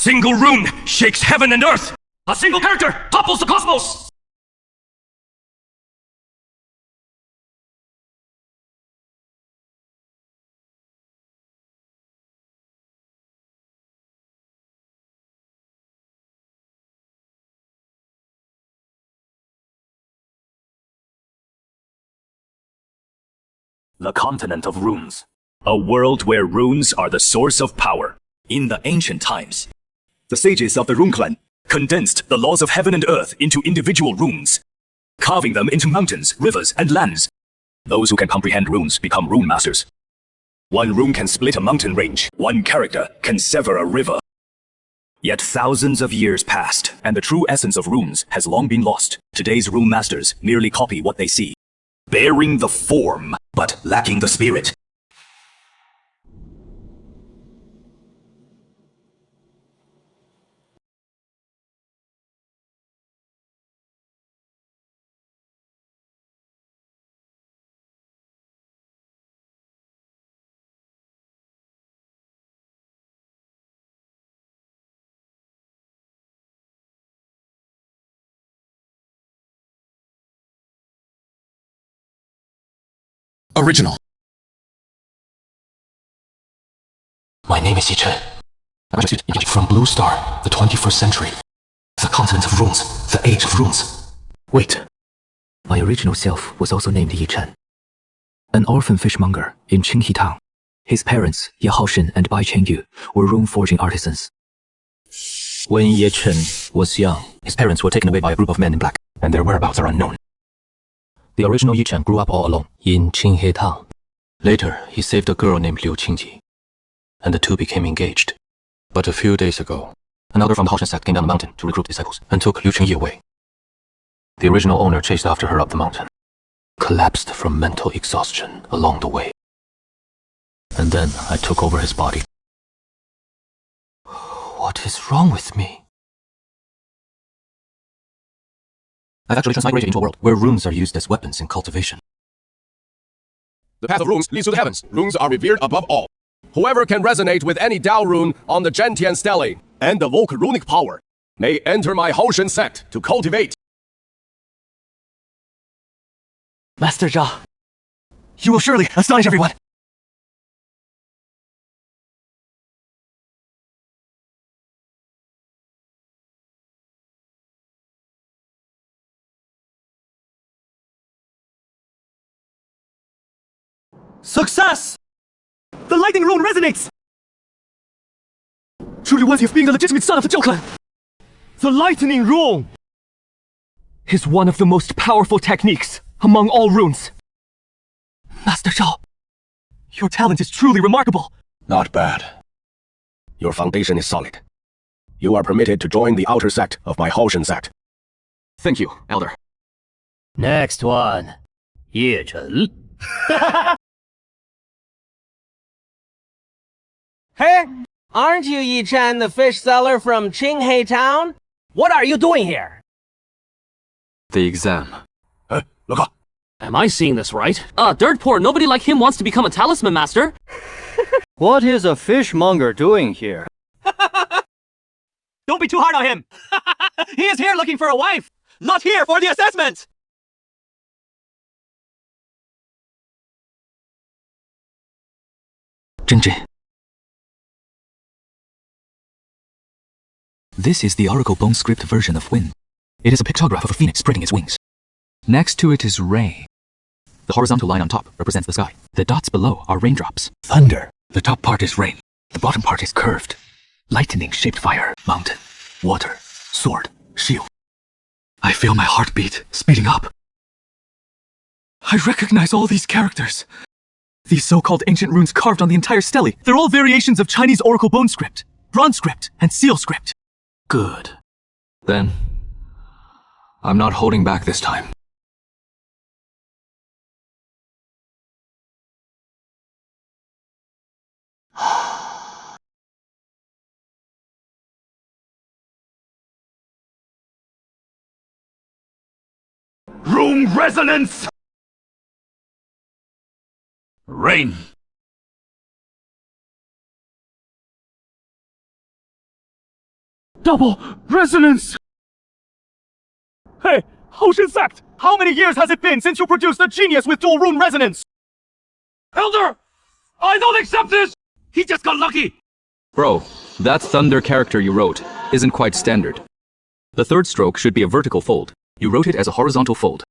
single rune shakes heaven and earth! A single character topples the cosmos! The continent of runes. A world where runes are the source of power. In the ancient times, the sages of the Rune clan condensed the laws of heaven and earth into individual runes, carving them into mountains, rivers, and lands. Those who can comprehend runes become rune masters. One rune can split a mountain range. One character can sever a river. Yet thousands of years passed, and the true essence of runes has long been lost. Today's rune masters merely copy what they see, bearing the form, but lacking the spirit. Original. My name is Yi Chen. I'm from Blue Star, the 21st century. The continent of runes, the age of runes. Wait. My original self was also named Yi Chen. An orphan fishmonger in Qinghe Town. His parents, Ye Haoshen and Bai Chengyu, were rune forging artisans. When Ye Chen was young, his parents were taken away by a group of men in black, and their whereabouts are unknown. The original Yi Chen grew up all alone in Qinghe Town. Later, he saved a girl named Liu Qingji, and the two became engaged. But a few days ago, an elder from the Haoshen sect came down the mountain to recruit disciples and took Liu Qingyi away. The original owner chased after her up the mountain, collapsed from mental exhaustion along the way. And then I took over his body. What is wrong with me? I've actually transmigrated into a world where runes are used as weapons in cultivation. The path of runes leads to the heavens. Runes are revered above all. Whoever can resonate with any Dao rune on the Gentian stele and evoke runic power may enter my Haoshen sect to cultivate. Master Zhao, you will surely astonish everyone. Success! The lightning rune resonates! Truly worthy of being a legitimate son of the Zhou clan! The lightning rune is one of the most powerful techniques among all runes. Master Zhao, your talent is truly remarkable. Not bad. Your foundation is solid. You are permitted to join the outer sect of my Haoshen sect. Thank you, Elder. Next one. Ye Chen. Hey, aren't you Yi Chen, the fish seller from Qinghe Town? What are you doing here? The exam. Look up. Am I seeing this right? Dirt poor, nobody like him wants to become a talisman master. What is a fishmonger doing here? Don't be too hard on him! He is here looking for a wife, not here for the assessment! Jinji. This is the Oracle Bone script version of Wind. It is a pictograph of a phoenix spreading its wings. Next to it is Ray. The horizontal line on top represents the sky. The dots below are raindrops. Thunder. The top part is rain. The bottom part is curved. Lightning-shaped fire. Mountain. Water. Sword. Shield. I feel my heartbeat speeding up. I recognize all these characters. These so-called ancient runes carved on the entire stele. They're all variations of Chinese Oracle Bone script, Bronze script, and Seal script. Good. Then, I'm not holding back this time. Rune resonance! Rain! Double resonance! Hey, Hoshin Sect! How many years has it been since you produced a genius with dual rune resonance? Elder! I don't accept this! He just got lucky! Bro, that thunder character you wrote isn't quite standard. The third stroke should be a vertical fold. You wrote it as a horizontal fold.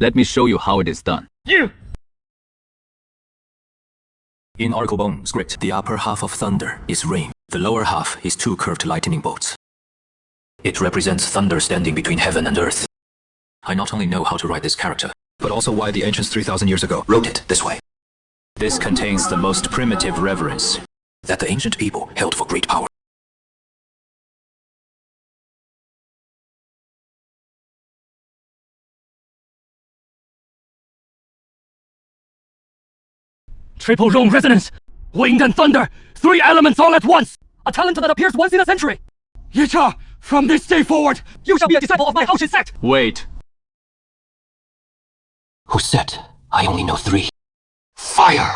Let me show you how it is done. You! In Oracle Bone script, the upper half of thunder is rain. The lower half is two curved lightning bolts. It represents thunder standing between heaven and earth. I not only know how to write this character, but also why the ancients 3,000 years ago wrote it this way. This contains the most primitive reverence that the ancient people held for great power. Triple rune resonance! Wind and thunder! 3 elements all at once! A talent that appears once in a century! Yicha, from this day forward, you shall be a disciple of my Hoshin Sect! Wait. Who said I only know 3? Fire!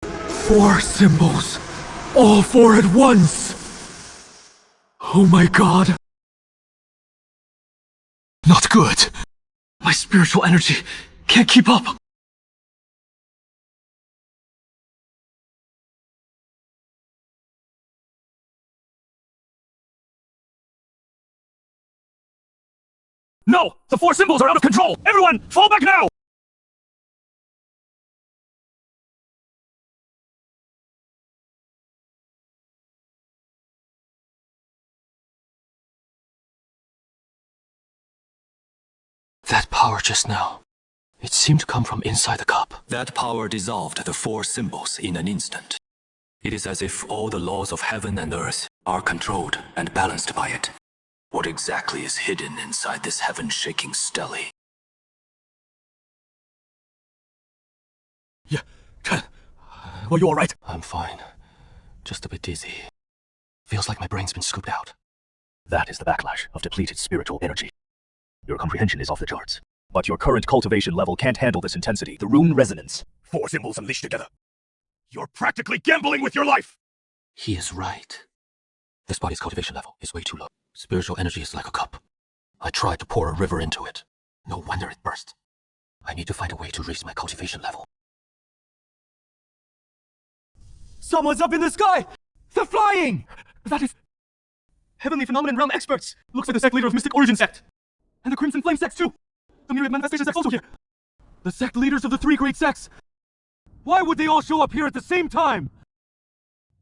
Four symbols. All 4 at once! Oh my god. Not good. My spiritual energy can't keep up. No! The 4 symbols are out of control! Everyone, fall back now! That power just now, it seemed to come from inside the cup. That power dissolved the 4 symbols in an instant. It is as if all the laws of heaven and earth are controlled and balanced by it. What exactly is hidden inside this heaven-shaking stele? Yeah, Chen, were you alright? I'm fine. Just a bit dizzy. Feels like my brain's been scooped out. That is the backlash of depleted spiritual energy. Your comprehension is off the charts. But your current cultivation level can't handle this intensity. The rune resonance. 4 symbols unleashed together. You're practically gambling with your life! He is right. This body's cultivation level is way too low. Spiritual energy is like a cup. I tried to pour a river into it. No wonder it burst. I need to find a way to raise my cultivation level. Someone's up in the sky! They're flying! That is... Heavenly Phenomenon Realm experts! Looks like the sect leader of Mystic Origin Sect. And the Crimson Flame sects too! The Myriad Manifestation sect's also here! The sect leaders of the 3 great sects! Why would they all show up here at the same time?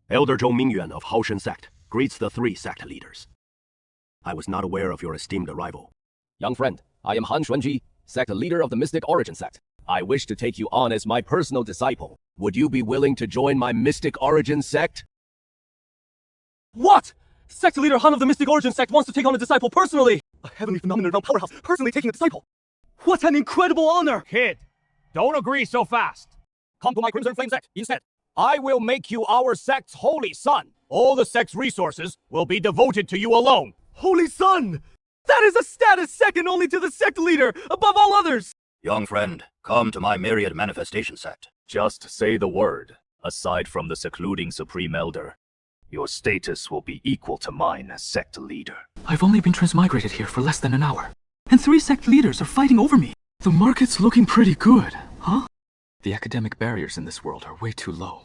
Elder Zhou Mingyuan of Haoshen Sect greets the 3 sect leaders. I was not aware of your esteemed arrival. Young friend, I am Han Xuanji, sect leader of the Mystic Origin Sect. I wish to take you on as my personal disciple. Would you be willing to join my Mystic Origin Sect? What? Sect leader Han of the Mystic Origin Sect wants to take on a disciple personally! A Heavenly Phenomenon Realm powerhouse personally taking a disciple! What an incredible honor! Kid, don't agree so fast. Come to my Crimson Flame Sect instead. I will make you our sect's holy son. All the sect's resources will be devoted to you alone. Holy Son! That is a status second only to the sect leader, above all others! Young friend, come to my Myriad Manifestation Sect. Just say the word. Aside from the secluding Supreme Elder, your status will be equal to mine as sect leader. I've only been transmigrated here for less than an hour, and 3 sect leaders are fighting over me. The market's looking pretty good, huh? The academic barriers in this world are way too low.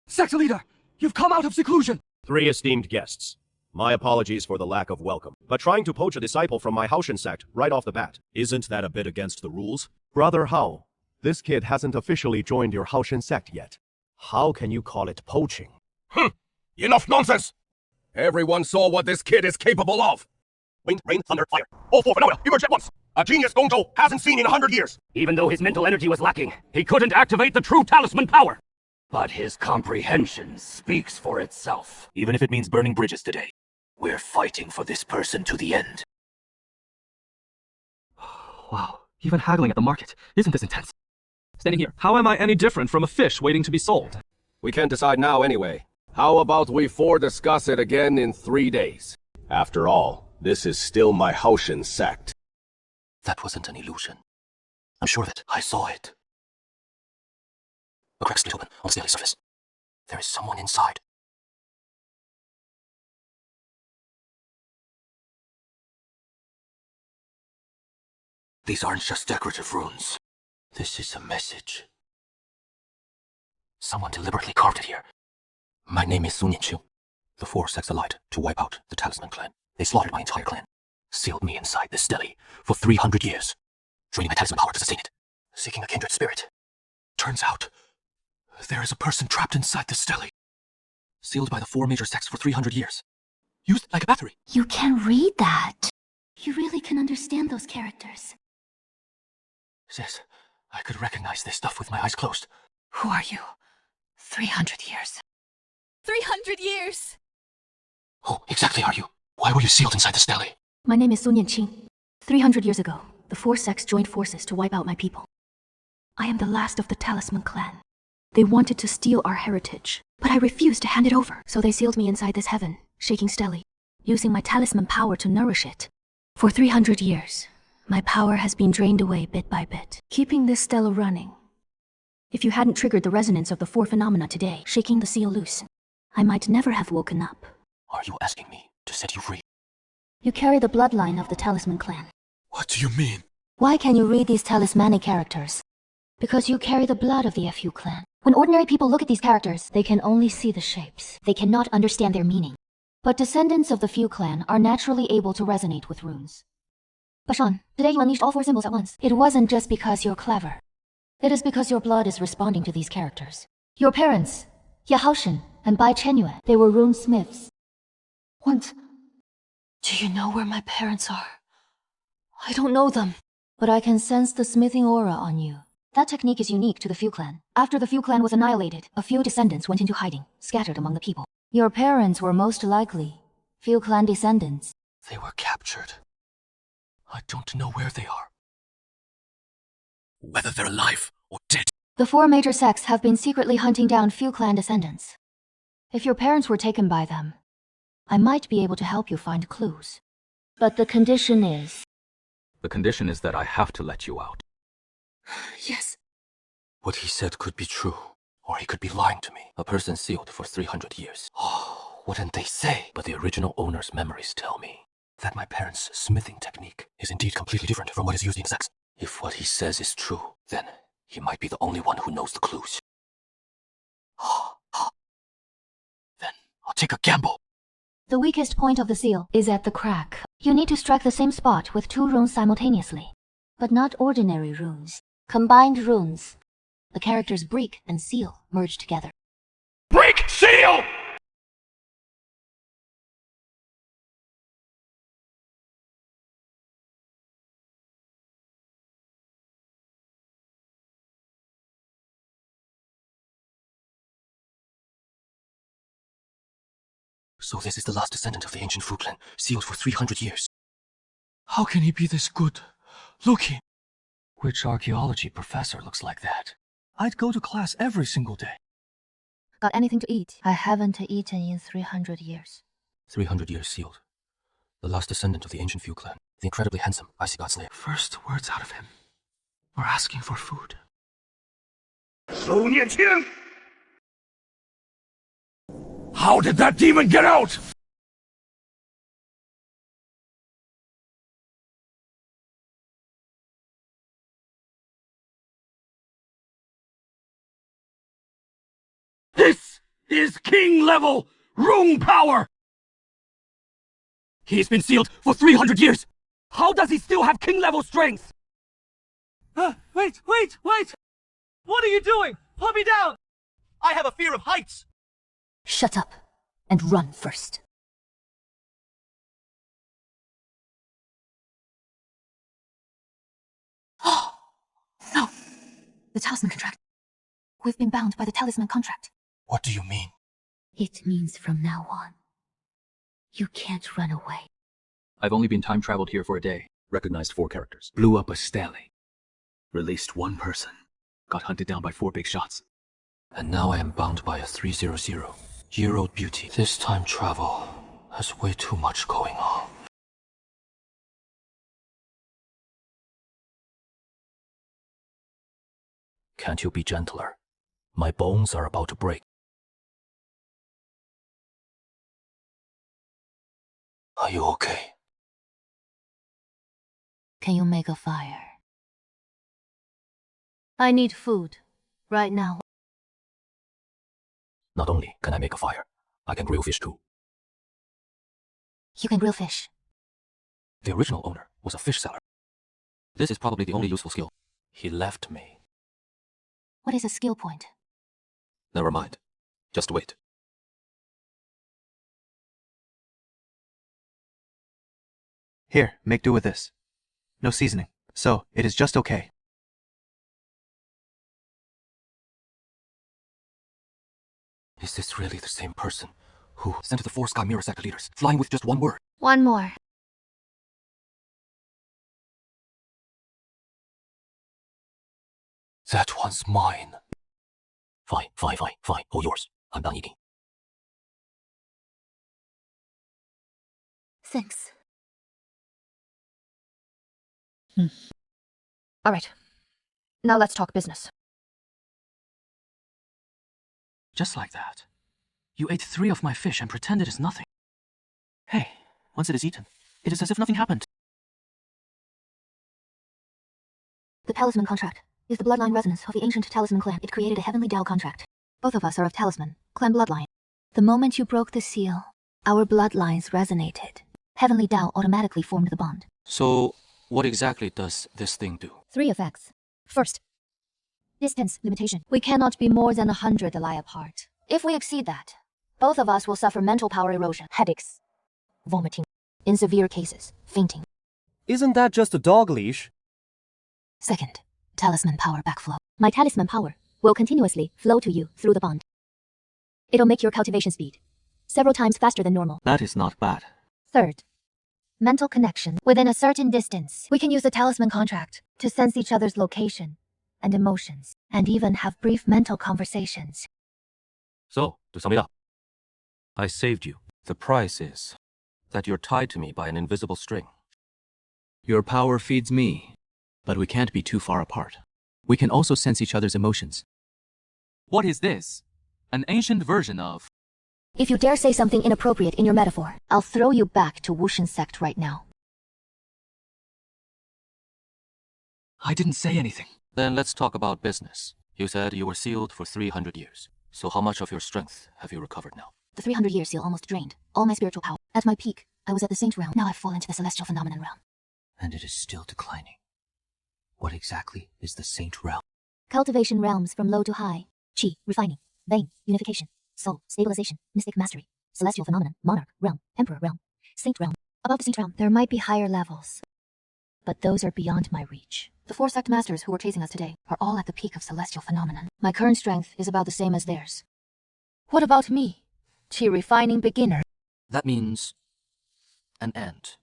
Sect leader, you've come out of seclusion! 3 esteemed guests. My apologies for the lack of welcome, but trying to poach a disciple from my Haoshen Sect right off the bat, isn't that a bit against the rules? Brother Hao, this kid hasn't officially joined your Haoshen Sect yet. How can you call it poaching? Enough nonsense! Everyone saw what this kid is capable of! Wind, rain, thunder, fire. All 4 phenomena emerge at once! A genius Gongzhou hasn't seen in 100 years! Even though his mental energy was lacking, he couldn't activate the true talisman power! But his comprehension speaks for itself. Even if it means burning bridges today, we're fighting for this person to the end. Wow, even haggling at the market. Isn't this intense? Standing here, how am I any different from a fish waiting to be sold? We can't decide now anyway. How about we 4 discuss it again in 3 days? After all, this is still my Haoshin sect. That wasn't an illusion. I'm sure of it. I saw it. A crack split open on the scaly surface. There is someone inside. These aren't just decorative runes. This is a message. Someone deliberately carved it here. My name is Su Nianqiu. The four sects allied to wipe out the Talisman clan. They slaughtered my entire clan, sealed me inside this stele for 300 years, draining my talisman power to sustain it, seeking a kindred spirit. Turns out, there is a person trapped inside this stele, sealed by the four major sects for 300 years, used like a battery. You can read that. You really can understand those characters. Yes, I could recognize this stuff with my eyes closed. Who are you? 300 years. 300 years! Who exactly are you? Why were you sealed inside the stele? My name is Su Nianqing. 300 years ago, the four sects joined forces to wipe out my people. I am the last of the Talisman clan. They wanted to steal our heritage, but I refused to hand it over, so they sealed me inside this heaven, shaking stele, using my talisman power to nourish it. For 300 years, my power has been drained away bit by bit, keeping this stele running. If you hadn't triggered the resonance of the four phenomena today, shaking the seal loose, I might never have woken up. Are you asking me to set you free? You carry the bloodline of the Talisman clan. What do you mean? Why can you read these talismanic characters? Because you carry the blood of the FU clan. When ordinary people look at these characters, they can only see the shapes. They cannot understand their meaning. But descendants of the Fu clan are naturally able to resonate with runes. Bashan, today you unleashed all four symbols at once. It wasn't just because you're clever. It is because your blood is responding to these characters. Your parents, Yahaoshin and Bai Chenyue, they were rune smiths. What? Do you know where my parents are? I don't know them. But I can sense the smithing aura on you. That technique is unique to the Fu clan. After the Fu clan was annihilated, a few descendants went into hiding, scattered among the people. Your parents were most likely Fu clan descendants. They were captured. I don't know where they are. Whether they're alive or dead. The four major sects have been secretly hunting down Fu clan descendants. If your parents were taken by them, I might be able to help you find clues. But the condition is... The condition is that I have to let you out. Yes. What he said could be true, or he could be lying to me. A person sealed for 300 years. Oh, wouldn't they say? But the original owner's memories tell me that my parents' smithing technique is indeed completely different from what is used in sects. If what he says is true, then he might be the only one who knows the clues. Then I'll take a gamble. The weakest point of the seal is at the crack. You need to strike the same spot with two runes simultaneously. But not ordinary runes. Combined runes. The characters break and seal merge together. Break seal! So this is the last descendant of the ancient Fu clan, sealed for 300 years. How can he be this good looking? Which archaeology professor looks like that? I'd go to class every single day. Got anything to eat? I haven't eaten in 300 years. 300 years sealed. The last descendant of the ancient Fu clan. The incredibly handsome Icy God Slayer. First words out of him are asking for food. Su Nianqing! How did that demon get out? This is king-level rune power! He's been sealed for 300 years! How does he still have king-level strength? Wait! What are you doing? Put me down! I have a fear of heights! Shut up and run first. No! The talisman contract. We've been bound by the talisman contract. What do you mean? It means from now on, you can't run away. I've only been time traveled here for a day. Recognized 4 characters. Blew up a stele. Released 1 person. Got hunted down by 4 big shots. And now I am bound by a 300. Year-old beauty. This time travel There's way too much going on. Can't you be gentler? My bones are about to break. Are you okay? Can you make a fire? I need food. Right now. Not only can I make a fire, I can grill fish too. You can grill fish. The original owner was a fish seller. This is probably the only useful skill. He left me. What is a skill point? Never mind. Just wait. Here, make do with this. No seasoning, so it is just okay. Is this really the same person who sent the 4 Sky Mirror Sect leaders flying with just one word? One more. That one's mine. Fine. All yours. I'm done eating. Thanks. All right. Now let's talk business. Just like that. You ate 3 of my fish and pretended it's nothing. Hey, once it is eaten, it is as if nothing happened. The talisman contract is the bloodline resonance of the ancient talisman clan. It created a heavenly Tao contract. Both of us are of talisman, clan bloodline. The moment you broke the seal, our bloodlines resonated. Heavenly Tao automatically formed the bond. So, what exactly does this thing do? 3 effects. First, distance limitation. We cannot be more than 100 lie apart. If we exceed that, both of us will suffer mental power erosion, headaches, vomiting, in severe cases, fainting. Isn't that just a dog leash? Second, talisman power backflow. My talisman power will continuously flow to you through the bond. It'll make your cultivation speed several times faster than normal. That is not bad. Third, mental connection. Within a certain distance, we can use the talisman contract to sense each other's location and emotions, and even have brief mental conversations. So, to sum it up, I saved you. The price is that you're tied to me by an invisible string. Your power feeds me, but we can't be too far apart. We can also sense each other's emotions. What is this? An ancient version of... If you dare say something inappropriate in your metaphor, I'll throw you back to Wushan sect right now. I didn't say anything. Then let's talk about business. You said you were sealed for 300 years. So how much of your strength have you recovered now? The 300-year seal almost drained all my spiritual power. At my peak, I was at the Saint Realm. Now I've fallen into the Celestial Phenomenon realm. And it is still declining. What exactly is the Saint Realm? Cultivation realms from low to high. Qi, refining. Vein, unification. Soul, stabilization. Mystic mastery. Celestial phenomenon, monarch realm, emperor realm, saint realm. Above the saint realm, there might be higher levels, but those are beyond my reach. The 4 sect masters who were chasing us today are all at the peak of celestial phenomenon. My current strength is about the same as theirs. What about me? Qi refining beginner. That means an ant.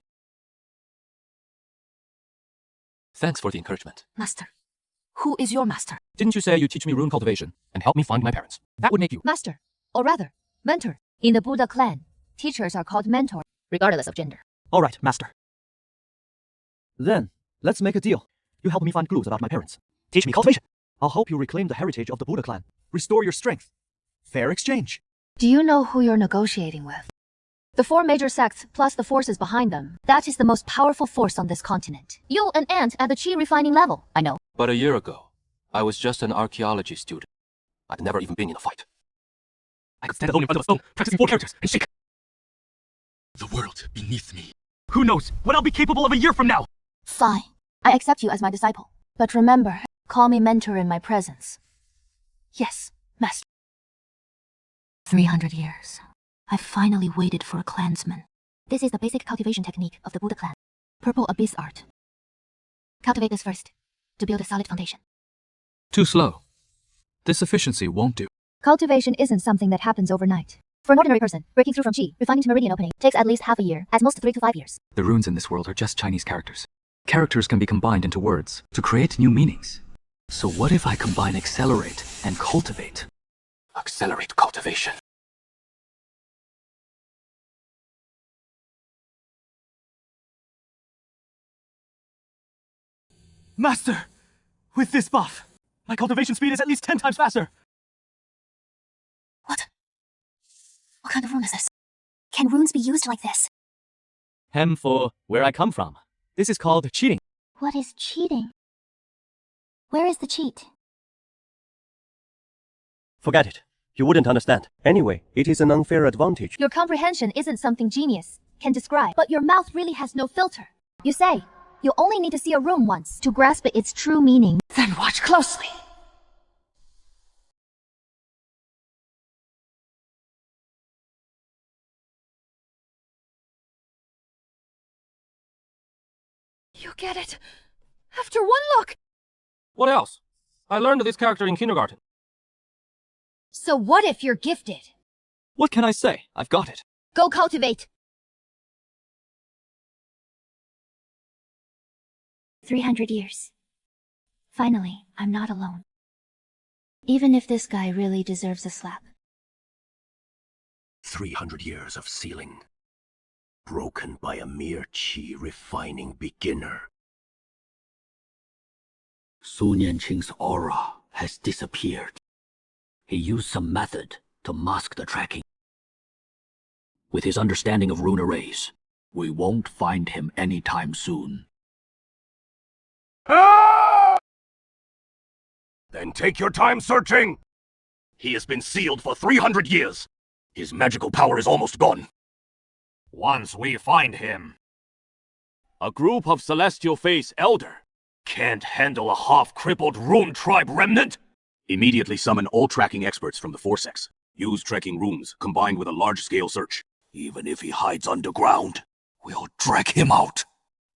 Thanks for the encouragement. Master. Who is your master? Didn't you say you teach me rune cultivation and help me find my parents? That would make you... Master. Or rather, mentor. In the Buddha clan, teachers are called mentor, regardless of gender. All right, master. Then, let's make a deal. You help me find clues about my parents. Teach me cultivation. I'll help you reclaim the heritage of the Buddha clan. Restore your strength. Fair exchange. Do you know who you're negotiating with? The 4 major sects, plus the forces behind them. That is the most powerful force on this continent. You, an ant at the Qi refining level, I know. But a year ago, I was just an archaeology student. I'd never even been in a fight. I could stand alone in front of a stone, practicing 4 characters, and shake The world beneath me. Who knows what I'll be capable of a year from now? Fine. I accept you as my disciple. But remember, call me mentor in my presence. Yes, master. 300 years. I finally waited for a clansman. This is the basic cultivation technique of the Buddha clan. Purple Abyss Art. Cultivate this first, to build a solid foundation. Too slow. This efficiency won't do. Cultivation isn't something that happens overnight. For an ordinary person, breaking through from Qi, refining to meridian opening, takes at least half a year, at most 3 to 5 years. The runes in this world are just Chinese characters. Characters can be combined into words to create new meanings. So what if I combine accelerate and cultivate? Accelerate cultivation. Master! With this buff, my cultivation speed is at least 10 times faster! What? What kind of rune is this? Can runes be used like this? For where I come from. This is called cheating. What is cheating? Where is the cheat? Forget it. You wouldn't understand. Anyway, it is an unfair advantage. Your comprehension isn't something genius can describe, but your mouth really has no filter. You say, you only need to see a rune once to grasp its true meaning. Then watch closely. You get it. After one look. What else? I learned this character in kindergarten. So what if you're gifted? What can I say? I've got it. Go cultivate. 300 years. Finally, I'm not alone. Even if this guy really deserves a slap. 300 years of sealing. Broken by a mere qi refining beginner. Su Nianqing's aura has disappeared. He used some method to mask the tracking. With his understanding of rune arrays, we won't find him anytime soon. Then take your time searching! He has been sealed for 300 years. His magical power is almost gone. Once we find him, a group of Celestial Face Elder can't handle a half-crippled rune tribe remnant? Immediately summon all tracking experts from the Forcex. Use trekking runes combined with a large-scale search. Even if he hides underground, we'll drag him out.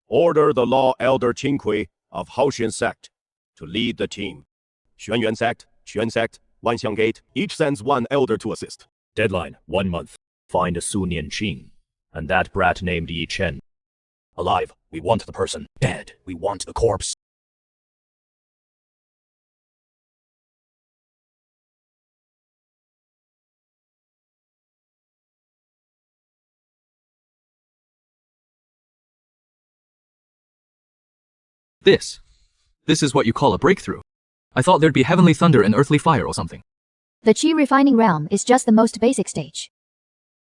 Order the Law Elder Qinghui of Haoxuan Sect to lead the team. Xuanyuan Sect, Xuan Sect, Wanxiang Gate, each sends one elder to assist. Deadline, 1 month. Find a Su Nianqing, and that brat named Yi Chen. Alive, we want the person. Dead, we want the corpse. This is what you call a breakthrough. I thought there'd be heavenly thunder and earthly fire or something. The Qi refining realm is just the most basic stage.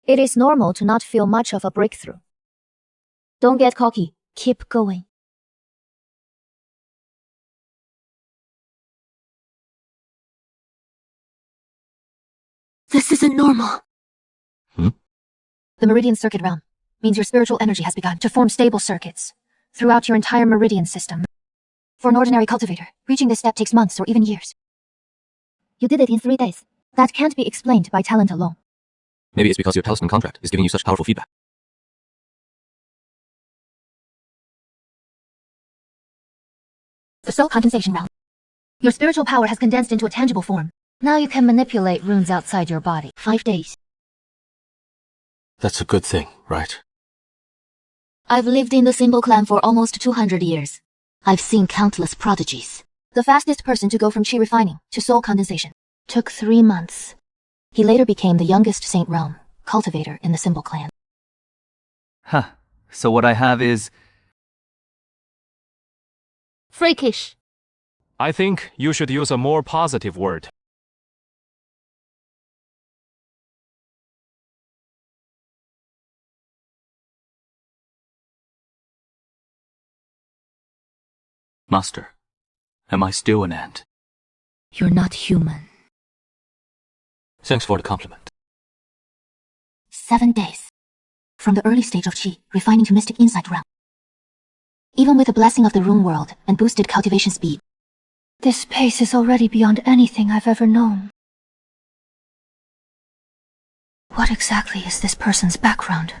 It is normal to not feel much of a breakthrough. Don't get cocky. Keep going. This isn't normal. The meridian circuit realm means your spiritual energy has begun to form stable circuits throughout your entire meridian system. For an ordinary cultivator, reaching this step takes months or even years. You did it in 3 days. That can't be explained by talent alone. Maybe it's because your talisman contract is giving you such powerful feedback. The soul condensation realm. Your spiritual power has condensed into a tangible form. Now you can manipulate runes outside your body. 5 days. That's a good thing, right? I've lived in the Symbol clan for almost 200 years. I've seen countless prodigies. The fastest person to go from Qi refining to soul condensation took 3 months. He later became the youngest Saint Realm cultivator in the Symbol clan. So what I have is... freakish. I think you should use a more positive word. Master, am I still an ant? You're not human. Thanks for the compliment. 7 days. From the early stage of Qi, refining to Mystic Insight realm. Even with the blessing of the rune world and boosted cultivation speed, this pace is already beyond anything I've ever known. What exactly is this person's background?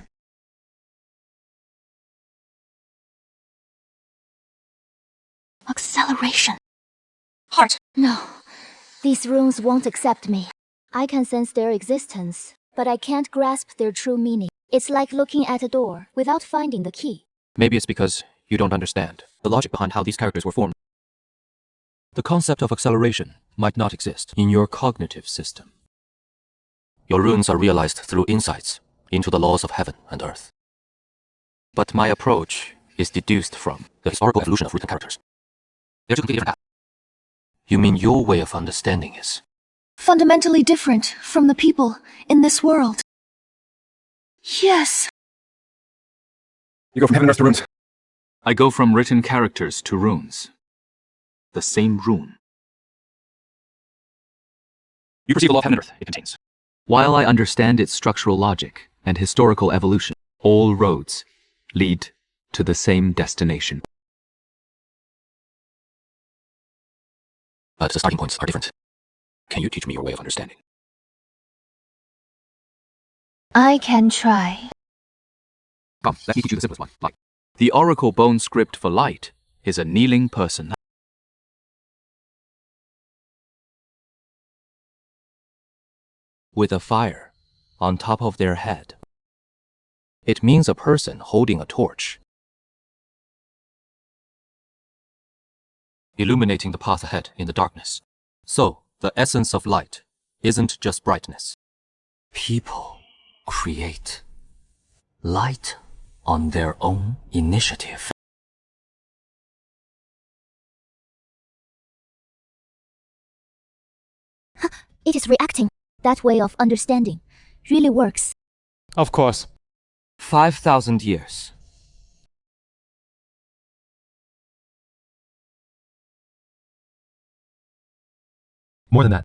Acceleration. Heart. No. These runes won't accept me. I can sense their existence, but I can't grasp their true meaning. It's like looking at a door without finding the key. Maybe it's because you don't understand the logic behind how these characters were formed. The concept of acceleration might not exist in your cognitive system. Your runes are realized through insights into the laws of heaven and earth. But my approach is deduced from the historical evolution of written characters. They're two completely different paths. You mean your way of understanding is fundamentally different from the people in this world. Yes. You go from heaven and earth to runes. I go from written characters to runes. The same rune. You perceive the law of heaven and earth it contains. While I understand its structural logic and historical evolution, all roads lead to the same destination. But the starting points are different. Can you teach me your way of understanding? I can try. Come, let me teach you the simplest one. Light. The oracle bone script for light is a kneeling person. With a fire on top of their head. It means a person holding a torch, illuminating the path ahead in the darkness. So, the essence of light isn't just brightness. People create light on their own initiative. It is reacting. That way of understanding really works. Of course. 5,000 years. More than that.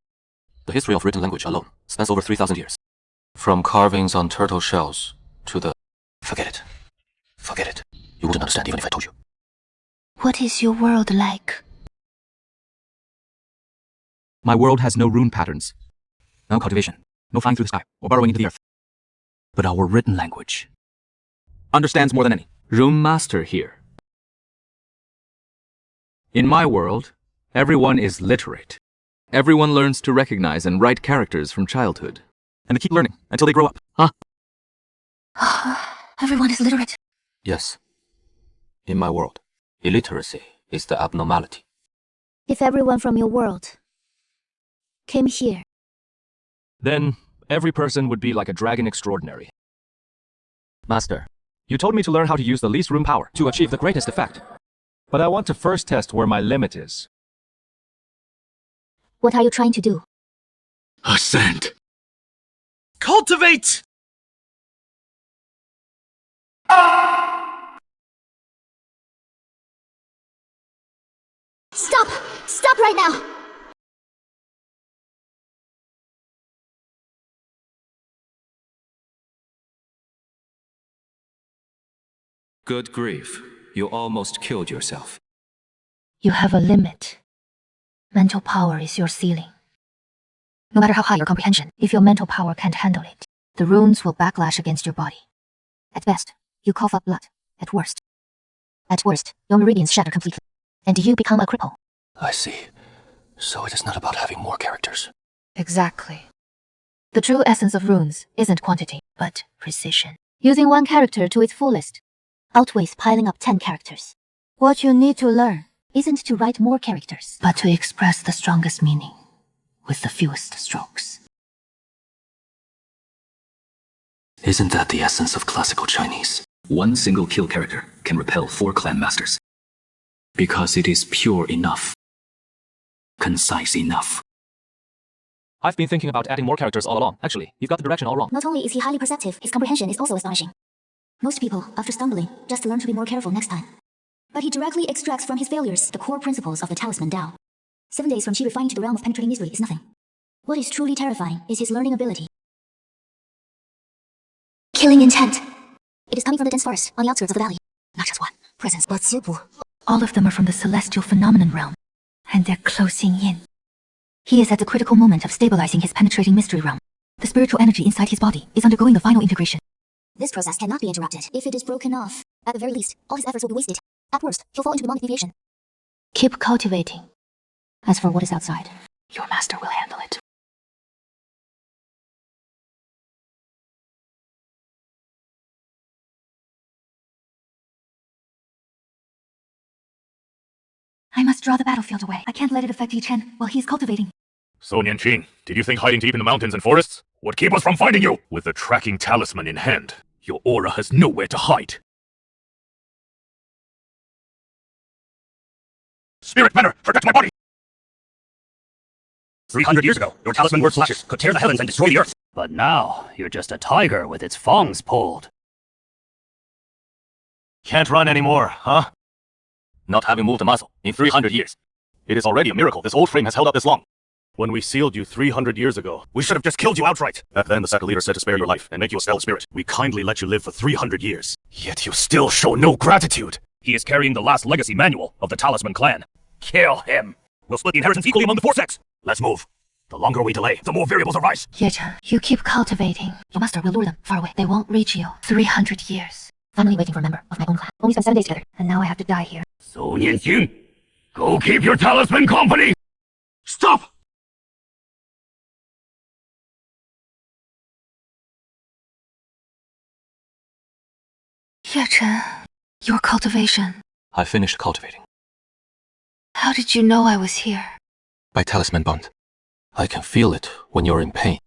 The history of written language alone spans over 3,000 years. From carvings on turtle shells to the... Forget it. Forget it. You wouldn't understand even if I told you. What is your world like? My world has no rune patterns. No cultivation. No flying through the sky or burrowing into the earth. But our written language understands more than any. Rune master here. In my world, everyone is literate. Everyone learns to recognize and write characters from childhood. And they keep learning until they grow up. Huh? Everyone is literate. Yes. In my world, illiteracy is the abnormality. If everyone from your world came here, Then every person would be like a dragon extraordinary. Master, you told me to learn how to use the least rune power to achieve the greatest effect. But I want to first test where my limit is. what are you trying to do? Ascend. Cultivate! Stop! Stop right now! Good grief, you almost killed yourself. You have a limit. Mental power is your ceiling. No matter how high your comprehension, if your mental power can't handle it, the runes will backlash against your body. At best, you cough up blood. At worst, your meridians shatter completely, and you become a cripple. I see. So it is not about having more characters. Exactly. The true essence of runes isn't quantity, but precision. Using one character to its fullest outweighs piling up 10 characters. What you need to learn isn't to write more characters, but to express the strongest meaning with the fewest strokes. Isn't that the essence of classical Chinese? One single kill character can repel 4 clan masters. Because it is pure enough. Concise enough. I've been thinking about adding more characters all along. Actually, you've got the direction all wrong. Not only is he highly perceptive, his comprehension is also astonishing. Most people, after stumbling, just learn to be more careful next time. But he directly extracts from his failures the core principles of the talisman Tao. 7 days from chi refining to the realm of penetrating mystery is nothing. What is truly terrifying is his learning ability. Killing intent. It is coming from the dense forest on the outskirts of the valley. Not just one presence, but several. All of them are from the celestial phenomenon realm, and they're closing in. He is at the critical moment of stabilizing his penetrating mystery realm. The spiritual energy inside his body is undergoing the final integration. This process cannot be interrupted. If it is broken off, at the very least, all his efforts will be wasted. At worst, he'll fall into demonic deviation. Keep cultivating. As for what is outside, your master will handle it. I must draw the battlefield away. I can't let it affect Yi Chen while he is cultivating. So, Nianqing, did you think hiding deep in the mountains and forests would keep us from finding you? With the tracking talisman in hand, your aura has nowhere to hide. Spirit banner, protect my body! 300 years ago, your talisman word flashes could tear the heavens and destroy the earth. But now, you're just a tiger with its fangs pulled. Can't run anymore, huh? Not having moved a muscle in 300 years. It is already a miracle this old frame has held up this long. When we sealed you 300 years ago, We should have just killed you outright. back then the sector leader said to spare your life and make you a stellar spirit. We kindly let you live for 300 years. Yet you still show no gratitude. He is carrying the last legacy manual of the Talisman clan. Kill him. We'll split the inheritance equally among the four sects. Let's move. The longer we delay, the more variables arise. Yechen, you keep cultivating. Your master will lure them far away. They won't reach you. 300 years. I'm only waiting for a member of my own clan. Only spent 7 days together, and now I have to die here. So Nianxin, go keep your talisman company. Stop! Yechen, your cultivation. I finished cultivating. How did you know I was here? By talisman bond. I can feel it when you're in pain.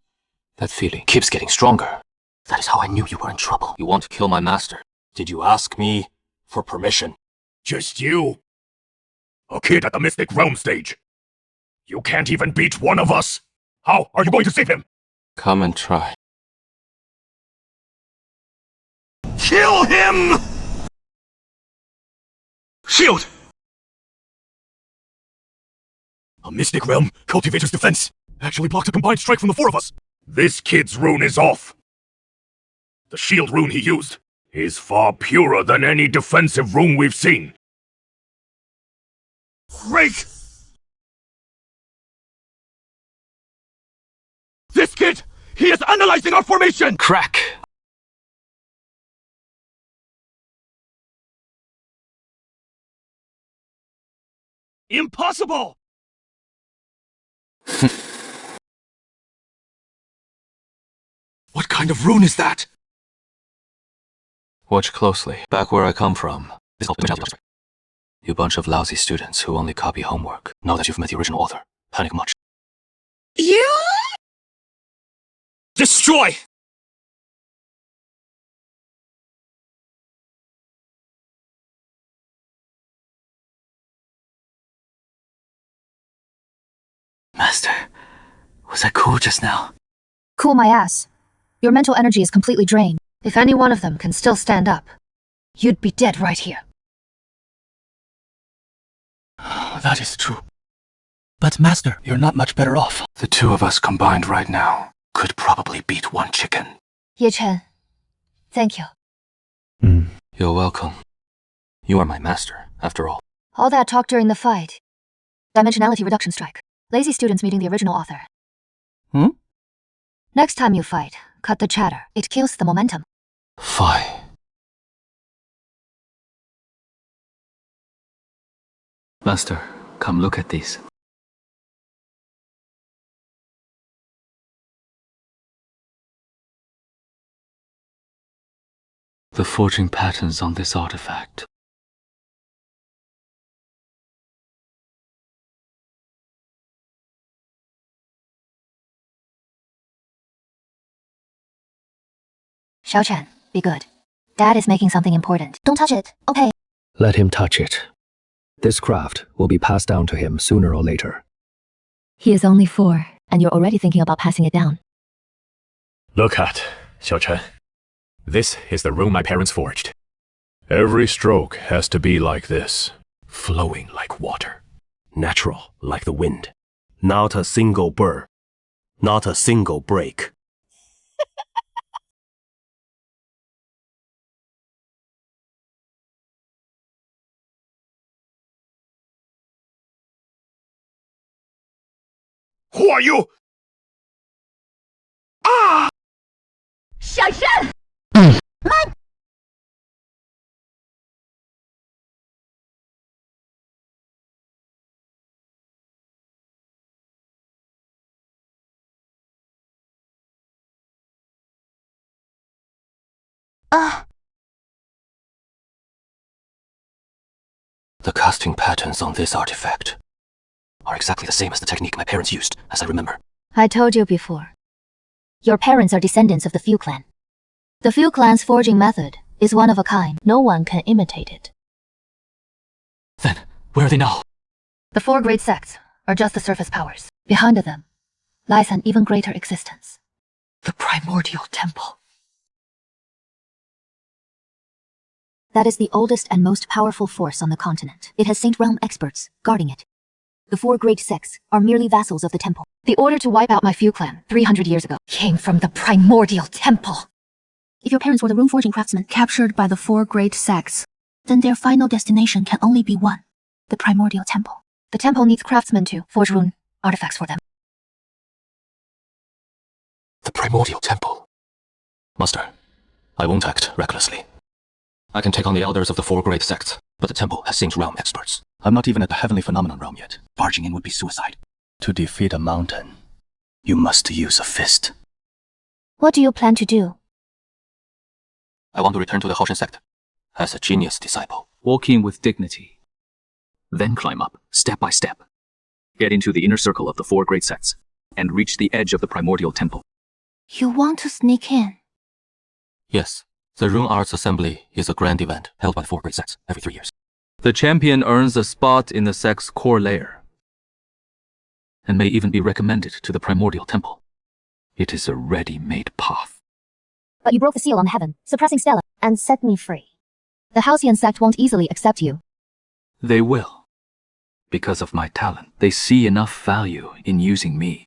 That feeling keeps getting stronger. That is how I knew you were in trouble. You want to kill my master? Did you ask me for permission? Just you? A kid at the Mystic Realm stage. You can't even beat one of us. How are you going to save him? Come and try. Kill him! Shield! A Mystic Realm Cultivator's defense actually blocked a combined strike from the four of us. This kid's rune is off. The shield rune he used is far purer than any defensive rune we've seen. Break! This kid! He is analyzing our formation! Crack! Impossible! What kind of rune is that? Watch closely. Back where I come from. You bunch of lousy students who only copy homework. Now that you've met the original author, panic much. You destroy! Master, was I cool just now? Cool my ass. Your mental energy is completely drained. If any one of them can still stand up, you'd be dead right here. That is true. But Master, you're not much better off. The two of us combined right now could probably beat one chicken. Yechen, thank you. You're welcome. You are my master, after all. All that talk during the fight. Dimensionality reduction strike. Lazy students meeting the original author. Next time you fight, cut the chatter. It kills the momentum. Fine. Master, come look at these. The forging patterns on this artifact. Xiaochen, be good. Dad is making something important. Don't touch it, okay? Let him touch it. This craft will be passed down to him sooner or later. He is only 4, and you're already thinking about passing it down. Look at, Xiaochen. This is the rune my parents forged. Every stroke has to be like this, flowing like water. Natural like the wind. Not a single burr. Not a single break. Who are you? Ah! 小山！慢！ The casting patterns on this artifact are exactly the same as the technique my parents used, as I remember. I told you before. Your parents are descendants of the Fu clan. The Fu clan's forging method is one of a kind. No one can imitate it. Then, where are they now? The four great sects are just the surface powers. Behind them lies an even greater existence. The primordial temple. That is the oldest and most powerful force on the continent. It has Saint Realm experts guarding it. The four great sects are merely vassals of the temple. The order to wipe out my few clan 300 years ago came from the primordial temple. If your parents were the rune forging craftsmen captured by the four great sects, then their final destination can only be one, the primordial temple. The temple needs craftsmen to forge rune artifacts for them. The primordial temple. Master, I won't act recklessly. I can take on the elders of the four great sects, but the temple has Saint Realm experts. I'm not even at the heavenly phenomenon realm yet. Barging in would be suicide. To defeat a mountain, you must use a fist. What do you plan to do? I want to return to the Haoshen sect as a genius disciple. Walk in with dignity. Then climb up, step by step. Get into the inner circle of the four great sects, and reach the edge of the primordial temple. You want to sneak in? Yes, the Rune Arts Assembly is a grand event held by the four great sects every 3 years. The champion earns a spot in the sect's core layer, and may even be recommended to the primordial temple. It is a ready-made path. But you broke the seal on heaven, suppressing Stella, and set me free. The Halcyon sect won't easily accept you. They will. Because of my talent, they see enough value in using me.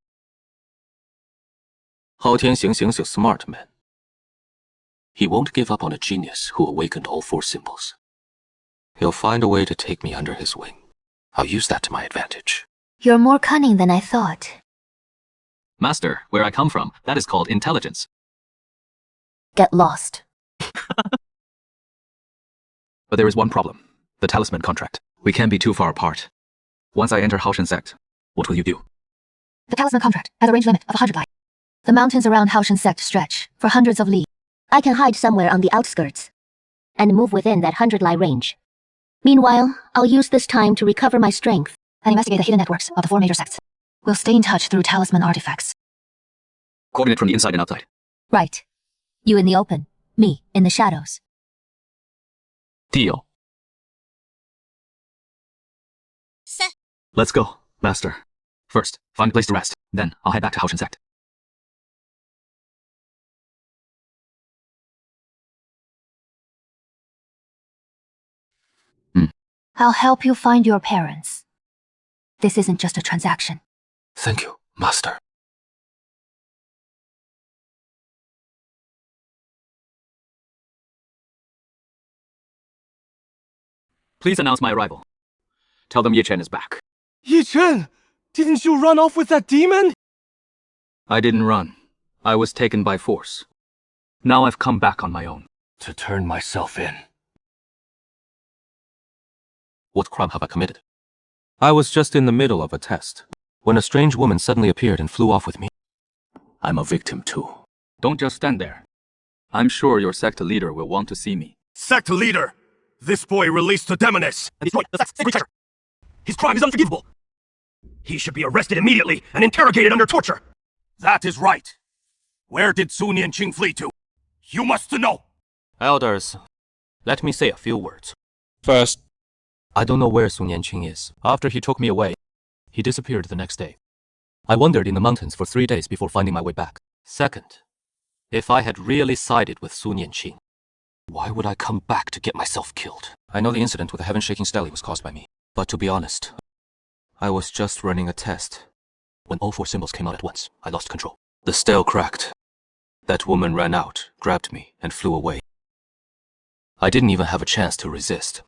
Hao Tianxing's a smart man. He won't give up on a genius who awakened all four symbols. He'll find a way to take me under his wing. I'll use that to my advantage. You're more cunning than I thought. Master, where I come from, that is called intelligence. Get lost. But there is one problem. The talisman contract. We can't be too far apart. Once I enter Haoshen sect, what will you do? The talisman contract has a range limit of 100 li. The mountains around Haoshen sect stretch for hundreds of li. I can hide somewhere on the outskirts and move within that 100 li range. Meanwhile, I'll use this time to recover my strength and investigate the hidden networks of the four major sects. We'll stay in touch through talisman artifacts. Coordinate from the inside and outside. Right. You in the open, me in the shadows. Deal. Set. Let's go, Master. First, find a place to rest. Then, I'll head back to Haoshen sect. I'll help you find your parents. This isn't just a transaction. Thank you, Master. Please announce my arrival. Tell them Ye Chen is back. Yi Chen, didn't you run off with that demon? I didn't run. I was taken by force. Now I've come back on my own. To turn myself in. What crime have I committed? I was just in the middle of a test, when a strange woman suddenly appeared and flew off with me. I'm a victim too. Don't just stand there. I'm sure your sect leader will want to see me. Sect leader! This boy released the demoness and destroyed the sect's secret treasure. His crime is unforgivable. He should be arrested immediately and interrogated under torture. That is right. Where did Su Nianqing flee to? You must know. Elders, let me say a few words. First, I don't know where Su Nianqing is. After he took me away, he disappeared the next day. I wandered in the mountains for 3 days before finding my way back. Second, if I had really sided with Su Nianqing, why would I come back to get myself killed? I know the incident with the heaven-shaking stele was caused by me, but to be honest, I was just running a test. When all four symbols came out at once, I lost control. The stele cracked. That woman ran out, grabbed me, and flew away. I didn't even have a chance to resist.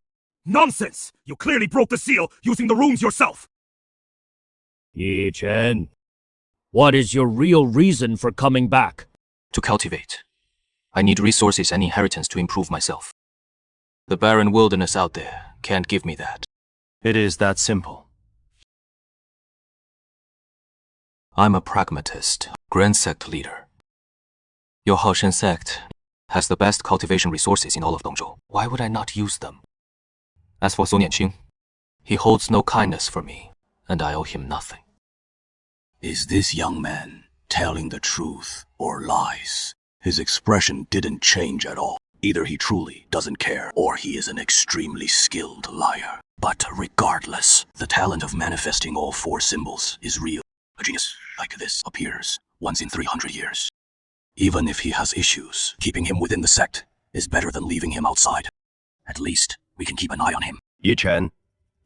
Nonsense! You clearly broke the seal using the runes yourself! Yi Chen, what is your real reason for coming back? To cultivate. I need resources and inheritance to improve myself. The barren wilderness out there can't give me that. It is that simple. I'm a pragmatist, grand sect leader. Your Haoshen sect has the best cultivation resources in all of Dongzhou. Why would I not use them? As for Su Nianqing, he holds no kindness for me, and I owe him nothing. Is this young man telling the truth or lies? His expression didn't change at all. Either he truly doesn't care, or he is an extremely skilled liar. But regardless, the talent of manifesting all four symbols is real. A genius like this appears once in 300 years. Even if he has issues, keeping him within the sect is better than leaving him outside. At least, we can keep an eye on him. Yi Chen,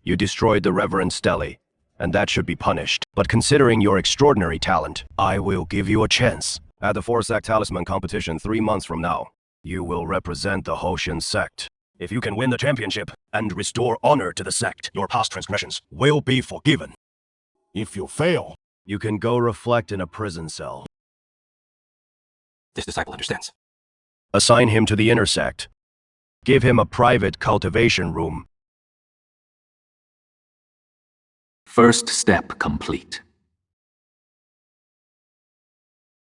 you destroyed the Reverend Stelly, and that should be punished. But considering your extraordinary talent, I will give you a chance. At the Four-Sect Talisman competition 3 months from now, you will represent the Hoshin sect. If you can win the championship and restore honor to the sect, your past transgressions will be forgiven. If you fail, you can go reflect in a prison cell. This disciple understands. Assign him to the inner sect. Give him a private cultivation room. First step complete.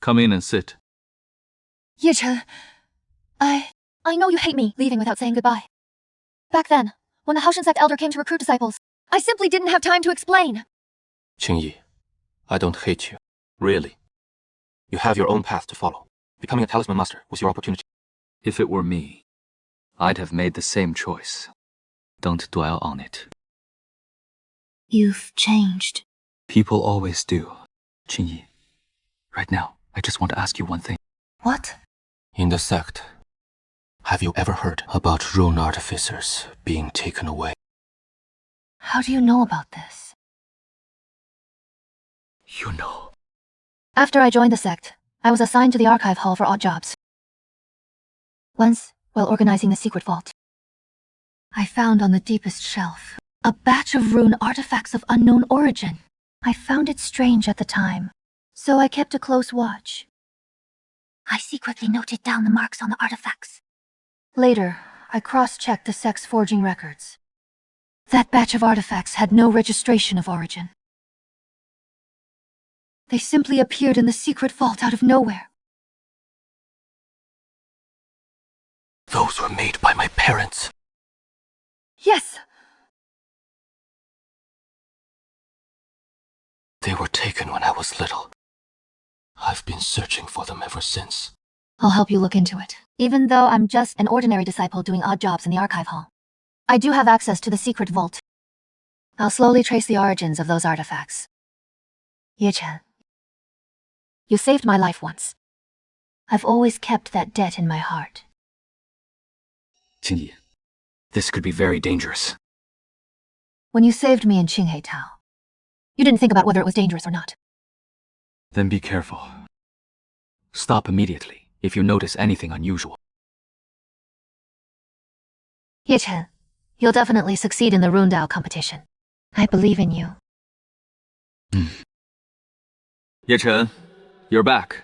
Come in and sit. Ye Chen, I know you hate me leaving without saying goodbye. Back then, when the Haoshen sect elder came to recruit disciples, I simply didn't have time to explain. Qingyi, I don't hate you. Really. You have your own path to follow. Becoming a talisman master was your opportunity. If it were me, I'd have made the same choice. Don't dwell on it. You've changed. People always do. Qingyi, right now, I just want to ask you one thing. What? In the sect, have you ever heard about rune artificers being taken away? How do you know about this? You know. After I joined the sect, I was assigned to the archive hall for odd jobs. Once, while organizing the secret vault, I found on the deepest shelf a batch of rune artifacts of unknown origin. I found it strange at the time, so I kept a close watch. I secretly noted down the marks on the artifacts. Later, I cross-checked the sect's forging records. That batch of artifacts had no registration of origin. They simply appeared in the secret vault out of nowhere. Those were made by my parents. Yes! They were taken when I was little. I've been searching for them ever since. I'll help you look into it. Even though I'm just an ordinary disciple doing odd jobs in the archive hall, I do have access to the secret vault. I'll slowly trace the origins of those artifacts. Ye Chen, you saved my life once. I've always kept that debt in my heart. Qingyi, this could be very dangerous. When you saved me in Qinghei Town, you didn't think about whether it was dangerous or not. Then be careful. Stop immediately if you notice anything unusual. Ye Chen, you'll definitely succeed in the Rundao competition. I believe in you. Ye Chen, you're back.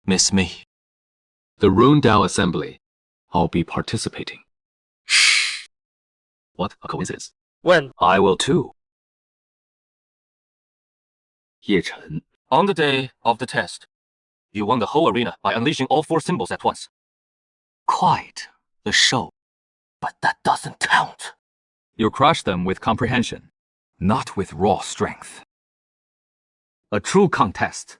Miss me. The Rune Dao Assembly. I'll be participating. What a coincidence. When? I will too. Ye Chen. On the day of the test, you won the whole arena by unleashing all four symbols at once. Quite the show. But that doesn't count. You crush them with comprehension, not with raw strength. A true contest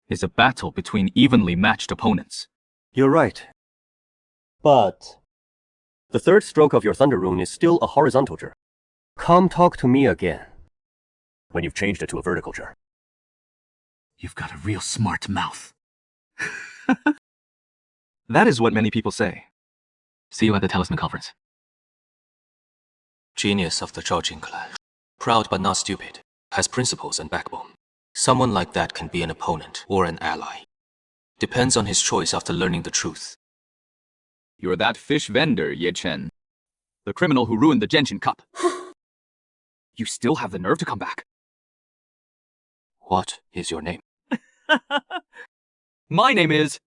is a battle between evenly matched opponents. You're right. But the third stroke of your Thunder Rune is still a horizontal jar. Come talk to me again when you've changed it to a vertical jar. You've got a real smart mouth. That is what many people say. See you at the Talisman Conference. Genius of the Zhaojing clan. Proud but not stupid. Has principles and backbone. Someone like that can be an opponent or an ally. Depends on his choice after learning the truth. You're that fish vendor, Ye Chen. The criminal who ruined the Genshin Cup. You still have the nerve to come back. What is your name? My name is...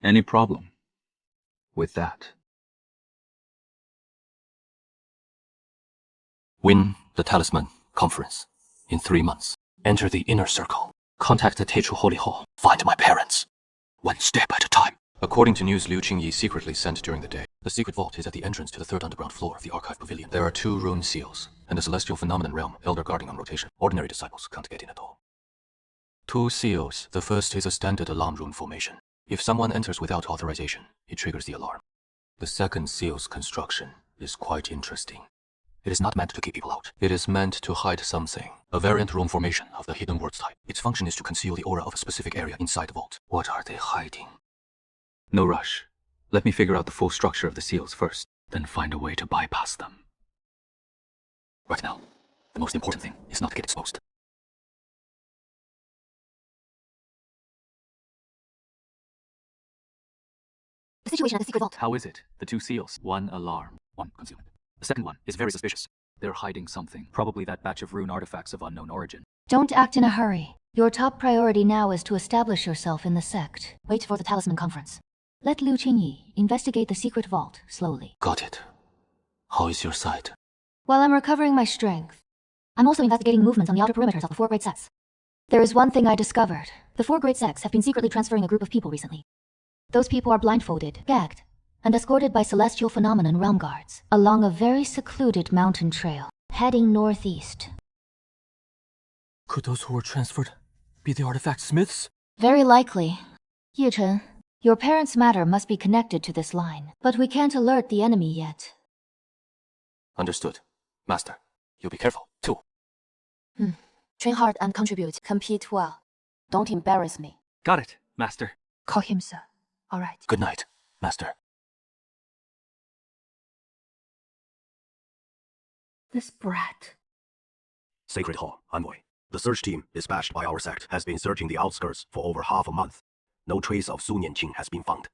Any problem with that? Win the Talisman Conference in 3 months. Enter the inner circle. Contact the Teichu Holy Hall. Find my parents. One step at a time. According to news Liu Qingyi secretly sent during the day, the secret vault is at the entrance to the 3rd underground floor of the Archive Pavilion. There are 2 rune seals, and a celestial phenomenon realm elder guarding on rotation. Ordinary disciples can't get in at all. 2 seals. The first is a standard alarm rune formation. If someone enters without authorization, it triggers the alarm. The second seal's construction is quite interesting. It is not meant to keep people out. It is meant to hide something. A variant rune formation of the hidden words type. Its function is to conceal the aura of a specific area inside the vault. What are they hiding? No rush. Let me figure out the full structure of the seals first, then find a way to bypass them. Right now, the most important thing is not to get exposed. The situation at the secret vault. How is it? The 2 seals. 1 alarm, 1 concealment. The second one is very suspicious. They're hiding something. Probably that batch of rune artifacts of unknown origin. Don't act in a hurry. Your top priority now is to establish yourself in the sect. Wait for the Talisman Conference. Let Liu Qingyi investigate the secret vault slowly. Got it. How is your sight? While I'm recovering my strength, I'm also investigating movements on the outer perimeters of the 4 great sects. There is one thing I discovered. The 4 great sects have been secretly transferring a group of people recently. Those people are blindfolded, gagged, and escorted by celestial phenomenon realm guards along a very secluded mountain trail, heading northeast. Could those who were transferred be the artifact smiths? Very likely. Ye Chen, your parents' matter must be connected to this line, but we can't alert the enemy yet. Understood. Master, you'll be careful, too. Train hard and contribute. Compete well. Don't embarrass me. Got it, Master. Call him sir. All right. Good night, Master. This brat. Sacred Hall, Envoy. The search team dispatched by our sect has been searching the outskirts for over half a month. No trace of Su Nianqing has been found.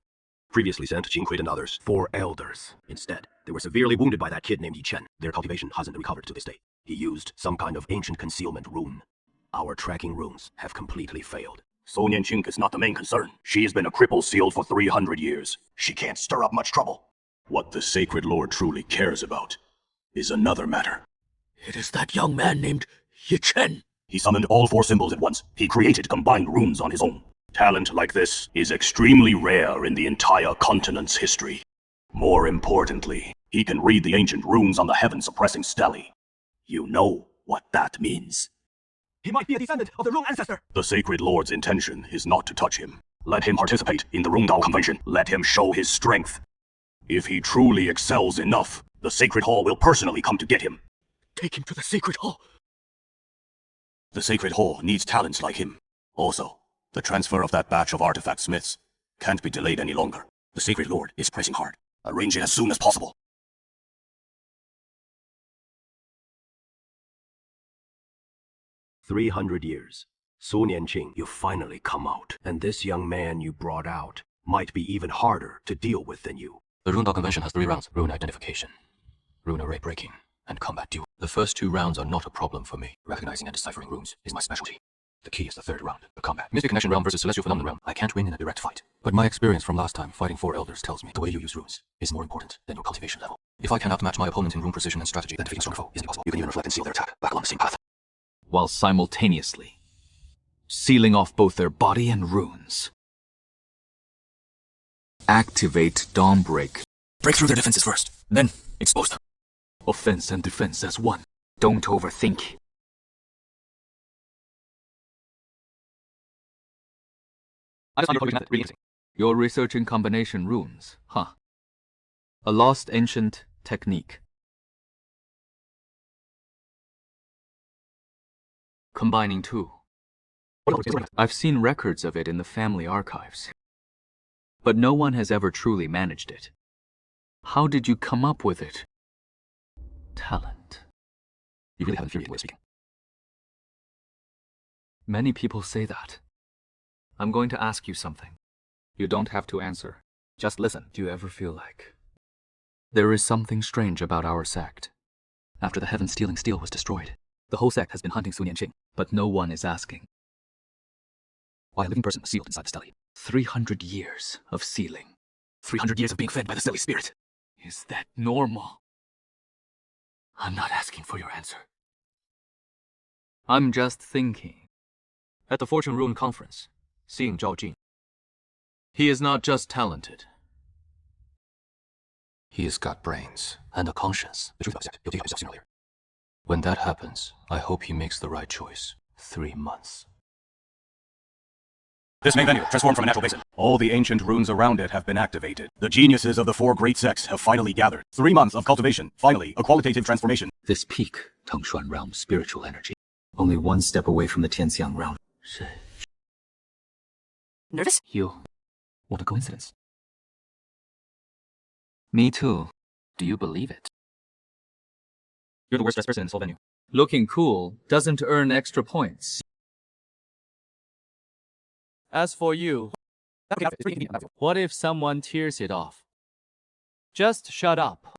Previously sent Qin Kui and others, 4 elders. Instead, they were severely wounded by that kid named Yi Chen. Their cultivation hasn't recovered to this day. He used some kind of ancient concealment rune. Our tracking runes have completely failed. Su Nianqing is not the main concern. She has been a cripple sealed for 300 years. She can't stir up much trouble. What the Sacred Lord truly cares about is another matter. It is that young man named Yi Chen. He summoned all 4 symbols at once. He created combined runes on his own. Talent like this is extremely rare in the entire continent's history. More importantly, he can read the ancient runes on the heaven-suppressing stele. You know what that means. He might be a descendant of the rune ancestor. The Sacred Lord's intention is not to touch him. Let him participate in the Rungdao Convention. Let him show his strength. If he truly excels enough, the Sacred Hall will personally come to get him. Take him to the Sacred Hall. The Sacred Hall needs talents like him. Also, the transfer of that batch of artifact smiths can't be delayed any longer. The Sacred Lord is pressing hard. Arrange it as soon as possible. 300 years. Su Nianqing, you finally come out. And this young man you brought out might be even harder to deal with than you. The Rune Convention has 3 rounds. Rune identification, rune array breaking, and combat duel. The first 2 rounds are not a problem for me. Recognizing and deciphering runes is my specialty. The key is the 3rd round, the combat. Mystic Connection realm versus Celestial Phenomenon realm. I can't win in a direct fight. But my experience from last time fighting 4 elders tells me the way you use runes is more important than your cultivation level. If I can outmatch my opponent in rune precision and strategy, then defeating a strong foe is impossible. You can even reflect and seal their attack back along the same path. While simultaneously sealing off both their body and runes. Activate Dawnbreak. Break through their defenses first, then expose them. Offense and defense as one. Don't overthink. I just found your publication method really interesting. You're researching combination runes, huh? A lost ancient technique. Combining 2. I've seen records of it in the family archives. But no one has ever truly managed it. How did you come up with it? Talent. You really have an infuriating way of speaking. Many people say that. I'm going to ask you something. You don't have to answer. Just listen. Do you ever feel like there is something strange about our sect? After the heaven-stealing steel was destroyed, the whole sect has been hunting Su Nianqing, but no one is asking. Why a living person was sealed inside the stele? 300 years of sealing. 300 years of being fed by the stele spirit. Is that normal? I'm not asking for your answer. I'm just thinking. At the Fortune Rune Conference, seeing Zhao Jin. He is not just talented. He has got brains and a conscience. The truth about it, he'll take himself sooner or later. When that happens, I hope he makes the right choice. 3 months. This main venue transformed from a natural basin. All the ancient runes around it have been activated. The geniuses of the four great sects have finally gathered. 3 months of cultivation. Finally, a qualitative transformation. This peak, Tengshuan realm spiritual energy. Only one step away from the Tianxiang realm. Nervous? You. What a coincidence. Me too. Do you believe it? You're the worst dressed person in this whole venue. Looking cool doesn't earn extra points. As for you, what if someone tears it off? Just shut up.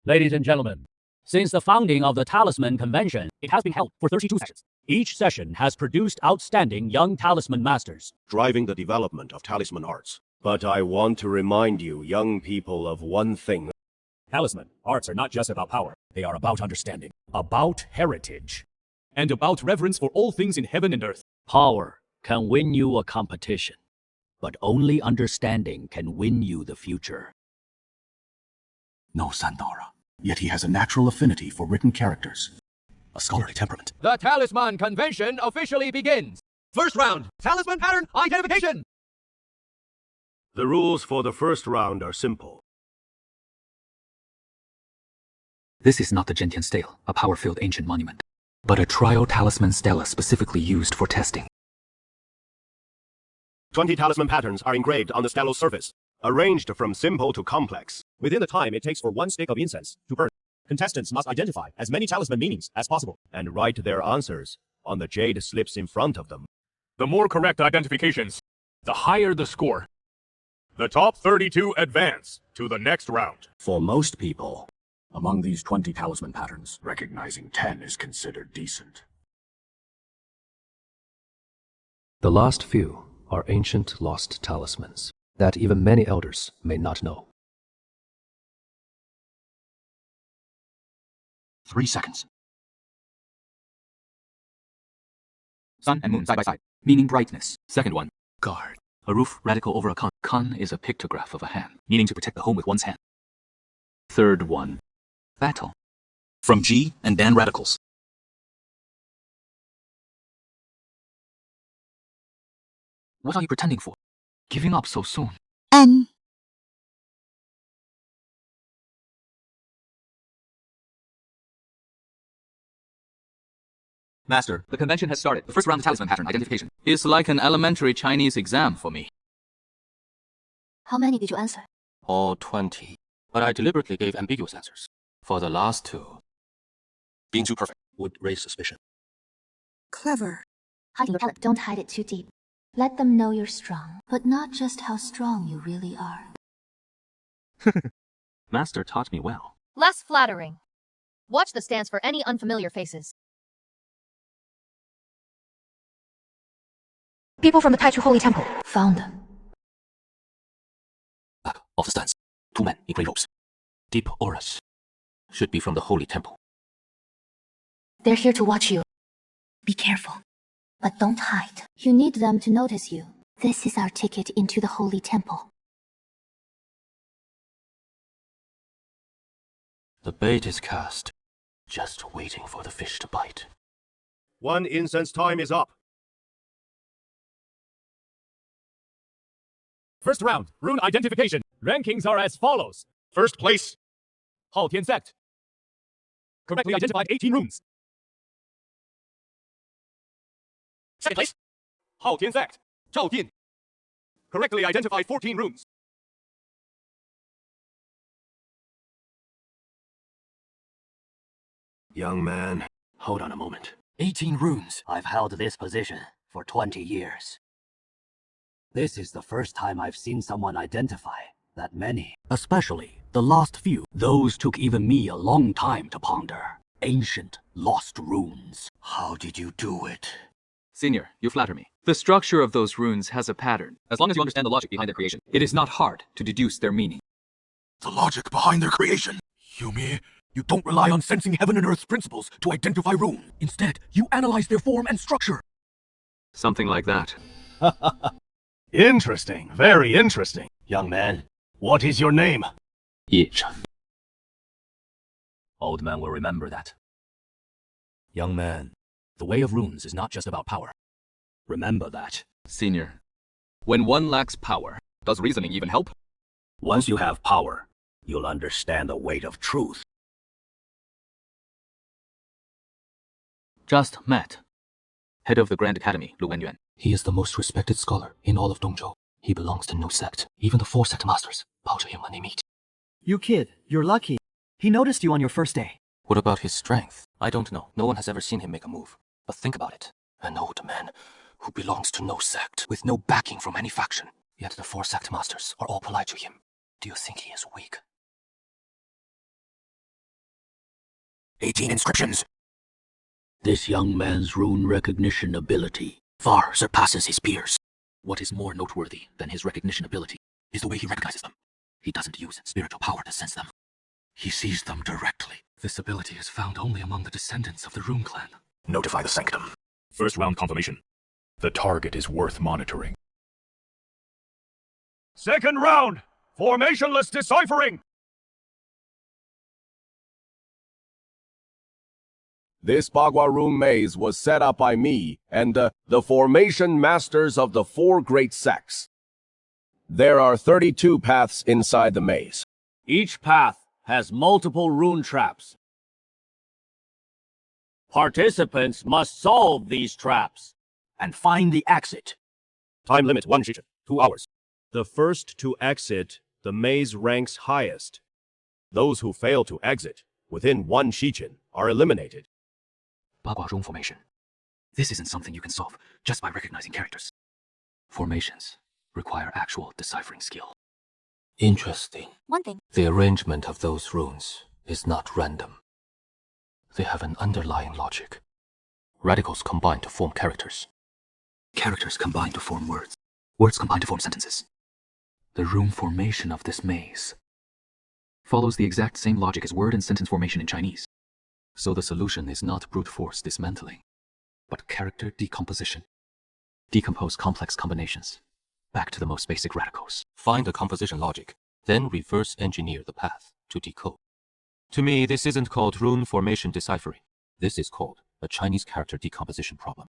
Ladies and gentlemen, since the founding of the Talisman Convention, it has been held for 32 sessions. Each session has produced outstanding young talisman masters, driving the development of talisman arts. But I want to remind you, young people, of one thing. Talisman arts are not just about power. They are about understanding, about heritage, and about reverence for all things in heaven and earth. Power can win you a competition, but only understanding can win you the future. No Sandara. Yet he has a natural affinity for written characters. A scholarly temperament. The Talisman Convention officially begins. First round, Talisman Pattern Identification. The rules for the first round are simple. This is not the Gentian Stele, a power-filled ancient monument, but a trial talisman stela specifically used for testing. 20 talisman patterns are engraved on the stelo's surface, arranged from simple to complex. Within the time it takes for 1 stick of incense to burn, contestants must identify as many talisman meanings as possible and write their answers on the jade slips in front of them. The more correct identifications, the higher the score. The top 32 advance to the next round. For most people, among these 20 talisman patterns, recognizing 10 is considered decent. The last few are ancient lost talismans that even many elders may not know. 3 seconds. Sun and moon side by side, meaning brightness. Second one, guard. A roof radical over a kan. Kan is a pictograph of a hand, meaning to protect the home with one's hand. Third one, battle. From G and Dan radicals. What are you pretending for? Giving up so soon? Master, the convention has started. The first round of talisman pattern identification. It's like an elementary Chinese exam for me. How many did you answer? All 20. But I deliberately gave ambiguous answers. For the last 2, being too perfect would raise suspicion. Clever. Hiding your talent. Don't hide it too deep. Let them know you're strong, but not just how strong you really are. Master taught me well. Less flattering. Watch the stance for any unfamiliar faces. People from the Taichu Holy Temple. Found them. Back of the stands. 2 men in grey robes. Deep auras. Should be from the Holy Temple. They're here to watch you. Be careful. But don't hide. You need them to notice you. This is our ticket into the Holy Temple. The bait is cast. Just waiting for the fish to bite. 1 incense time is up. First round, rune identification. Rankings are as follows. First place, Hao Tian Sect. Correctly identified 18 runes. Second place, Hao Tian Sect. Zhao Tian. Correctly identified 14 runes. Young man, Hold on a moment. 18 runes. I've held this position for 20 years. This is the first time I've seen someone identify that many. Especially the last few. Those took even me a long time to ponder. Ancient, lost runes. How did you do it? Senior, you flatter me. The structure of those runes has a pattern. As long as you understand the logic behind their creation, it is not hard to deduce their meaning. The logic behind their creation. You mean you don't rely on sensing heaven and earth's principles to identify rune. Instead, you analyze their form and structure. Something like that. Interesting, very interesting. Young man, what is your name? Yichan. Old man will remember that. Young man, the way of runes is not just about power. Remember that. Senior, when one lacks power, does reasoning even help? Once you have power, you'll understand the weight of truth. Just met. Head of the Grand Academy, Lu Wenyuan. He is the most respected scholar in all of Dongzhou. He belongs to no sect. Even the 4 sect masters bow to him when they meet. You kid, you're lucky. He noticed you on your first day. What about his strength? I don't know. No one has ever seen him make a move. But think about it. An old man who belongs to no sect, with no backing from any faction. Yet the 4 sect masters are all polite to him. Do you think he is weak? 18 inscriptions. This young man's rune recognition ability far surpasses his peers. What is more noteworthy than his recognition ability is the way he recognizes them. He doesn't use spiritual power to sense them. He sees them directly. This ability is found only among the descendants of the Rune clan. Notify the sanctum. First round confirmation. The target is worth monitoring. Second round! Formationless deciphering! This Bagua Room maze was set up by me and the formation masters of the 4 great sects. There are 32 paths inside the maze. Each path has multiple rune traps. Participants must solve these traps and find the exit. Time limit 1 shichen, 2 hours. The first to exit the maze ranks highest. Those who fail to exit within 1 shichen are eliminated. Bagua Rune formation. This isn't something you can solve just by recognizing characters. Formations require actual deciphering skill. Interesting. One thing. The arrangement of those runes is not random. They have an underlying logic. Radicals combine to form characters. Characters combine to form words. Words combine to form sentences. The rune formation of this maze follows the exact same logic as word and sentence formation in Chinese. So the solution is not brute force dismantling, but character decomposition. Decompose complex combinations back to the most basic radicals. Find the composition logic, then reverse engineer the path to decode. To me, this isn't called rune formation deciphering. This is called a Chinese character decomposition problem.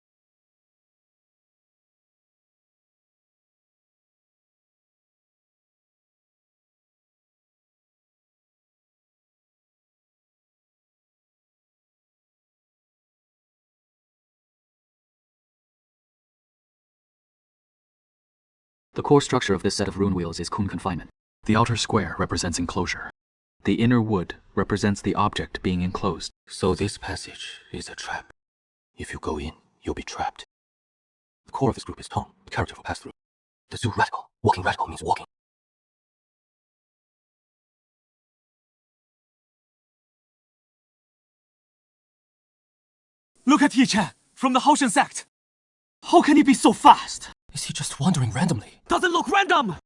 The core structure of this set of rune wheels is Kun confinement. The outer square represents enclosure. The inner wood represents the object being enclosed. So this passage is a trap. If you go in, you'll be trapped. The core of this group is Tong, the character for pass-through. The Zhu radical. Walking radical means walking. Look at Yi Chen from the Haoshen sect. How can he be so fast? Is he just wandering randomly? Doesn't look random!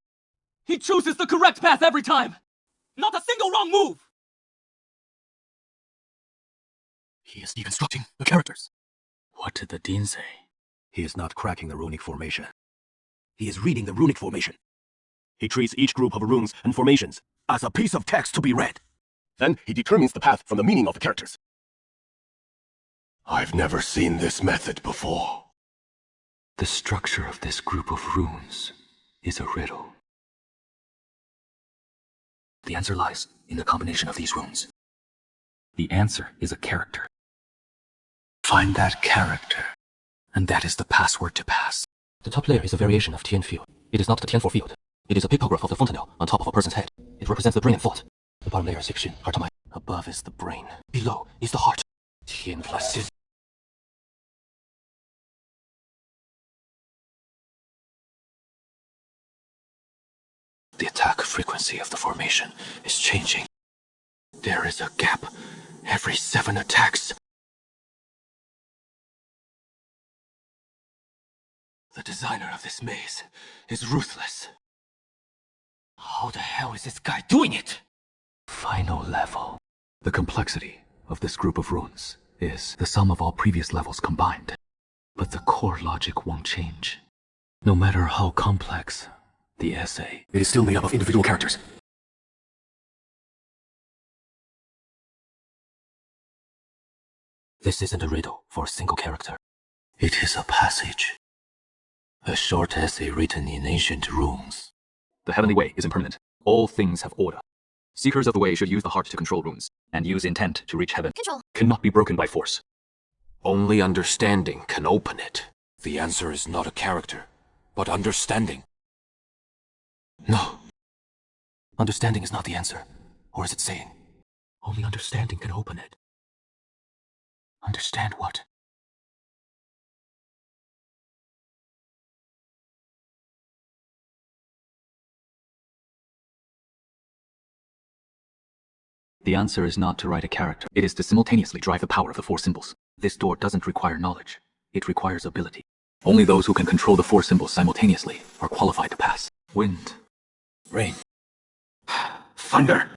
He chooses the correct path every time! Not a single wrong move! He is deconstructing the characters. What did the dean say? He is not cracking the runic formation. He is reading the runic formation. He treats each group of runes and formations as a piece of text to be read. Then he determines the path from the meaning of the characters. I've never seen this method before. The structure of this group of runes is a riddle. The answer lies in the combination of these runes. The answer is a character. Find that character, and that is the password to pass. The top layer is a variation of Tian field. It is not the Tianfo field. It is a pictograph of the fontanelle on top of a person's head. It represents the brain and thought. The bottom layer is Xixin, heart of mind. Above is the brain. Below is the heart. Tian plus Sis. The attack frequency of the formation is changing. There is a gap every 7 attacks. The designer of this maze is ruthless. How the hell is this guy doing it? Final level. The complexity of this group of runes is the sum of all previous levels combined. But the core logic won't change. No matter how complex the essay, it is still made up of individual characters. This isn't a riddle for a single character. It is a passage. A short essay written in ancient runes. The heavenly way is impermanent. All things have order. Seekers of the way should use the heart to control runes, and use intent to reach heaven. Control. Cannot be broken by force. Only understanding can open it. The answer is not a character, but understanding. No. Understanding is not the answer. Or is it saying, only understanding can open it? Understand what? The answer is not to write a character. It is to simultaneously drive the power of the four symbols. This door doesn't require knowledge. It requires ability. Only those who can control the four symbols simultaneously are qualified to pass. Wind, rain, thunder.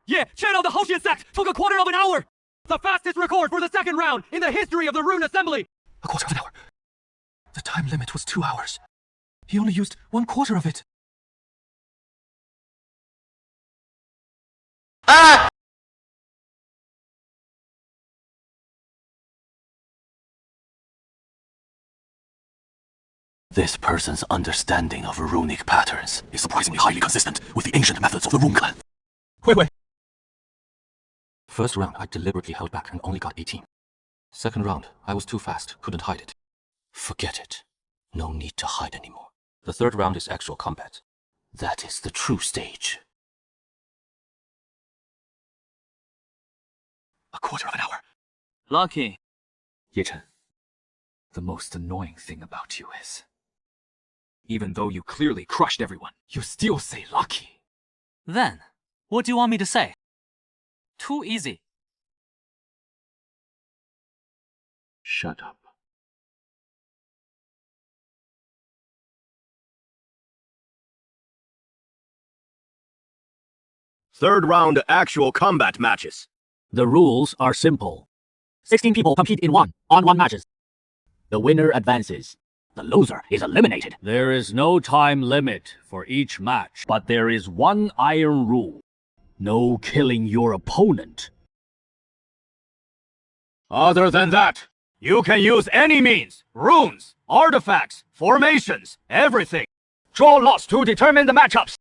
Yeah, channel the Hoshian sect took a quarter of an hour! The fastest record for the second round in the history of the Rune Assembly! A quarter of an hour. The time limit was 2 hours. He only used 1/4 of it. Ah! This person's understanding of runic patterns is surprisingly highly consistent with the ancient methods of the Rune Clan. Wait. First round, I deliberately held back and only got 18. Second round, I was too fast, couldn't hide it. Forget it. No need to hide anymore. The third round is actual combat. That is the true stage. A quarter of an hour. Lucky. Ye-Chen, the most annoying thing about you is, even though you clearly crushed everyone, you still say lucky. Then, what do you want me to say? Too easy. Shut up. Third round actual combat matches. The rules are simple. 16 people compete in one-on-one matches. The winner advances. The loser is eliminated. There is no time limit for each match, but there is one iron rule. No killing your opponent. Other than that, you can use any means, runes, artifacts, formations, everything. Draw lots to determine the matchups.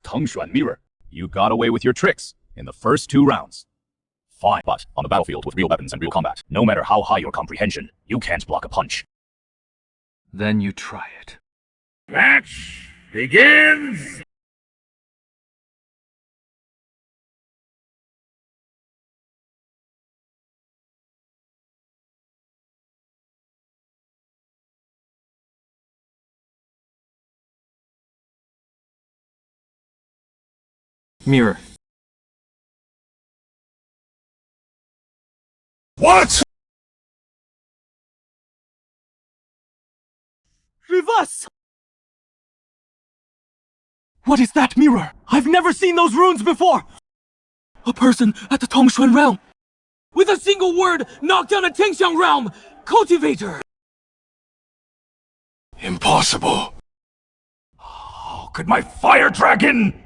Tengshuan Mirror, you got away with your tricks in the first 2 rounds. Fine, but on the battlefield with real weapons and real combat, no matter how high your comprehension, you can't block a punch. Then you try it. Match begins! Mirror. What? Reverse! What is that mirror? I've never seen those runes before! A person at the Tongshuan realm! With a single word, knocked down a Tingxiang realm! Cultivator! Impossible. How could my fire dragon?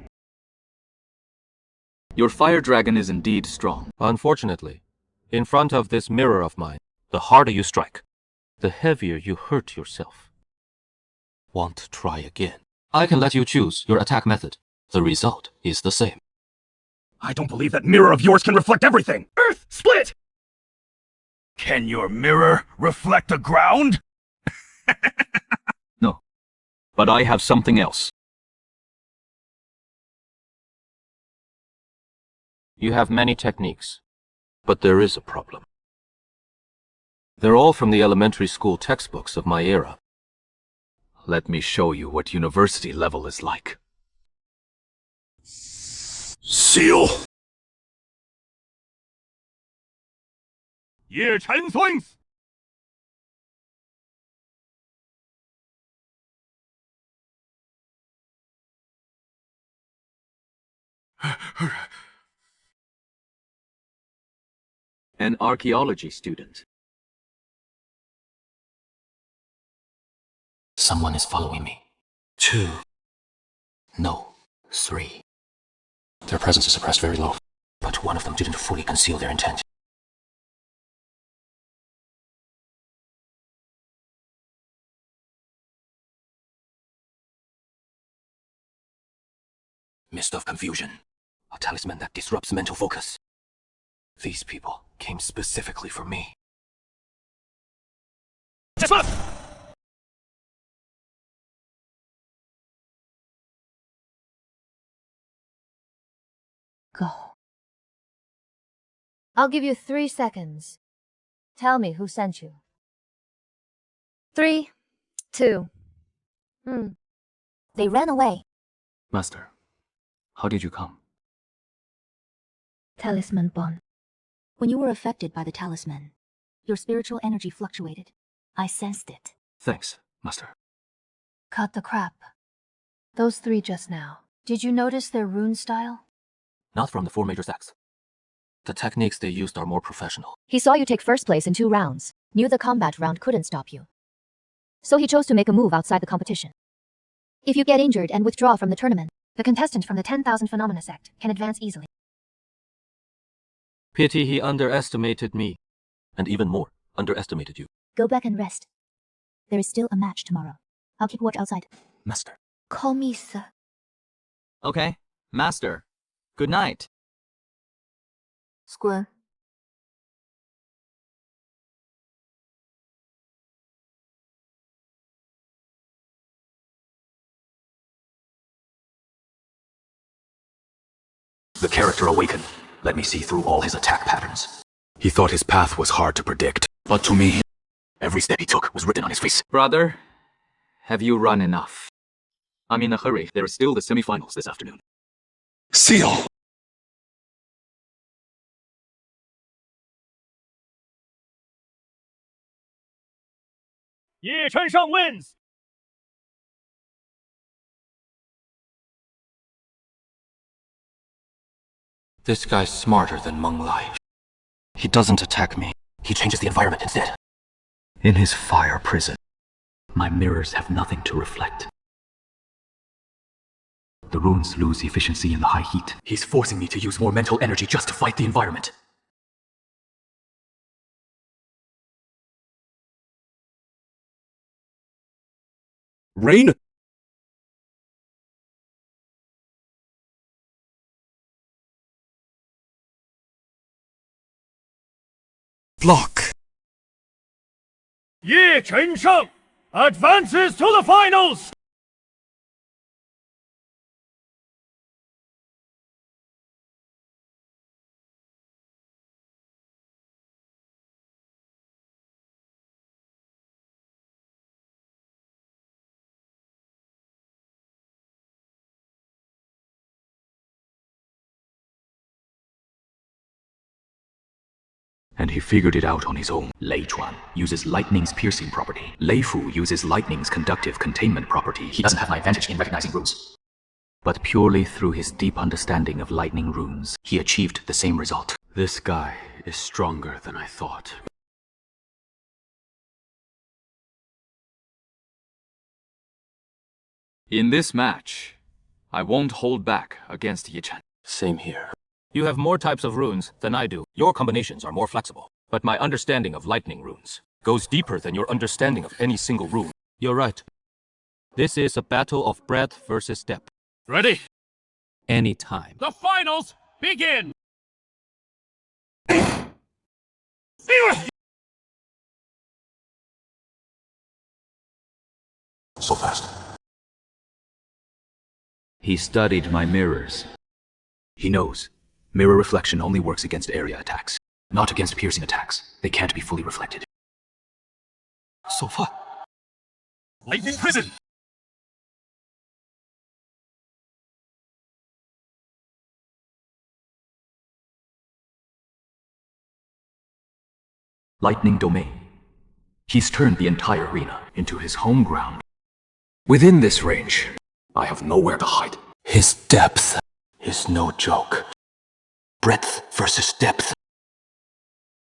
Your fire dragon is indeed strong. Unfortunately, in front of this mirror of mine, the harder you strike, the heavier you hurt yourself. Want to try again? I can let you choose your attack method. The result is the same. I don't believe that mirror of yours can reflect everything. Earth, split! Can your mirror reflect the ground? No. But I have something else. You have many techniques, but there is a problem. They're all from the elementary school textbooks of my era. Let me show you what university level is like. Seal. Ye-Chen swings! An archaeology student. Someone is following me. 2. No, 3. Their presence is suppressed very low, but one of them didn't fully conceal their intent. Mist of confusion. A talisman that disrupts mental focus. These people came specifically for me. Go. I'll give you 3 seconds. Tell me who sent you. 3, 2. They ran away. Master, how did you come? Talisman Bon. When you were affected by the talisman, your spiritual energy fluctuated. I sensed it. Thanks, Master. Cut the crap. Those 3 just now. Did you notice their rune style? Not from the 4 major sects. The techniques they used are more professional. He saw you take first place in 2 rounds. Knew the combat round couldn't stop you. So he chose to make a move outside the competition. If you get injured and withdraw from the tournament, the contestant from the 10,000 Phenomena sect can advance easily. Pity he underestimated me. And even more, underestimated you. Go back and rest. There is still a match tomorrow. I'll keep watch outside. Master. Call me sir. Okay, Master. Good night. Squirm. The character awakened. Let me see through all his attack patterns. He thought his path was hard to predict. But to me, every step he took was written on his face. Brother, have you run enough? I'm in a hurry. There are still the semifinals this afternoon. Seal! Ye Chunsheng wins! This guy's smarter than Meng Lai. He doesn't attack me. He changes the environment instead. In his fire prison, my mirrors have nothing to reflect. The runes lose efficiency in the high heat. He's forcing me to use more mental energy just to fight the environment. Rain? Block. Ye Chunsheng advances to the finals! And he figured it out on his own. Lei Chuan uses lightning's piercing property. Lei Fu uses lightning's conductive containment property. He doesn't have my advantage in recognizing runes. But purely through his deep understanding of lightning runes, he achieved the same result. This guy is stronger than I thought. In this match, I won't hold back against Ye Chen. Same here. You have more types of runes than I do. Your combinations are more flexible. But my understanding of lightning runes goes deeper than your understanding of any single rune. You're right. This is a battle of breadth versus depth. Ready? Anytime. The finals begin! So fast. He studied my mirrors. He knows. Mirror reflection only works against area attacks, not against piercing attacks. They can't be fully reflected. So far. Lightning Prison! Lightning Domain. He's turned the entire arena into his home ground. Within this range, I have nowhere to hide. His depth. is no joke. Breadth versus depth.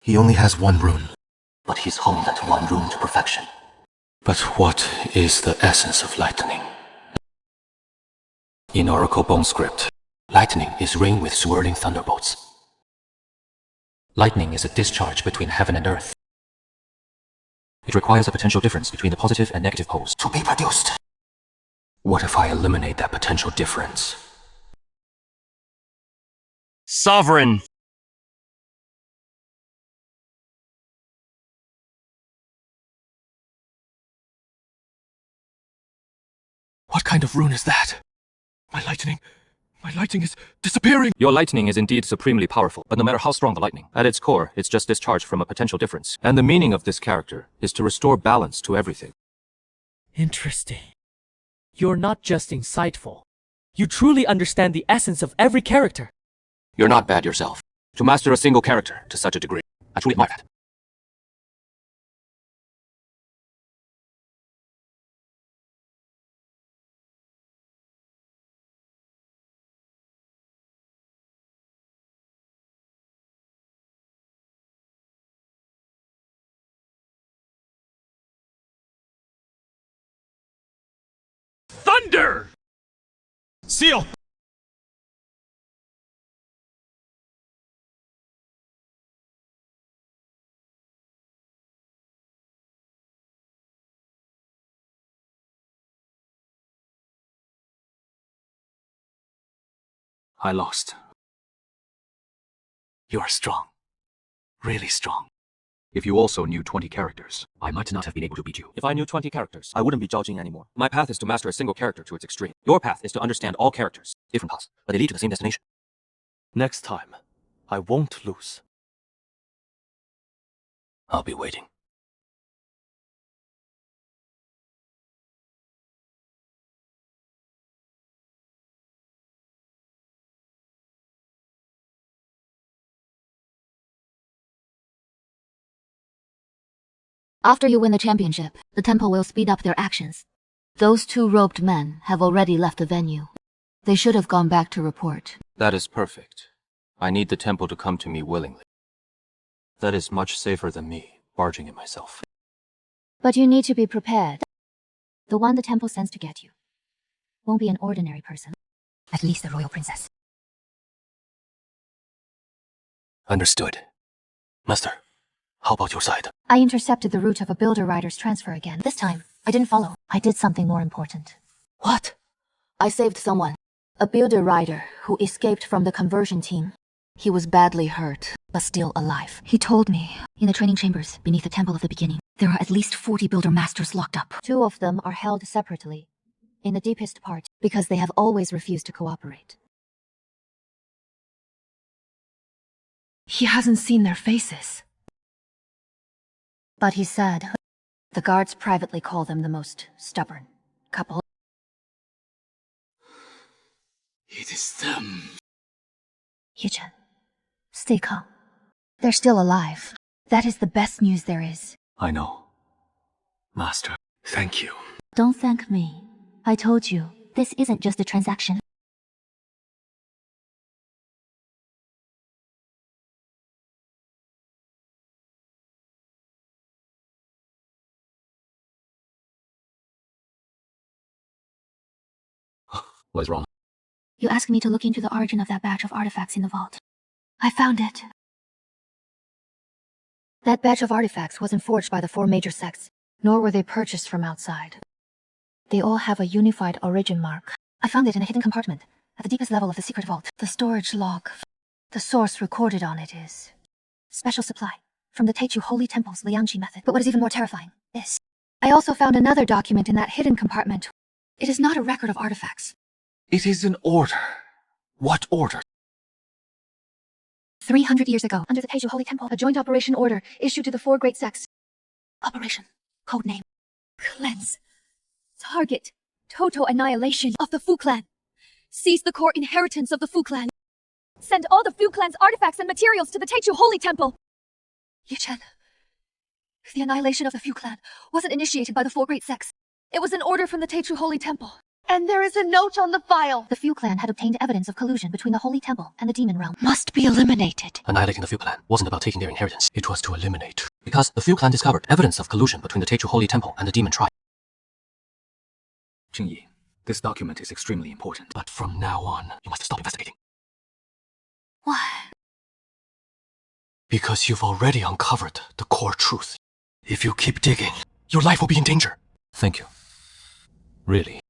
He only has one rune. But he's honed that one rune to perfection. But what is the essence of lightning? In Oracle Bone script, lightning is rain with swirling thunderbolts. Lightning is a discharge between heaven and earth. It requires a potential difference between the positive and negative poles to be produced. What if I eliminate that potential difference? Sovereign! What kind of rune is that? My lightning is disappearing! Your lightning is indeed supremely powerful, but no matter how strong the lightning, at its core, it's just discharge from a potential difference. And the meaning of this character is to restore balance to everything. Interesting. You're not just insightful. You truly understand the essence of every character. You're not bad yourself. To master a single character to such a degree, I truly admire that. Thunder! Seal! I lost. You are strong. Really strong. If you also knew 20 characters, I might not have been able to beat you. If I knew 20 characters, I wouldn't be judging anymore. My path is to master a single character to its extreme. Your path is to understand all characters. Different paths, but they lead to the same destination. Next time, I won't lose. I'll be waiting. After you win the championship, the temple will speed up their actions. Those two robed men have already left the venue. They should have gone back to report. That is perfect. I need the temple to come to me willingly. That is much safer than me barging in myself. But you need to be prepared. The one the temple sends to get you won't be an ordinary person. At least the royal princess. Understood. Master, how about your side? I intercepted the route of a builder rider's transfer again. This time, I didn't follow. I did something more important. What? I saved someone. A builder rider who escaped from the conversion team. He was badly hurt, but still alive. He told me, in the training chambers beneath the Temple of the Beginning, there are at least 40 builder masters locked up. 2 of them are held separately, in the deepest part, because they have always refused to cooperate. He hasn't seen their faces. But he said, the guards privately call them the most stubborn couple. It is them. Yichen, stay calm. They're still alive. That is the best news there is. I know. Master, thank you. Don't thank me. I told you, this isn't just a transaction. What is wrong? You asked me to look into the origin of that batch of artifacts in the vault. I found it. That batch of artifacts wasn't forged by the 4 major sects, nor were they purchased from outside. They all have a unified origin mark. I found it in a hidden compartment, at the deepest level of the secret vault. The storage log. The source recorded on it is special supply, from the Teichu Holy Temple's Liangqi method. But what is even more terrifying, this. I also found another document in that hidden compartment. It is not a record of artifacts. It is an order. What order? 300 years ago, under the Teichu Holy Temple, a joint operation order issued to the 4 great sects. Operation. Codename. Cleanse. Target. Total annihilation of the Fu clan. Seize the core inheritance of the Fu clan. Send all the Fu clan's artifacts and materials to the Teichu Holy Temple. Yichen. The annihilation of the Fu clan wasn't initiated by the 4 great sects. It was an order from the Teichu Holy Temple. And there is a note on the file. The Few clan had obtained evidence of collusion between the Holy Temple and the Demon Realm. Must be eliminated. Annihilating the Few clan wasn't about taking their inheritance. It was to eliminate. Because the Few clan discovered evidence of collusion between the Techu Holy Temple and the Demon Tribe. Qingyi, this document is extremely important. But from now on, you must stop investigating. Why? Because you've already uncovered the core truth. If you keep digging, your life will be in danger. Thank you. Really,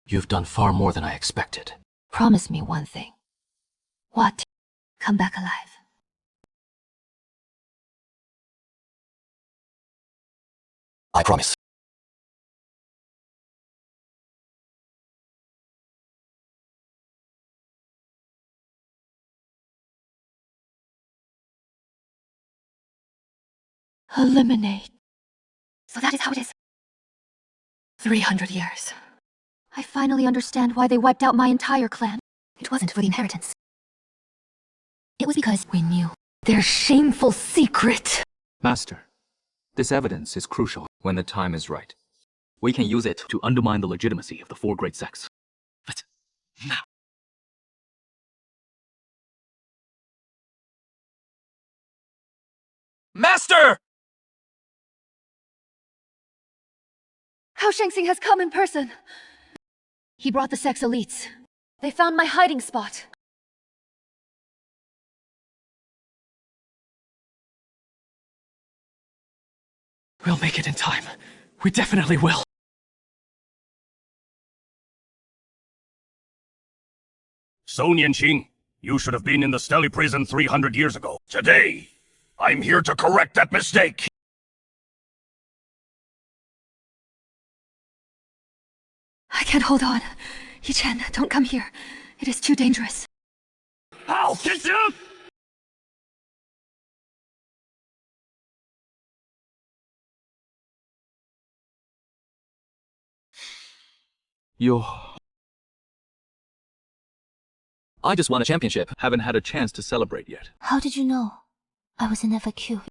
you've done far more than I expected. Promise me one thing. What? Come back alive. I promise. Eliminate. So that is how it is. 300 years. I finally understand why they wiped out my entire clan. It wasn't for the inheritance. It was because we knew their shameful secret. Master, this evidence is crucial when the time is right. We can use it to undermine the legitimacy of the four great sects. But now... Master! Hao Shengxing has come in person. He brought the sect's elites. They found my hiding spot. We'll make it in time. We definitely will. So Nianqing, you should have been in the Stelly prison 300 years ago. Today, I'm here to correct that mistake. I can't hold on. Yi-Chen, don't come here. It is too dangerous. I'll get you! I just won a championship. Haven't had a chance to celebrate yet. How did you know? I was in FAQ.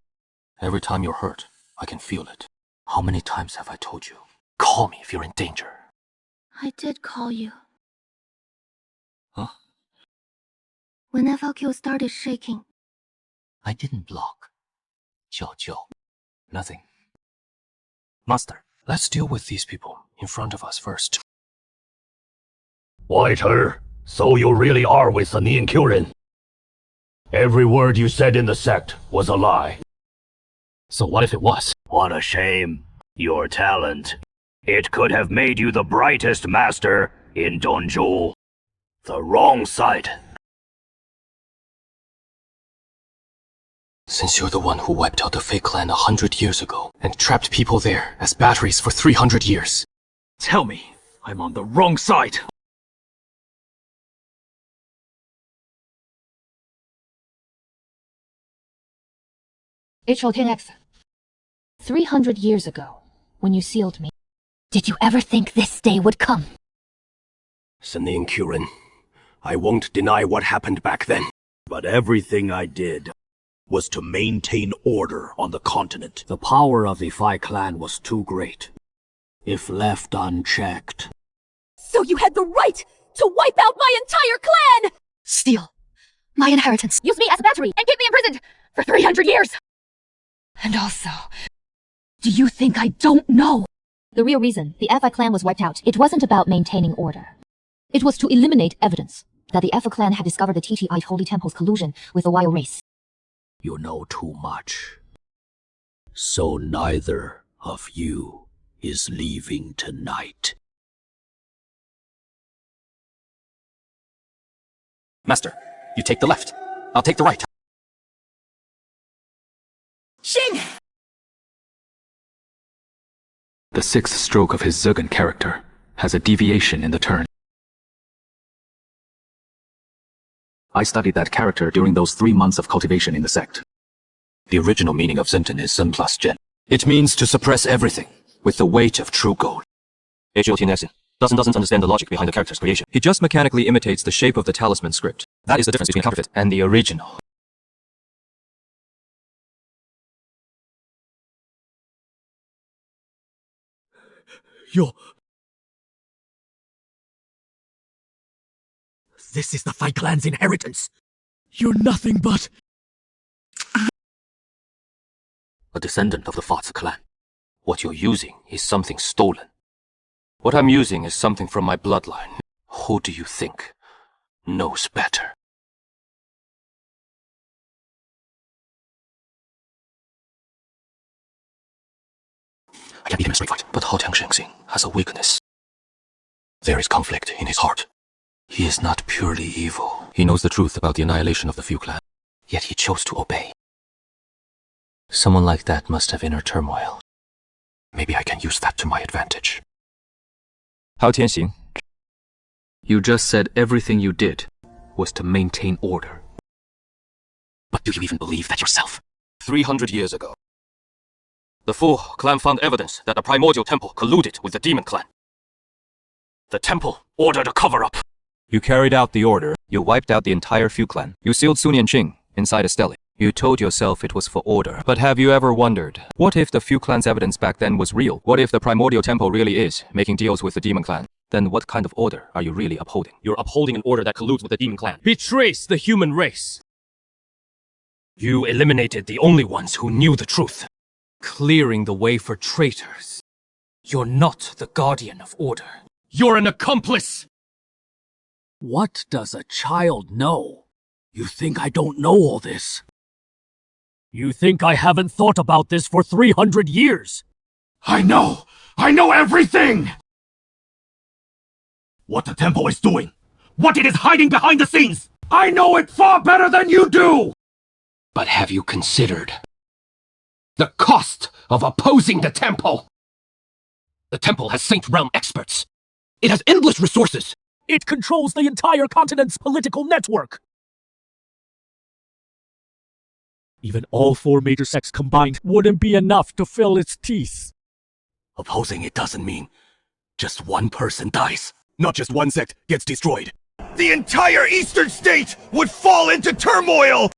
Every time you're hurt, I can feel it. How many times have I told you? Call me if you're in danger. I did call you. Huh? When FAQ started shaking. I didn't block. Jiao. Nothing. Master, let's deal with these people in front of us first. Whiter, so you really are with the Nian Kyurin. Every word you said in the sect was a lie. So what if it was? What a shame. Your talent. It could have made you the brightest master in Donzhou. The wrong side. Since you're the one who wiped out the Fei clan 100 years ago and trapped people there as batteries for 300 years. Tell me, I'm on the wrong side. H.O.10X. 300 years ago, when you sealed me, did you ever think this day would come? Nian Kyurin, I won't deny what happened back then. But everything I did was to maintain order on the continent. The power of the Fei clan was too great. If left unchecked... So you had the right to wipe out my entire clan! Steal my inheritance. Use me as a battery and keep me imprisoned for 300 years! And also, do you think I don't know? The real reason the Fi clan was wiped out, it wasn't about maintaining order. It was to eliminate evidence that the Fi clan had discovered the TTI Holy Temple's collusion with the Wild race. You know too much. So neither of you is leaving tonight. Master, you take the left. I'll take the right. Xing! The sixth stroke of his Zergan character has a deviation in the turn. I studied that character during those 3 months of cultivation in the sect. The original meaning of Zenten is Zen plus Gen. It means to suppress everything with the weight of true gold. H.O.10X doesn't understand the logic behind the character's creation. He just mechanically imitates the shape of the talisman script. That is the difference between counterfeit and the original. Yo, This is the Fight Clan's inheritance. You're nothing but a descendant of the Fox clan. What you're using is something stolen. What I'm using is something from my bloodline. Who do you think knows better? I can beat him in a straight fight, but Hao Tianxing has a weakness. There is conflict in his heart. He is not purely evil. He knows the truth about the annihilation of the Fu clan, yet he chose to obey. Someone like that must have inner turmoil. Maybe I can use that to my advantage. Hao Tianxing, You just said everything you did was to maintain order. but do you even believe that yourself? 300 years ago, the Fu clan found evidence that the primordial temple colluded with the demon clan. The temple ordered a cover-up. You carried out the order. You wiped out the entire Fu clan. You sealed Sun Yanqing inside a stele. You told yourself it was for order. But have you ever wondered, what if the Fu clan's evidence back then was real? What if the primordial temple really is making deals with the demon clan? Then what kind of order are you really upholding? You're upholding an order that colludes with the demon clan. Betrays the human race. You eliminated the only ones who knew the truth, Clearing the way for traitors. You're not the guardian of order. You're an accomplice! What does a child know? You think I don't know all this? You think I haven't thought about this for 300 years? I know! I know everything! What the temple is doing! What it is hiding behind the scenes! I know it far better than you do! But have you considered the cost of opposing the temple? The temple has Saint Realm experts. It has endless resources. It controls the entire continent's political network. Even all 4 major sects combined wouldn't be enough to fill its teeth. Opposing it doesn't mean just one person dies. Not just one sect gets destroyed. The entire eastern state would fall into turmoil!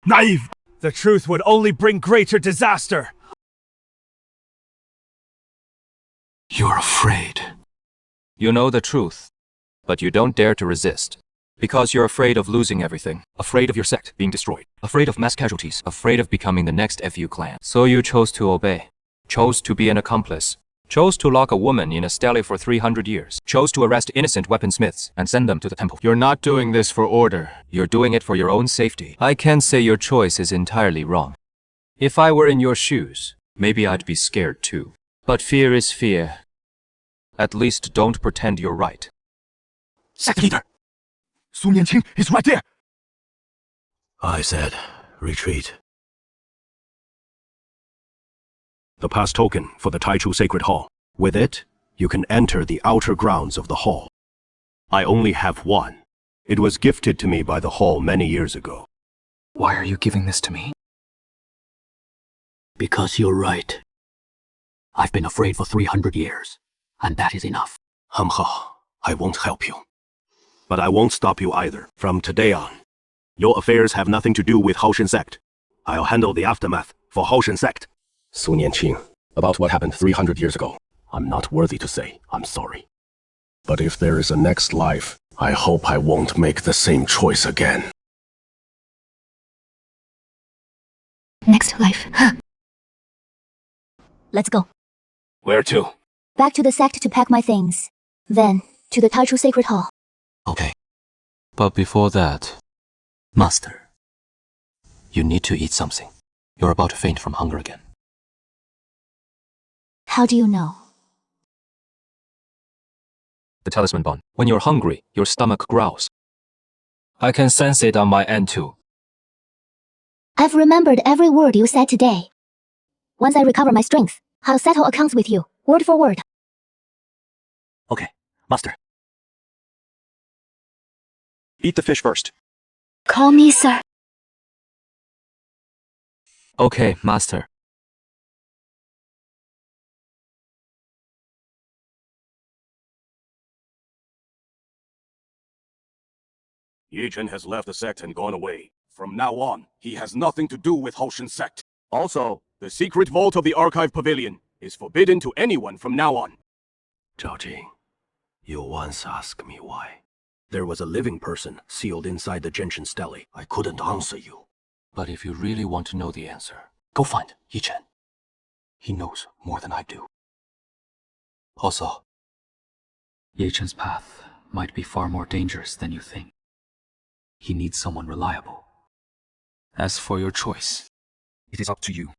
Naive! The truth would only bring greater disaster. You're afraid. You know the truth, but you don't dare to resist. Because you're afraid of losing everything. Afraid of your sect being destroyed. Afraid of mass casualties. Afraid of becoming the next FU clan. So you chose to obey. Chose to be an accomplice. Chose to lock a woman in a stele for 300 years. Chose to arrest innocent weaponsmiths and send them to the temple. You're not doing this for order. You're doing it for your own safety. I can't say your choice is entirely wrong. If I were in your shoes, maybe I'd be scared too. But fear is fear. At least don't pretend you're right. Sect leader! Sun Yanqing is right there! I said, retreat. The pass token for the Taichu Sacred Hall. With it, you can enter the outer grounds of the hall. I only have one. It was gifted to me by the hall many years ago. Why are you giving this to me? Because you're right. I've been afraid for 300 years, and that is enough. Hamha, I won't help you. But I won't stop you either. From today on, your affairs have nothing to do with Haoshen sect. I'll handle the aftermath for Haoshen sect. Sun Yanqing, about what happened 300 years ago, I'm not worthy to say I'm sorry. But if there is a next life, I hope I won't make the same choice again. Next life, huh? Let's go. Where to? Back to the sect to pack my things. Then, to the Taichu Sacred Hall. Okay. But before that, Master, you need to eat something. You're about to faint from hunger again. How do you know? The talisman bond. When you're hungry, your stomach growls. I can sense it on my end too. I've remembered every word you said today. Once I recover my strength, I'll settle accounts with you, word for word. Okay, Master. Eat the fish first. Call me sir. Okay, Master. Yi Chen has left the sect and gone away. From now on, he has nothing to do with Haoshen sect. Also, the secret vault of the Archive Pavilion is forbidden to anyone from now on. Zhao Jing, you once asked me why. There was a living person sealed inside the Genshin Stele. I couldn't answer you. But if you really want to know the answer, go find Yi Chen. He knows more than I do. Also, Ye Chen's path might be far more dangerous than you think. He needs someone reliable. As for your choice, it is up to you.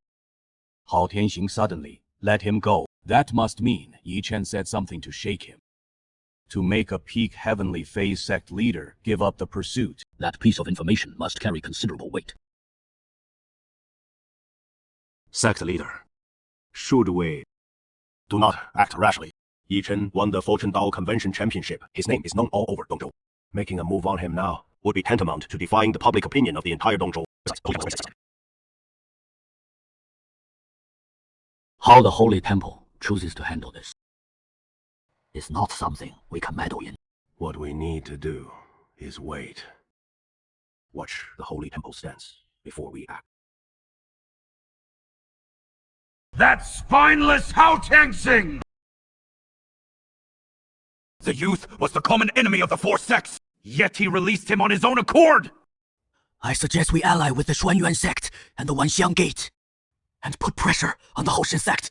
Hao Tianxing suddenly let him go. That must mean Yi Chen said something to shake him. To make a peak heavenly phase sect leader give up the pursuit. That piece of information must carry considerable weight. Sect leader, should we... Do not act rashly. Yi Chen won the Fortune Dao Convention Championship. His name is known all over Dongzhou. Making a move on him now would be tantamount to defying the public opinion of the entire Dongzhou. How the Holy Temple chooses to handle this is not something we can meddle in. What we need to do is wait. Watch the Holy Temple stance before we act. That spineless Hao Tianxing! The youth was the common enemy of the four sects, yet he released him on his own accord! I suggest we ally with the Xuanyuan sect and the Wanxiang Gate, and put pressure on the Hoshin sect.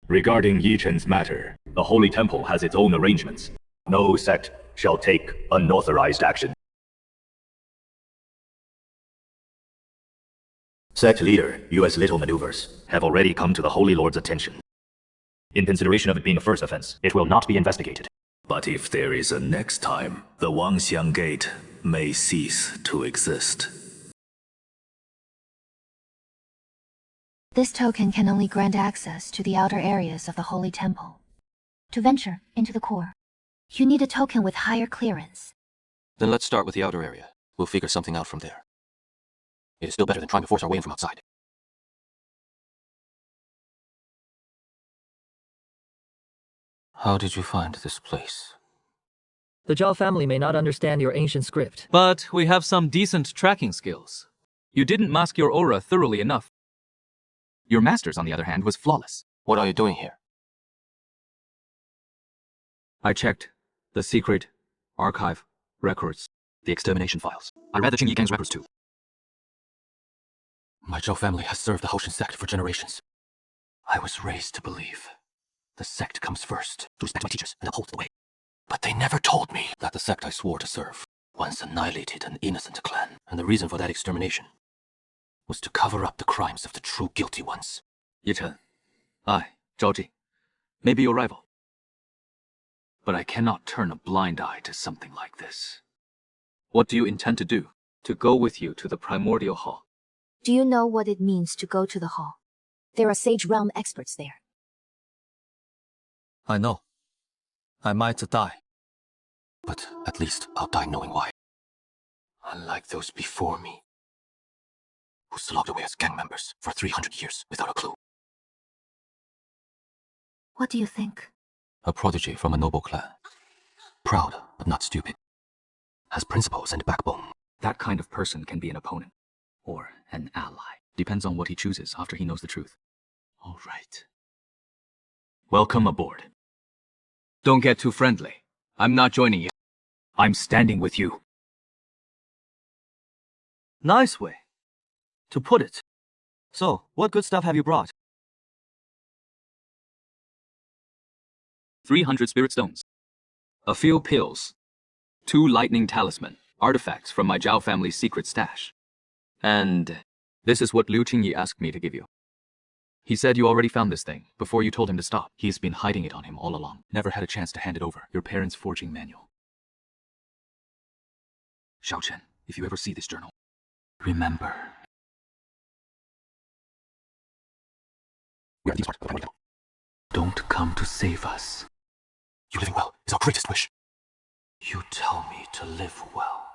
Regarding Yi Chen's matter, the Holy Temple has its own arrangements. No sect shall take unauthorized action. Sect leader, U.S. little maneuvers have already come to the Holy Lord's attention. In consideration of it being a first offense, it will not be investigated. But if there is a next time, the Wanxiang Gate may cease to exist. This token can only grant access to the outer areas of the Holy Temple. To venture into the core, you need a token with higher clearance. Then let's start with the outer area. We'll figure something out from there. It is still better than trying to force our way in from outside. How did you find this place? The Zhao family may not understand your ancient script. But we have some decent tracking skills. You didn't mask your aura thoroughly enough. Your master's, on the other hand, was flawless. What are you doing here? I checked the secret archive records, the extermination files. I read the Qingyi gang's records too. My Zhao family has served the Hoshin sect for generations. I was raised to believe the sect comes first, to respect my teachers and uphold the way. But they never told me that the sect I swore to serve once annihilated an innocent clan, and the reason for that extermination was to cover up the crimes of the true guilty ones. Yi Chen, I, Zhao Ji, may be your rival. But I cannot turn a blind eye to something like this. What do you intend to do? To go with you to the primordial hall? Do you know what it means to go to the hall? There are Sage Realm experts there. I know. I might die. But at least I'll die knowing why. Unlike those before me, who slogged away as gang members for 300 years without a clue. What do you think? A prodigy from a noble clan. Proud, but not stupid. Has principles and backbone. That kind of person can be an opponent. Or an ally. Depends on what he chooses after he knows the truth. All right. Welcome aboard. Don't get too friendly. I'm not joining you. I'm standing with you. Nice way to put it. So, what good stuff have you brought? 300 spirit stones. A few pills. 2 lightning talisman, artifacts from my Zhao family's secret stash. And this is what Liu Qingyi asked me to give you. He said you already found this thing before you told him to stop. He's been hiding it on him all along. Never had a chance to hand it over. Your parents' forging manual. Xiao Chen, if you ever see this journal, remember. We are the part of the Don't come to save us. You living well is our greatest wish. You tell me to live well.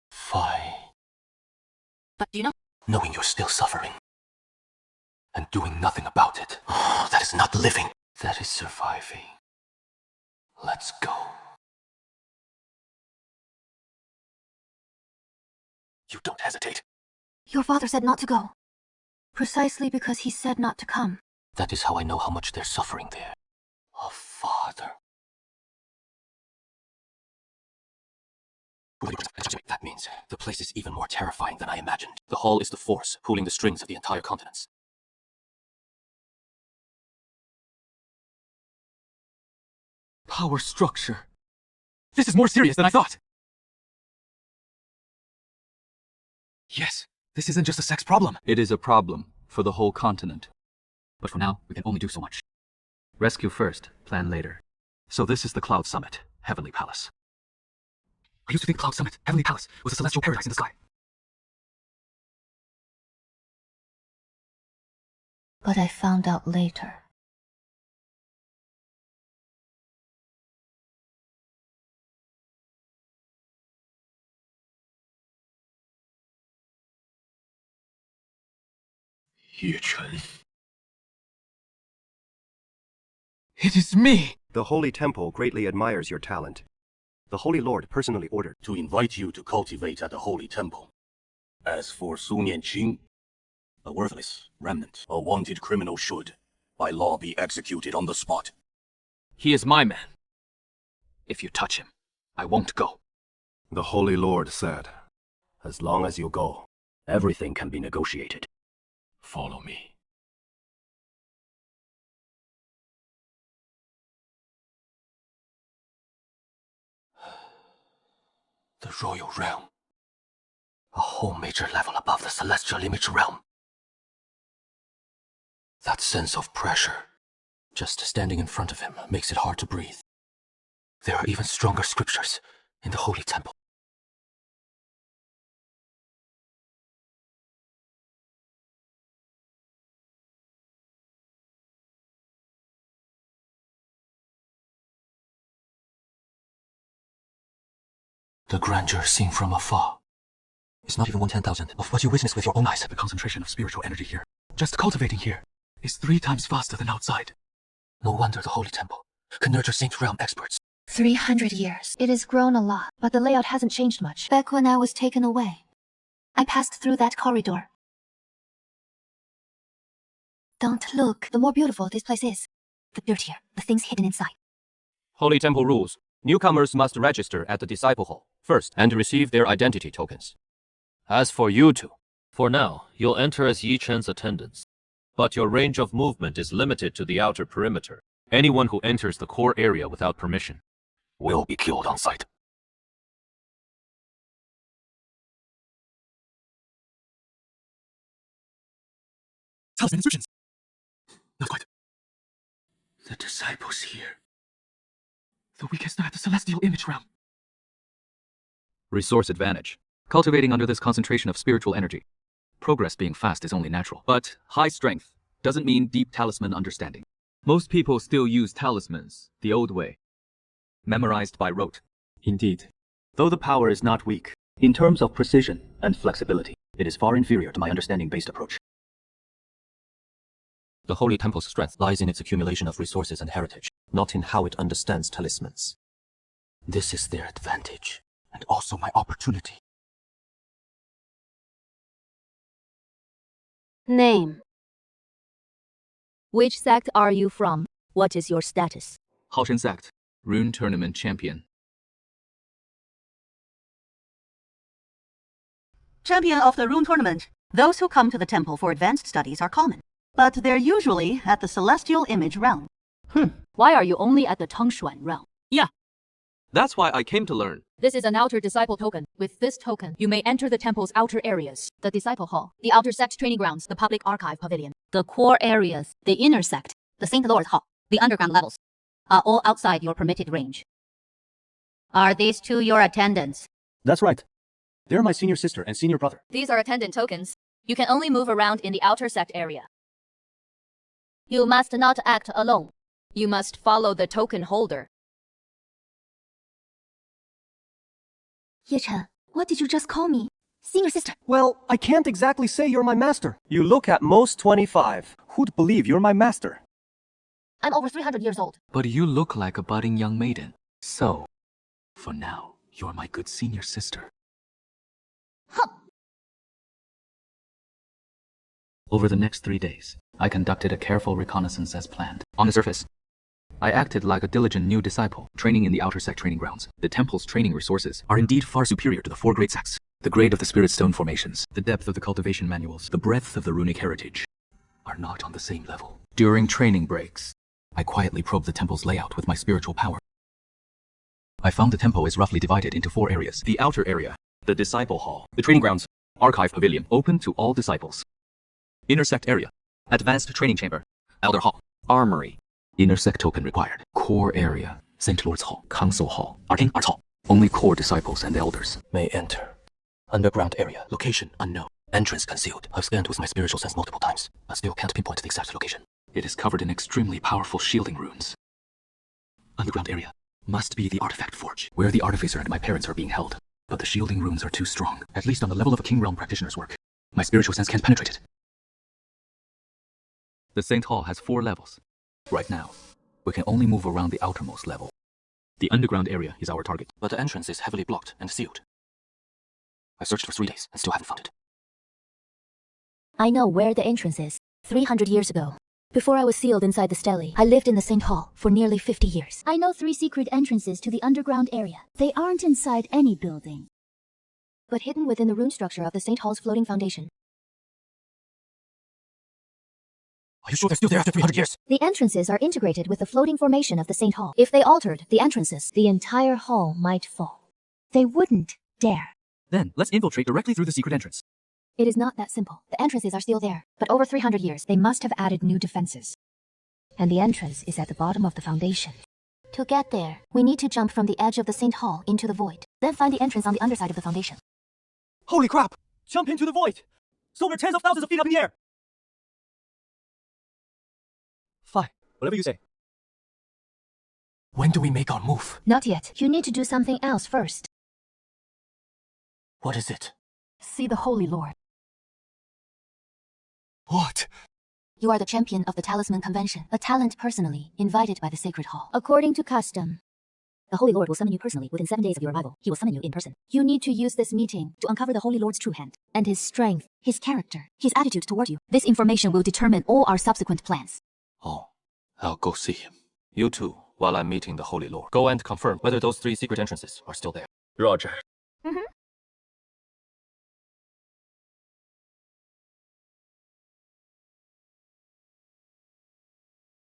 Fine. But do you know? Knowing you're still suffering. And doing nothing about it. Oh, that is not living. That is surviving. Let's go. You don't hesitate. Your father said not to go. Precisely because he said not to come. That is how I know how much they're suffering there. Oh, Father. That means the place is even more terrifying than I imagined. The hall is the force pulling the strings of the entire continents. Power structure. This is more serious than I thought. Yes, this isn't just a sex problem. It is a problem for the whole continent. But for now, we can only do so much. Rescue first, plan later. So this is the Cloud Summit, Heavenly Palace. I used to think Cloud Summit, Heavenly Palace, was a celestial paradise in the sky. But I found out later. Ye Chen. It is me! The Holy Temple greatly admires your talent. The Holy Lord personally ordered to invite you to cultivate at the Holy Temple. As for Su Nianqing, a worthless remnant, a wanted criminal should, by law, be executed on the spot. He is my man. If you touch him, I won't go. The Holy Lord said, as long as you go, everything can be negotiated. Follow me. The Royal Realm. A whole major level above the Celestial Image Realm. That sense of pressure, just standing in front of him, makes it hard to breathe. There are even stronger scriptures in the Holy Temple. The grandeur seen from afar is not even 1/10,000th of what you witness with your own eyes. The concentration of spiritual energy here, just cultivating here, is 3 times faster than outside. No wonder the Holy Temple can nurture Saint Realm experts. 300 years. It has grown a lot, but the layout hasn't changed much. Back when I was taken away, I passed through that corridor. Don't look. The more beautiful this place is, the dirtier the things hidden inside. Holy Temple rules. Newcomers must register at the Disciple Hall first and receive their identity tokens. As for you two, for now, you'll enter as Yi Chen's attendants. But your range of movement is limited to the outer perimeter. Anyone who enters the core area without permission will be killed on sight. Talisman instructions. Not quite. The disciples here. The weakest at the Celestial Image Realm. Resource advantage. Cultivating under this concentration of spiritual energy. Progress being fast is only natural. But high strength doesn't mean deep talisman understanding. Most people still use talismans the old way. Memorized by rote. Indeed. Though the power is not weak, in terms of precision and flexibility, it is far inferior to my understanding-based approach. The Holy Temple's strength lies in its accumulation of resources and heritage, not in how it understands talismans. This is their advantage, and also my opportunity. Name. Which sect are you from? What is your status? Haoshen sect. Rune Tournament Champion. Champion of the Rune Tournament. Those who come to the temple for advanced studies are common, but they're usually at the Celestial Image Realm. Why are you only at the Tangshuan realm? Yeah. That's why I came to learn. This is an outer disciple token. With this token, you may enter the temple's outer areas. The disciple hall, the outer sect training grounds, the public archive pavilion. The core areas, the inner sect, the Saint Lord hall, the underground levels, are all outside your permitted range. Are these two your attendants? That's right. They're my senior sister and senior brother. These are attendant tokens. You can only move around in the outer sect area. You must not act alone. You must follow the token holder. Ye Chen, what did you just call me? Senior sister. Well, I can't exactly say you're my master. You look at most 25. Who'd believe you're my master? I'm over 300 years old. But you look like a budding young maiden. So, for now, you're my good senior sister. Huh. Over the next 3 days, I conducted a careful reconnaissance as planned. On the surface, I acted like a diligent new disciple, training in the outer sect training grounds. The temple's training resources are indeed far superior to the 4 great sects. The grade of the spirit stone formations, the depth of the cultivation manuals, the breadth of the runic heritage are not on the same level. During training breaks, I quietly probed the temple's layout with my spiritual power. I found the temple is roughly divided into 4 areas. The outer area, the disciple hall, the training grounds, archive pavilion, open to all disciples. Inner sect area, advanced training chamber, elder hall, armory, inner sect token required. Core area, Saint Lord's hall, council hall, arcane arts hall. Only core disciples and elders May enter. Underground area. Location unknown. Entrance concealed. I've scanned with my spiritual sense multiple times, but still can't pinpoint the exact location. It is covered in extremely powerful shielding runes. Underground area must be the artifact forge, where the artificer and my parents are being held. But the shielding runes are too strong, at least on the level of a King Realm practitioner's work. My spiritual sense can't penetrate it. The Saint Hall has 4 levels. Right now, we can only move around the outermost level. The underground area is our target. But the entrance is heavily blocked and sealed. I searched for 3 days and still haven't found it. I know where the entrance is. 300 years ago, before I was sealed inside the stele, I lived in the Saint Hall for nearly 50 years. I know 3 secret entrances to the underground area. They aren't inside any building, but hidden within the rune structure of the Saint Hall's floating foundation. Are you sure they're still there after 300 years? The entrances are integrated with the floating formation of the Saint Hall. If they altered the entrances, the entire hall might fall. They wouldn't dare. Then, let's infiltrate directly through the secret entrance. It is not that simple. The entrances are still there, but over 300 years, they must have added new defenses. And the entrance is at the bottom of the foundation. To get there, we need to jump from the edge of the Saint Hall into the void, then find the entrance on the underside of the foundation. Holy crap! Jump into the void! So we're tens of thousands of feet up in the air! Fine, whatever you say. When do we make our move? Not yet. You need to do something else first. What is it? See the Holy Lord. What? You are the champion of the Talisman Convention, a talent personally invited by the Sacred Hall. According to custom, the Holy Lord will summon you personally within 7 days of your arrival. He will summon you in person. You need to use this meeting to uncover the Holy Lord's true hand, and his strength, his character, his attitude toward you. This information will determine all our subsequent plans. Oh, I'll go see him. You too, while I'm meeting the Holy Lord. Go and confirm whether those 3 secret entrances are still there. Roger.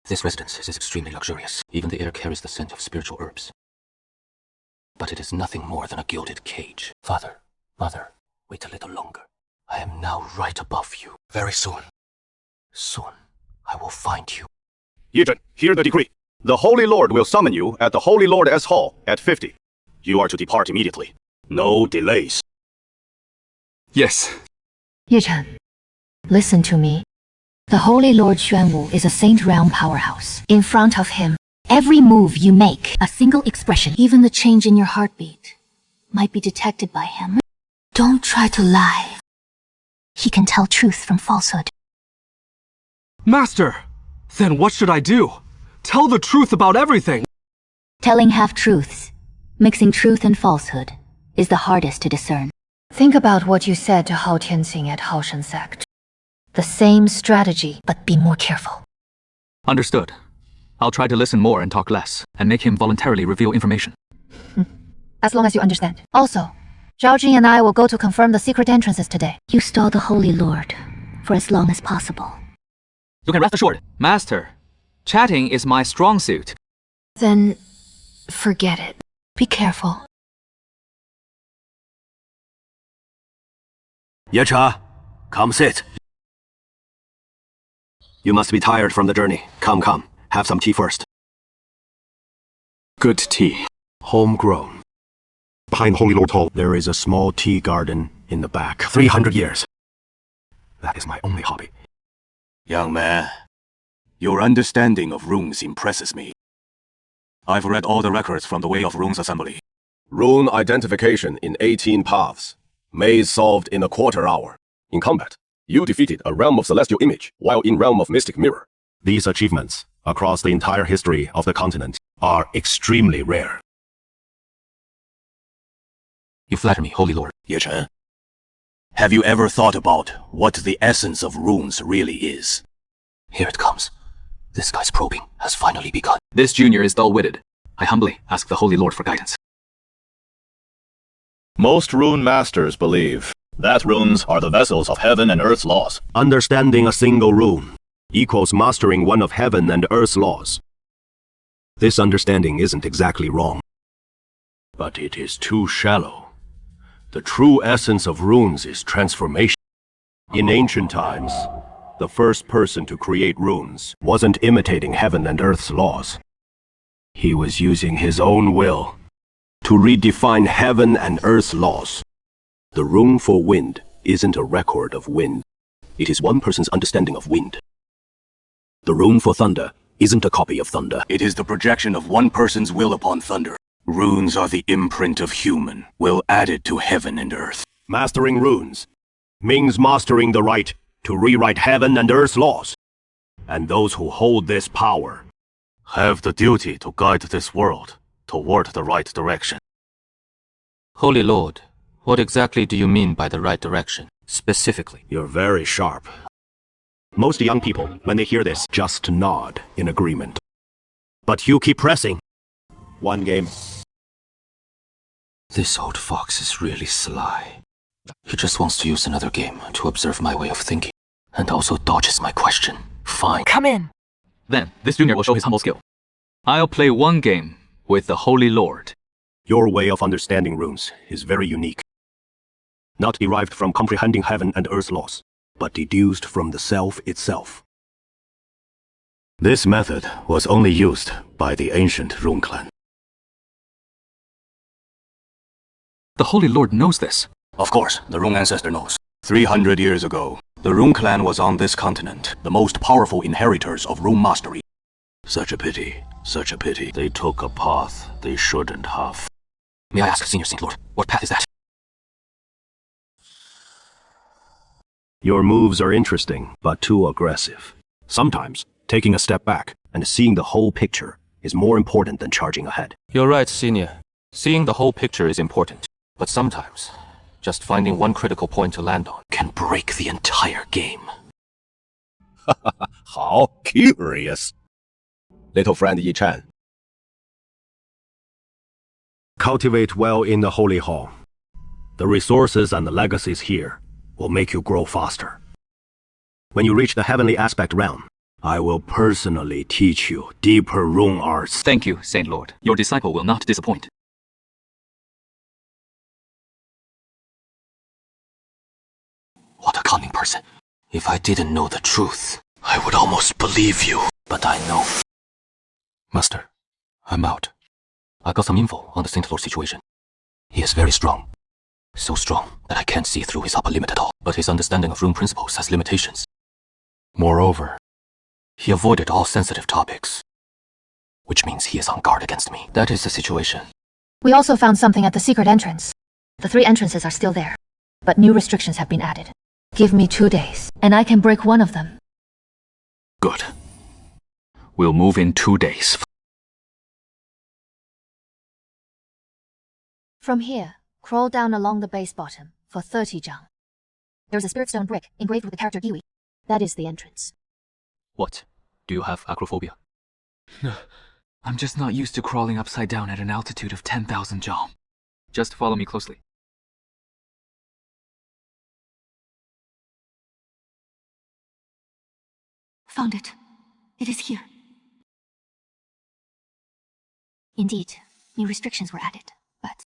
This residence is extremely luxurious. Even the air carries the scent of spiritual herbs. But it is nothing more than a gilded cage. Father, Mother, wait a little longer. I am now right above you. Very soon. Soon, I will find you. Yizhen, hear the decree. The Holy Lord will summon you at the Holy Lord S Hall at 50. You are to depart immediately. No delays. Yes. Yizhen, listen to me. The Holy Lord Xuanwu is a Saint Realm powerhouse. In front of him, every move you make, a single expression, even the change in your heartbeat, might be detected by him. Don't try to lie. He can tell truth from falsehood. Master! Then what should I do? Tell the truth about everything! Telling half-truths, mixing truth and falsehood, is the hardest to discern. Think about what you said to Hao Tianxing at Haoshen Sect. The same strategy, but be more careful. Understood. I'll try to listen more and talk less, and make him voluntarily reveal information. As long as you understand. Also, Zhao Jing and I will go to confirm the secret entrances today. You stall the Holy Lord for as long as possible. You can rest assured. Master, chatting is my strong suit. Then, forget it. Be careful. Yecha, come sit. You must be tired from the journey. Come, come. Have some tea first. Good tea. Homegrown. Behind Holy Lord Hall, there is a small tea garden in the back. 300 years. That is my only hobby. Young man, your understanding of runes impresses me. I've read all the records from the Way of Runes Assembly. Rune identification in 18 paths. Maze solved in a quarter hour. In combat, you defeated a realm of celestial image, while in realm of mystic mirror. These achievements, across the entire history of the continent, are extremely rare. You flatter me, Holy Lord. Yechen, Have you ever thought about what the essence of runes really is? Here it comes. This guy's probing has finally begun. This junior is dull-witted. I humbly ask the Holy Lord for guidance. Most rune masters believe that runes are the vessels of heaven and earth's laws. Understanding a single rune equals mastering one of heaven and earth's laws. This understanding isn't exactly wrong, but it is too shallow. The true essence of runes is transformation. In ancient times, the first person to create runes wasn't imitating heaven and earth's laws. He was using his own will to redefine heaven and earth's laws. The rune for wind isn't a record of wind. It is one person's understanding of wind. The rune for thunder isn't a copy of thunder. It is the projection of one person's will upon thunder. Runes are the imprint of human will added to heaven and earth. Mastering runes means mastering the right to rewrite heaven and earth's laws. And those who hold this power have the duty to guide this world toward the right direction. Holy Lord, what exactly do you mean by the right direction, specifically? You're very sharp. Most young people, when they hear this, just nod in agreement. But you keep pressing. One game. This old fox is really sly. He just wants to use another game to observe my way of thinking, and also dodges my question. Fine. Come in. Then, this junior will show his humble skill. I'll play one game with the Holy Lord. Your way of understanding runes is very unique. Not derived from comprehending heaven and earth's laws, but deduced from the self itself. This method was only used by the ancient rune clan. The Holy Lord knows this. Of course, the rune ancestor knows. 300 years ago, the rune clan was on this continent, the most powerful inheritors of rune mastery. Such a pity, such a pity. They took a path they shouldn't have. May I ask, Senior Saint Lord, what path is that? Your moves are interesting, but too aggressive. Sometimes, taking a step back and seeing the whole picture is more important than charging ahead. You're right, Senior. Seeing the whole picture is important. But sometimes, just finding one critical point to land on can break the entire game. How curious. Little friend Yi Chen. Cultivate well in the Holy Hall. The resources and the legacies here will make you grow faster. When you reach the heavenly aspect realm, I will personally teach you deeper rune arts. Thank you, Saint Lord. Your disciple will not disappoint. What a cunning person. If I didn't know the truth, I would almost believe you. But I know. Master, I'm out. I got some info on the Saint Lord situation. He is very strong. So strong that I can't see through his upper limit at all. But his understanding of rune principles has limitations. Moreover, he avoided all sensitive topics. Which means he is on guard against me. That is the situation. We also found something at the secret entrance. The 3 entrances are still there, but new restrictions have been added. Give me 2 days, and I can break one of them. Good. We'll move in 2 days. From here, crawl down along the base bottom for 30 jang. There's a spirit stone brick engraved with the character Giwi. That is the entrance. What? Do you have acrophobia? No. I'm just not used to crawling upside down at an altitude of 10,000 jang. Just follow me closely. Found it. It is here. Indeed, new restrictions were added, but...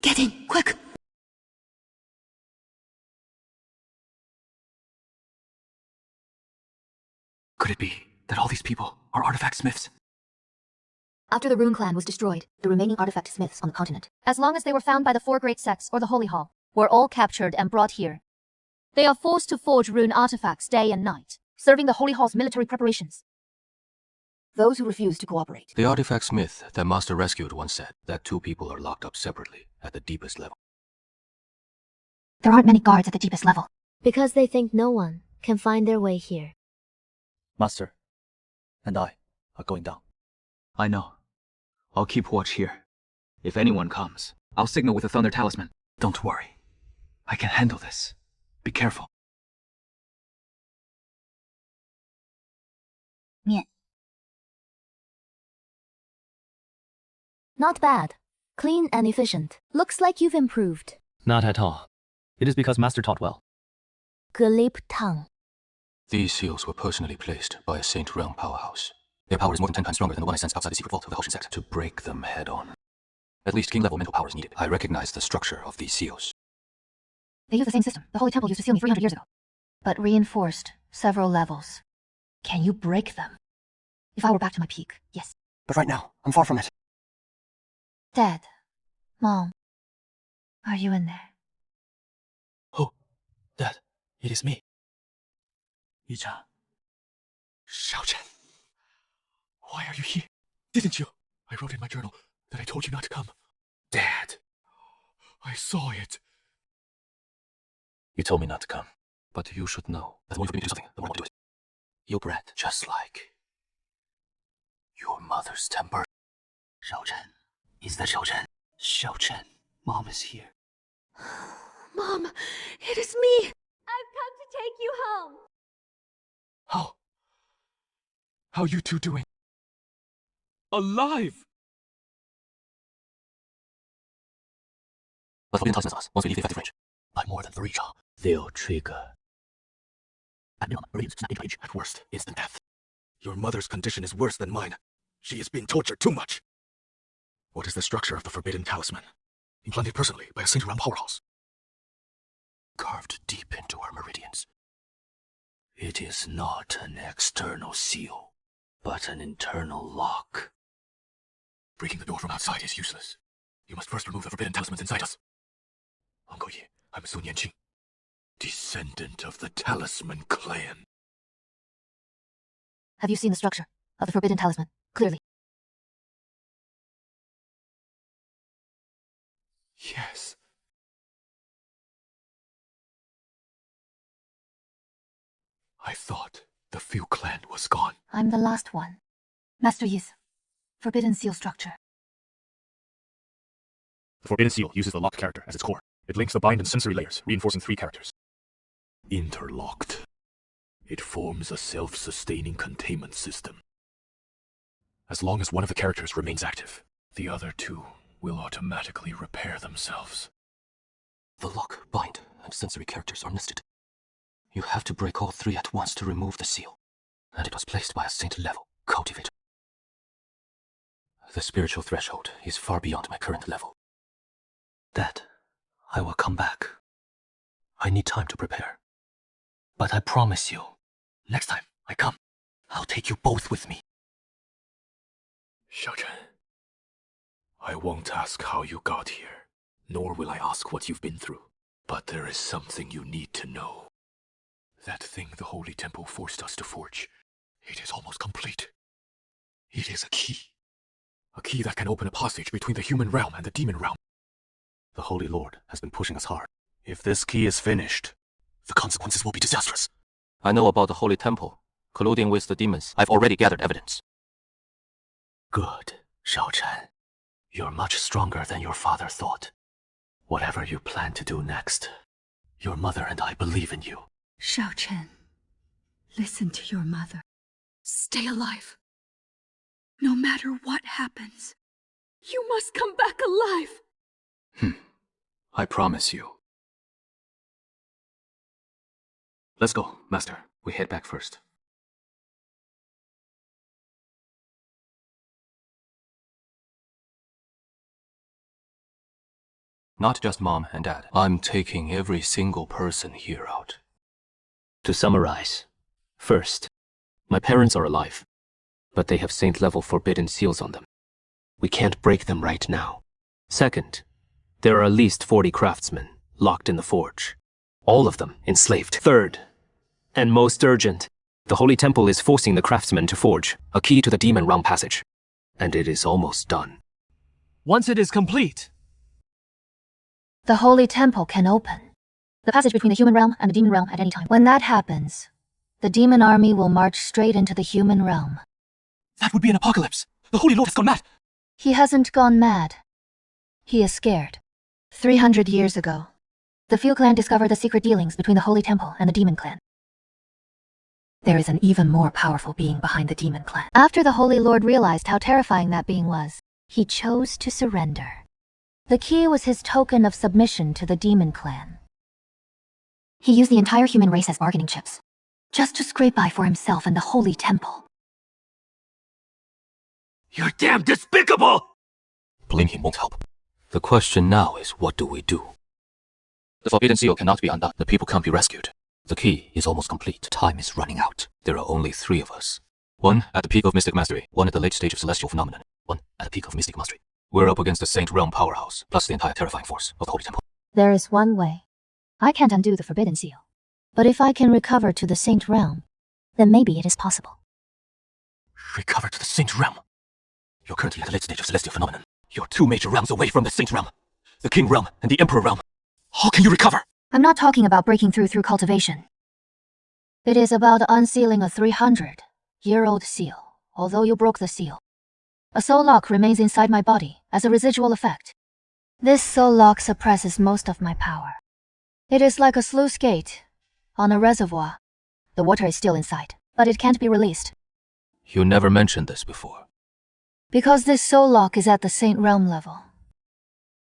Get in, quick! Could it be that all these people are artifact smiths? After the Rune Clan was destroyed, the remaining artifact smiths on the continent, as long as they were found by the 4 great sects or the Holy Hall, were all captured and brought here. They are forced to forge rune artifacts day and night, serving the Holy Hall's military preparations. Those who refuse to cooperate. The artifact smith that Master rescued once said that 2 people are locked up separately at the deepest level. There aren't many guards at the deepest level. Because they think no one can find their way here. Master, and I are going down. I know. I'll keep watch here. If anyone comes, I'll signal with the Thunder Talisman. Don't worry. I can handle this. Be careful. Not bad. Clean and efficient. Looks like you've improved. Not at all. It is because Master taught well. Glib tongue. These seals were personally placed by a Saint Realm powerhouse. Their power is more than 10 times stronger than the one I sensed outside the secret vault of the Hoshin sect. To break them head on. At least king-level mental power is needed. I recognize the structure of these seals. They use the same system the Holy Temple used to seal me 300 years ago. But reinforced, several levels. Can you break them? If I were back to my peak, yes. But right now, I'm far from it. Dad. Mom. Are you in there? Oh, Dad, it is me. Yi-chan. Xiao-Chen. Why are you here? Didn't you? I wrote in my journal that I told you not to come. Dad. I saw it. You told me not to come, but you should know that the more you forbid me to do something, the more I want to do it. You bred just like your mother's temper. Xiao-Chen. Is that Xiao-Chen? Xiao-Chen. Mom is here. Mom, it is me. I've come to take you home. How you two doing? Alive! But forbidden talismans us once we leave the effective range. By more than 3 Cha. They'll trigger. At minimum, Meridians snap into range. At worst, instant death. Your mother's condition is worse than mine. She is being tortured too much. What is the structure of the forbidden talisman? Implanted personally by a Saint Realm powerhouse. Carved deep into our meridians. It is not an external seal, but an internal lock. Breaking the door from outside is useless. You must first remove the forbidden talismans inside us. Uncle Yi, I'm Su Nianqing, descendant of the Talisman clan. Have you seen the structure of the Forbidden Talisman, clearly? Yes. I thought the Fu clan was gone. I'm the last one. Master Yi's Forbidden Seal structure. The Forbidden Seal uses the lock character as its core. It links the bind and sensory layers, reinforcing 3 characters. Interlocked. It forms a self-sustaining containment system. As long as one of the characters remains active, the other 2 will automatically repair themselves. The lock, bind, and sensory characters are nested. You have to break all 3 at once to remove the seal, and it was placed by a saint-level cultivator. The spiritual threshold is far beyond my current level. Dad, I will come back. I need time to prepare. But I promise you, next time I come, I'll take you both with me. Xiao-Chen, I won't ask how you got here, nor will I ask what you've been through. But there is something you need to know. That thing the Holy Temple forced us to forge, it is almost complete. It is a key. A key that can open a passage between the human realm and the demon realm. The Holy Lord has been pushing us hard. If this key is finished, the consequences will be disastrous. I know about the Holy Temple, colluding with the demons. I've already gathered evidence. Good, Xiao-Chen. You're much stronger than your father thought. Whatever you plan to do next, your mother and I believe in you. Xiao-Chen, listen to your mother. Stay alive. No matter what happens, you must come back alive. I promise you. Let's go, Master. We head back first. Not just Mom and Dad. I'm taking every single person here out. To summarize, first, my parents are alive, but they have saint-level forbidden seals on them. We can't break them right now. Second, there are at least 40 craftsmen locked in the forge, all of them enslaved. Third, and most urgent, the Holy Temple is forcing the craftsmen to forge a key to the demon realm passage, and it is almost done. Once it is complete, the Holy Temple can open the passage between the human realm and the demon realm at any time. When that happens, the demon army will march straight into the human realm. That would be an apocalypse. The Holy Lord has gone mad. He hasn't gone mad. He is scared. 300 years ago, the Few clan discovered the secret dealings between the Holy Temple and the Demon Clan. There is an even more powerful being behind the Demon Clan. After the Holy Lord realized how terrifying that being was, he chose to surrender. The key was his token of submission to the Demon Clan. He used the entire human race as bargaining chips, just to scrape by for himself and the Holy Temple. You're damn despicable! Blaming him won't help. The question now is, what do we do? The Forbidden Seal cannot be undone. The people can't be rescued. The key is almost complete. Time is running out. There are only 3 of us. 1 at the peak of mystic mastery, 1 at the late stage of celestial phenomenon, 1 at the peak of mystic mastery. We're up against the Saint Realm powerhouse, plus the entire terrifying force of the Holy Temple. There is one way. I can't undo the Forbidden Seal. But if I can recover to the Saint Realm, then maybe it is possible. Recover to the Saint Realm? You're currently at the late stage of celestial phenomenon. You're 2 major realms away from the Saint Realm. The King Realm and the Emperor Realm. How can you recover? I'm not talking about breaking through cultivation. It is about unsealing a 300-year-old seal, although you broke the seal. A soul lock remains inside my body as a residual effect. This soul lock suppresses most of my power. It is like a sluice gate on a reservoir. The water is still inside, but it can't be released. You never mentioned this before. Because this soul lock is at the Saint Realm level.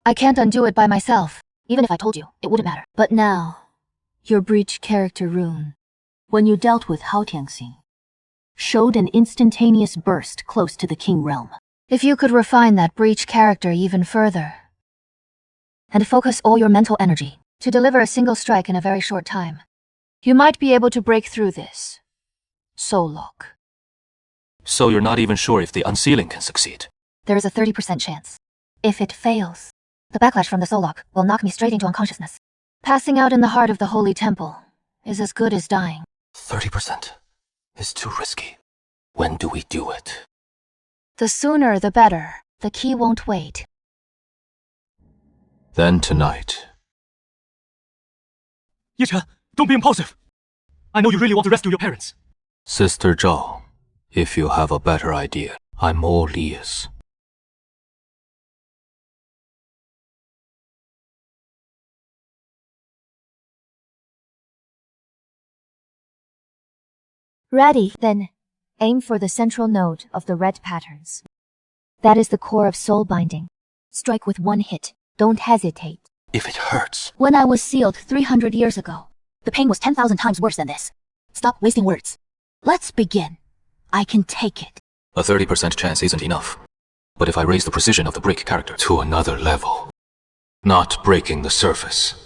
I can't undo it by myself. Even if I told you, it wouldn't matter. But now, your breach character rune, when you dealt with Hao Tianxing, showed an instantaneous burst close to the King Realm. If you could refine that breach character even further, and focus all your mental energy to deliver a single strike in a very short time, you might be able to break through this soul lock. So you're not even sure if the unsealing can succeed? There is a 30% chance. If it fails, the backlash from the soul lock will knock me straight into unconsciousness. Passing out in the heart of the Holy Temple is as good as dying. 30% is too risky. When do we do it? The sooner the better. The key won't wait. Then tonight. Yichen, don't be impulsive. I know you really want to rescue your parents. Sister Zhao, if you have a better idea, I'm all ears. Ready, then aim for the central node of the red patterns. That is the core of soul binding. Strike with 1 hit. Don't hesitate. If it hurts. When I was sealed 300 years ago, the pain was 10,000 times worse than this. Stop wasting words. Let's begin. I can take it. A 30% chance isn't enough. But if I raise the precision of the break character to another level, not breaking the surface,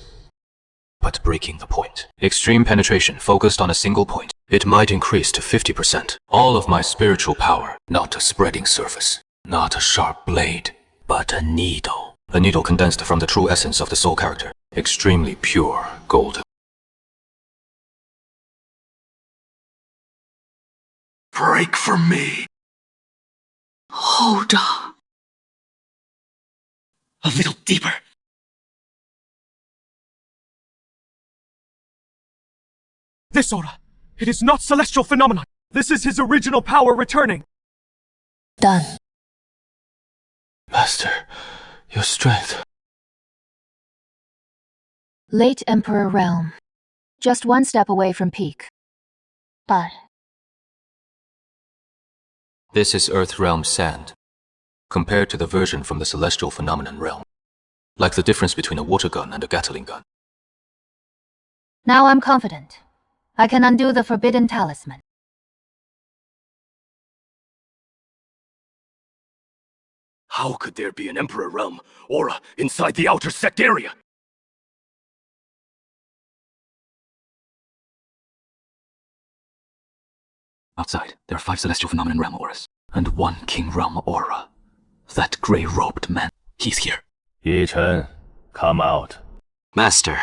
but breaking the point. Extreme penetration focused on a single point. It might increase to 50%. All of my spiritual power, not a spreading surface, not a sharp blade, but a needle. A needle condensed from the true essence of the soul character. Extremely pure gold. Break for me. Hold on. A little deeper. This aura, it is not celestial phenomenon. This is his original power returning. Done. Master, your strength. Late Emperor Realm. Just 1 step away from peak. But This is Earth Realm sand, compared to the version from the Celestial Phenomenon Realm. Like the difference between a water gun and a Gatling gun. now I'm confident. I can undo the Forbidden Talisman. How could there be an Emperor Realm aura inside the outer sect area? Outside, there are 5 Celestial Phenomenon Realm auras, and 1 King Realm aura. That grey-robed man, he's here. Yichen, come out. Master,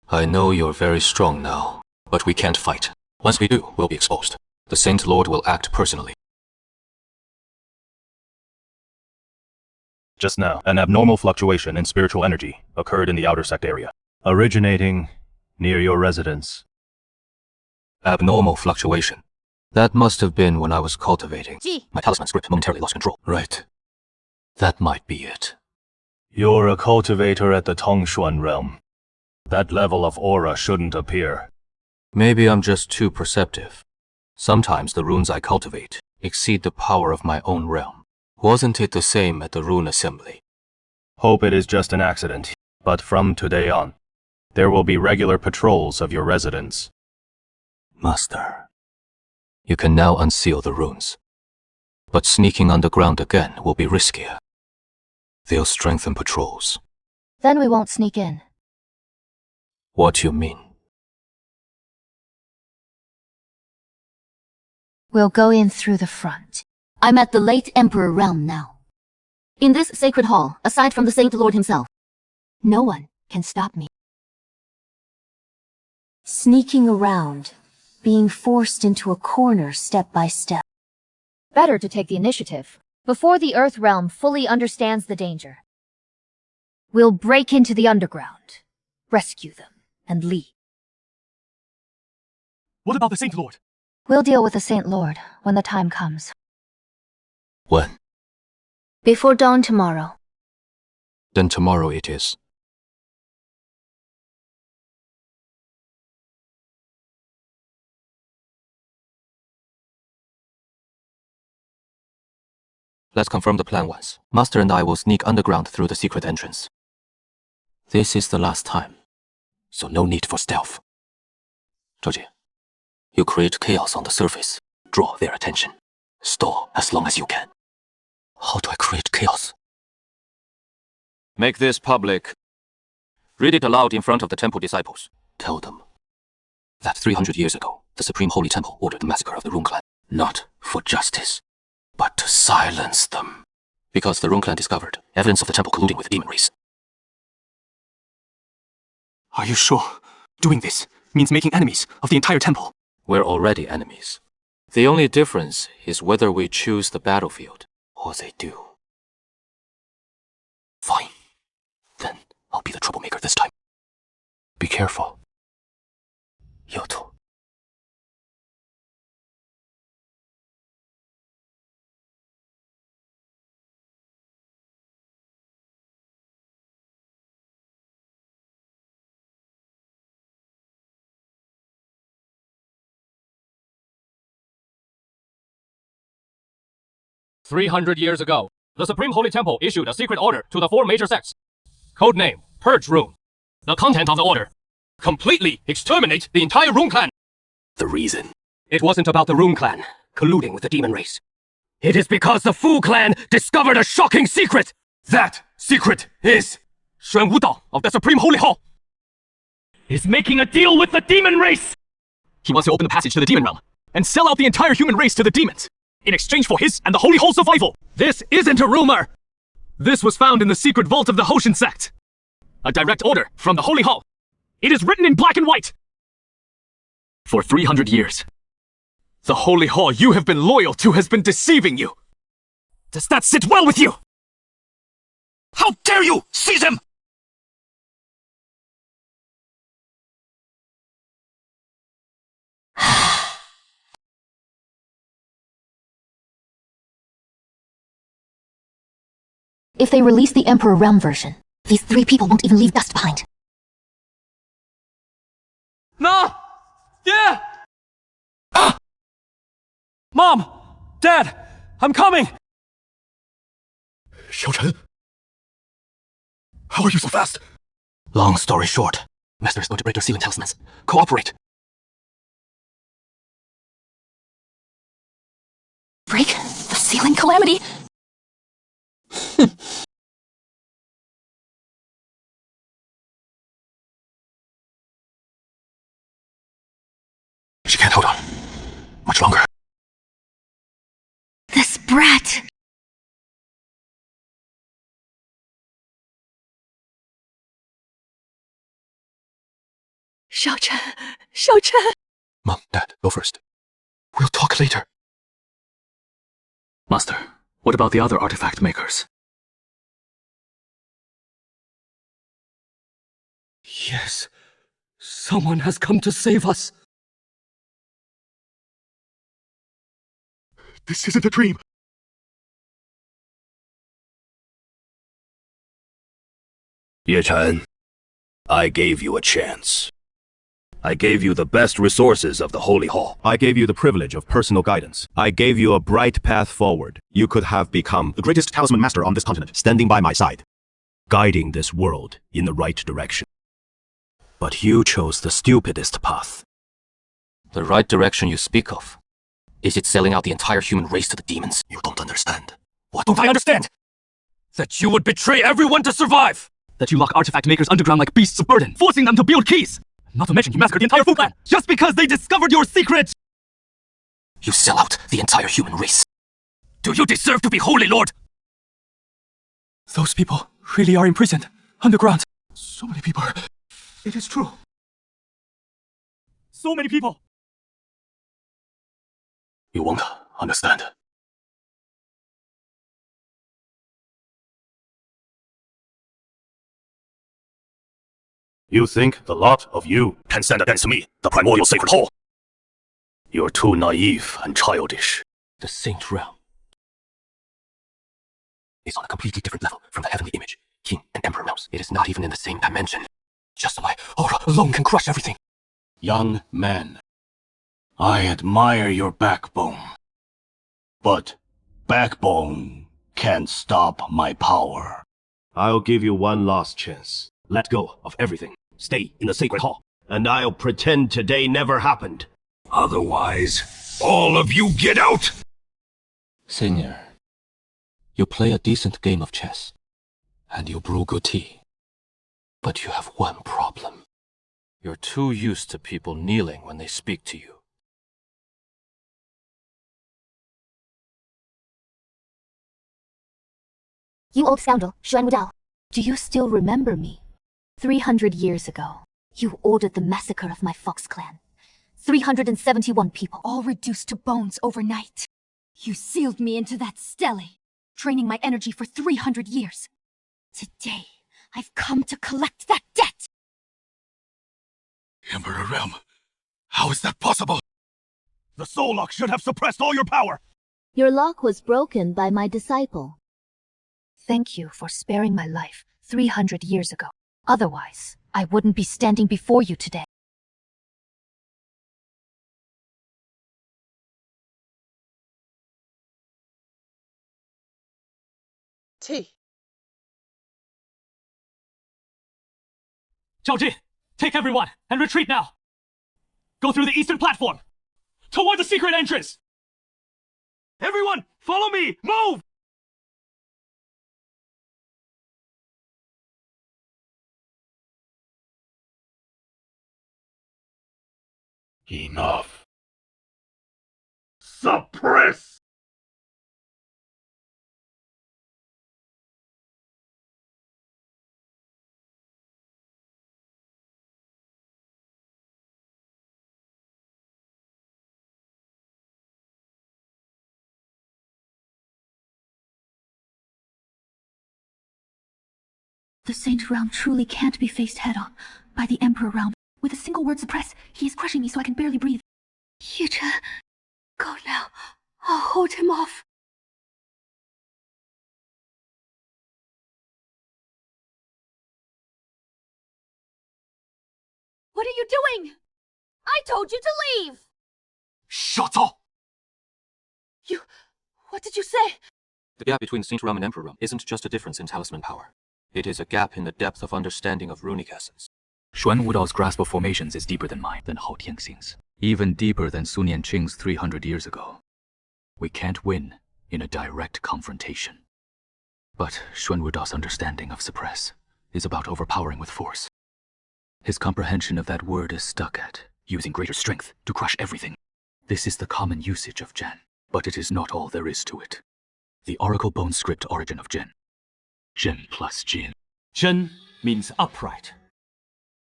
I know you're very strong now, but we can't fight. Once we do, we'll be exposed. The Saint Lord will act personally. Just now, an abnormal fluctuation in spiritual energy occurred in the outer sect area, originating near your residence. Abnormal fluctuation. That must have been when I was cultivating. My talisman script momentarily lost control. Right. That might be it. You're a cultivator at the Tongshuan realm. That level of aura shouldn't appear. Maybe I'm just too perceptive. Sometimes the runes I cultivate exceed the power of my own realm. Wasn't it the same at the rune assembly? Hope it is just an accident, but from today on, there will be regular patrols of your residence. Master, you can now unseal the runes. But sneaking underground again will be riskier. They'll strengthen patrols. Then we won't sneak in. What do you mean? We'll go in through the front. I'm at the late Emperor realm now. In this sacred hall, aside from the Saint Lord himself, no one can stop me. Sneaking around, being forced into a corner step by step. Better to take the initiative, before the Earth realm fully understands the danger. We'll break into the underground, rescue them, and leave. What about the Saint Lord? We'll deal with the Saint Lord when the time comes. When? Before dawn tomorrow. Then tomorrow it is. Let's confirm the plan once. Master and I will sneak underground through the secret entrance. This is the last time, so no need for stealth. Zhouji, you create chaos on the surface. Draw their attention. Stall as long as you can. How do I create chaos? Make this public. Read it aloud in front of the temple disciples. Tell them that 300 years ago, the Supreme Holy Temple ordered the massacre of the Rune Clan, not for justice, but to silence them. Because the Rune Clan discovered evidence of the temple colluding with the demon race. Are you sure? Doing this means making enemies of the entire temple. We're already enemies. The only difference is whether we choose the battlefield or they do. Fine. Then I'll be the troublemaker this time. Be careful. Yoto. "300 years ago, the Supreme Holy Temple issued a secret order to the 4 major sects. Codename Purge Rune. The content of the order: completely exterminate the entire Rune Clan. The reason? It wasn't about the Rune Clan colluding with the demon race. It is because the Fu Clan discovered a shocking secret. That secret is Xuan Wudao of the Supreme Holy Hall is making a deal with the demon race! He wants to open the passage to the demon realm and sell out the entire human race to the demons in exchange for his and the Holy Hall's survival. This isn't a rumor. This was found in the secret vault of the Hoshin sect. A direct order from the Holy Hall. It is written in black and white. For 300 years, the Holy Hall you have been loyal to has been deceiving you. Does that sit well with you? How dare you seize him! If they release the Emperor Realm version, these 3 people won't even leave dust behind. No! Yeah! Mom! Dad! I'm coming! Xiaochen? How are you so fast? Long story short, Master is going to break your sealing talismans. Cooperate! Break the sealing calamity? She can't hold on much longer. This brat! Xiaochen! Xiaochen! Mom, Dad, go first. We'll talk later. Master, what about the other artifact makers? Yes. Someone has come to save us. This isn't a dream. Ye Chen, I gave you a chance. I gave you the best resources of the Holy Hall. I gave you the privilege of personal guidance. I gave you a bright path forward. You could have become the greatest talisman master on this continent, standing by my side, guiding this world in the right direction. But you chose the stupidest path. The right direction you speak of. Is it selling out the entire human race to the demons? You don't understand. What don't I understand? That you would betray everyone to survive! That you lock artifact makers underground like beasts of burden, forcing them to build keys! Not to mention you massacred the entire Fu clan, just because they discovered your secret! You sell out the entire human race. Do you deserve to be Holy Lord? Those people really are imprisoned, underground. So many people. It is true. So many people. You won't understand. You think the lot of you can stand against me, the primordial sacred hall? You're too naive and childish. The Saint Realm is on a completely different level from the heavenly image, king and emperor realms. It is not even in the same dimension. Just my aura alone can crush everything. Young man, I admire your backbone. But backbone can't stop my power. I'll give you one last chance. Let go of everything. Stay in the sacred hall. And I'll pretend today never happened. Otherwise, all of you get out! Senior, you play a decent game of chess, and you brew good tea. But you have one problem. You're too used to people kneeling when they speak to you. You old scoundrel, Xuan Wudao. Do you still remember me? 300 years ago, you ordered the massacre of my Fox clan. 371 people, all reduced to bones overnight. You sealed me into that stele, draining my energy for 300 years. Today, I've come to collect that debt! Emperor Realm, how is that possible? The soul lock should have suppressed all your power! Your lock was broken by my disciple. Thank you for sparing my life 300 years ago. Otherwise, I wouldn't be standing before you today. Tea. Zhao Jin, take everyone and retreat now! Go through the eastern platform! Toward the secret entrance! Everyone, follow me! Move! Enough. Suppress! The Saint Realm truly can't be faced head-on by the Emperor Realm. With a single word suppress, he is crushing me so I can barely breathe. Ye Chen, go now. I'll hold him off. What are you doing? I told you to leave! Shut up! What did you say? The gap between Saint Realm and Emperor Realm isn't just a difference in talisman power. It is a gap in the depth of understanding of runic essence. Xuan Wudao's grasp of formations is deeper than mine, than Hao Tianxing's. Even deeper than Sun Yanqing's 300 years ago. We can't win in a direct confrontation. But Xuan Wudao's understanding of suppress is about overpowering with force. His comprehension of that word is stuck at using greater strength to crush everything. This is the common usage of Zhen, but it is not all there is to it. The Oracle Bone Script origin of Zhen. Zhen plus Jin. Zhen means upright,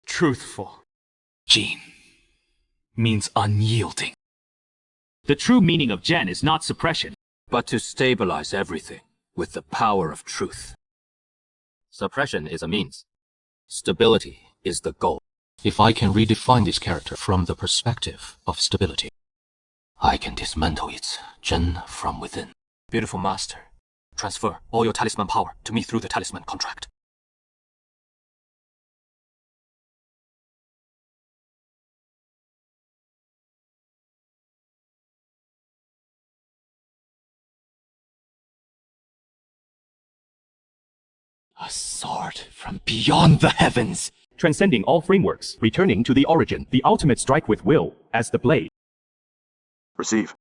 truthful. Jin means unyielding. The true meaning of Zhen is not suppression, but to stabilize everything with the power of truth. Suppression is a means. Stability is the goal. If I can redefine this character from the perspective of stability, I can dismantle its Zhen from within. Beautiful master, transfer all your talisman power to me through the talisman contract. A sword from beyond the heavens. Transcending all frameworks, returning to the origin, the ultimate strike with will, as the blade. Receive.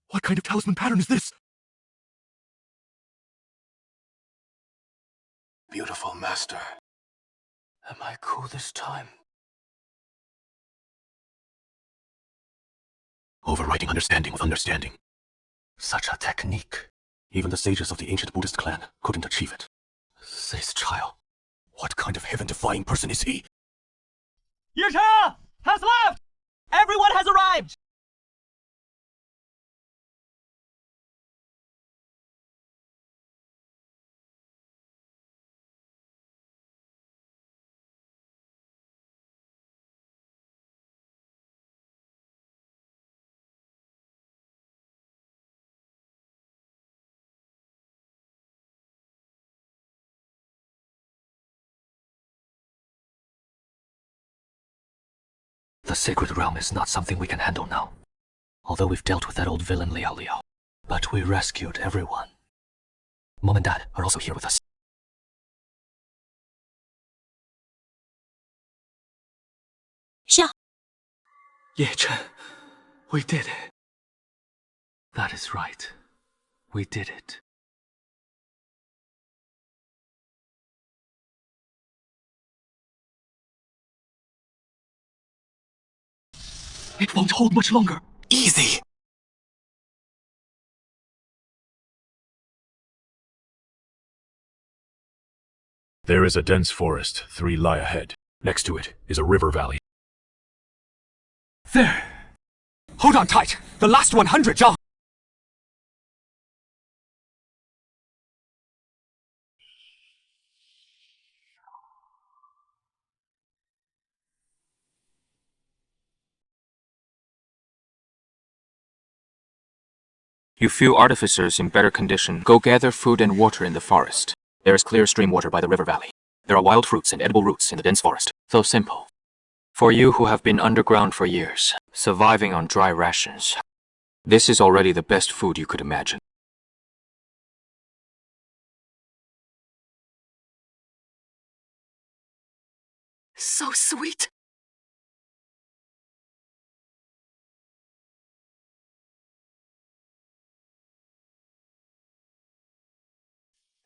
What kind of talisman pattern is this? Beautiful master. Am I cool this time? Overwriting understanding with understanding. Such a technique. Even the sages of the ancient Buddhist clan couldn't achieve it. This child. What kind of heaven-defying person is he? Yusha has left! Everyone has arrived! The sacred realm is not something we can handle now. Although we've dealt with that old villain Liao Liao. But we rescued everyone. Mom and Dad are also here with us. Ye Chen, we did it. That is right. We did it. It won't hold much longer. Easy! There is a dense forest 3 lie ahead. Next to it is a river valley. There! Hold on tight! The last 100 jump! You few artificers in better condition, go gather food and water in the forest. There is clear stream water by the river valley. There are wild fruits and edible roots in the dense forest. So simple. For you who have been underground for years, surviving on dry rations, this is already the best food you could imagine. So sweet.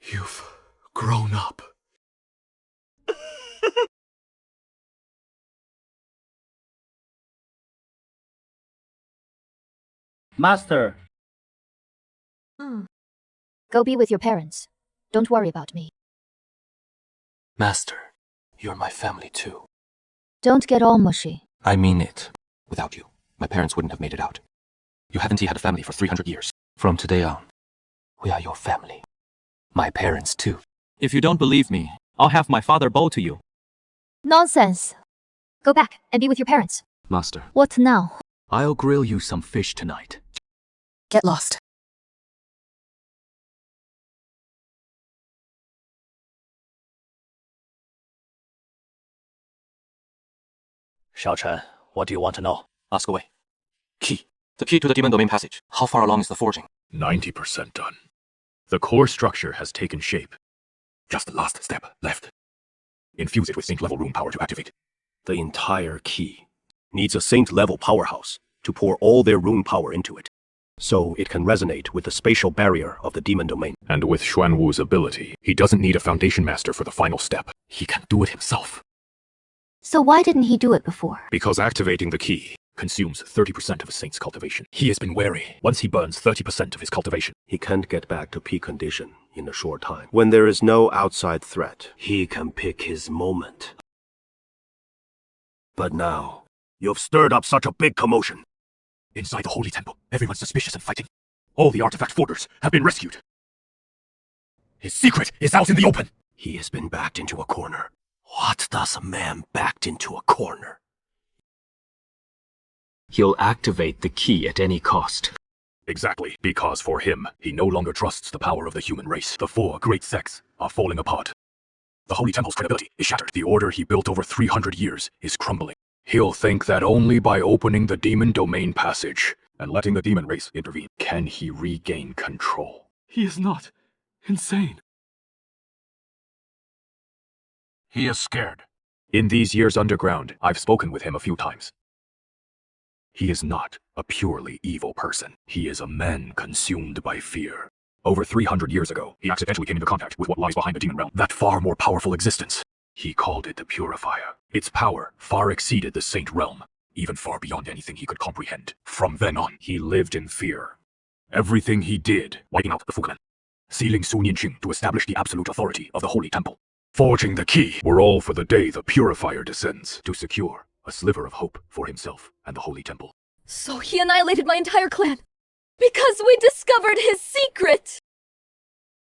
You've grown up. Master. Go be with your parents. Don't worry about me. Master, you're my family too. Don't get all mushy. I mean it. Without you, my parents wouldn't have made it out. You haven't had a family for 300 years. From today on, we are your family. My parents too. If you don't believe me, I'll have my father bow to you. Nonsense. Go back and be with your parents. Master, What now? I'll grill you some fish tonight. Get lost. Xiao Chen, what do you want to know? Ask away. Key. The key to the demon domain passage. How far along is the forging? 90% done. The core structure has taken shape. Just the last step left. Infuse it with saint-level rune power to activate. The entire key needs a saint-level powerhouse to pour all their rune power into it, so it can resonate with the spatial barrier of the demon domain. And with Xuan Wu's ability, he doesn't need a foundation master for the final step. He can do it himself. So why didn't he do it before? Because activating the key consumes 30% of a saint's cultivation. He has been wary. Once he burns 30% of his cultivation, he can't get back to peak condition in a short time. When there is no outside threat, he can pick his moment. But now, you've stirred up such a big commotion. inside the Holy Temple, everyone's suspicious and fighting. All the artifact forgers have been rescued. His secret is out in the open. He has been backed into a corner. What does a man backed into a corner? He'll activate the key at any cost. Exactly, because for him, he no longer trusts the power of the human race. The four great sects are falling apart. The Holy Temple's credibility is shattered. The order he built over 300 years is crumbling. He'll think that only by opening the demon domain passage and letting the demon race intervene can he regain control. He is not insane. He is scared. In these years underground, I've spoken with him a few times. He is not a purely evil person. He is a man consumed by fear. Over 300 years ago, he accidentally came into contact with what lies behind the demon realm, that far more powerful existence. He called it the Purifier. Its power far exceeded the Saint Realm, even far beyond anything he could comprehend. From then on, he lived in fear. Everything he did, wiping out the Fu clan, sealing Su Nianqing to establish the absolute authority of the Holy Temple, forging the key, were all for the day the Purifier descends to secure a sliver of hope for himself and the Holy Temple. So he annihilated my entire clan because we discovered his secret.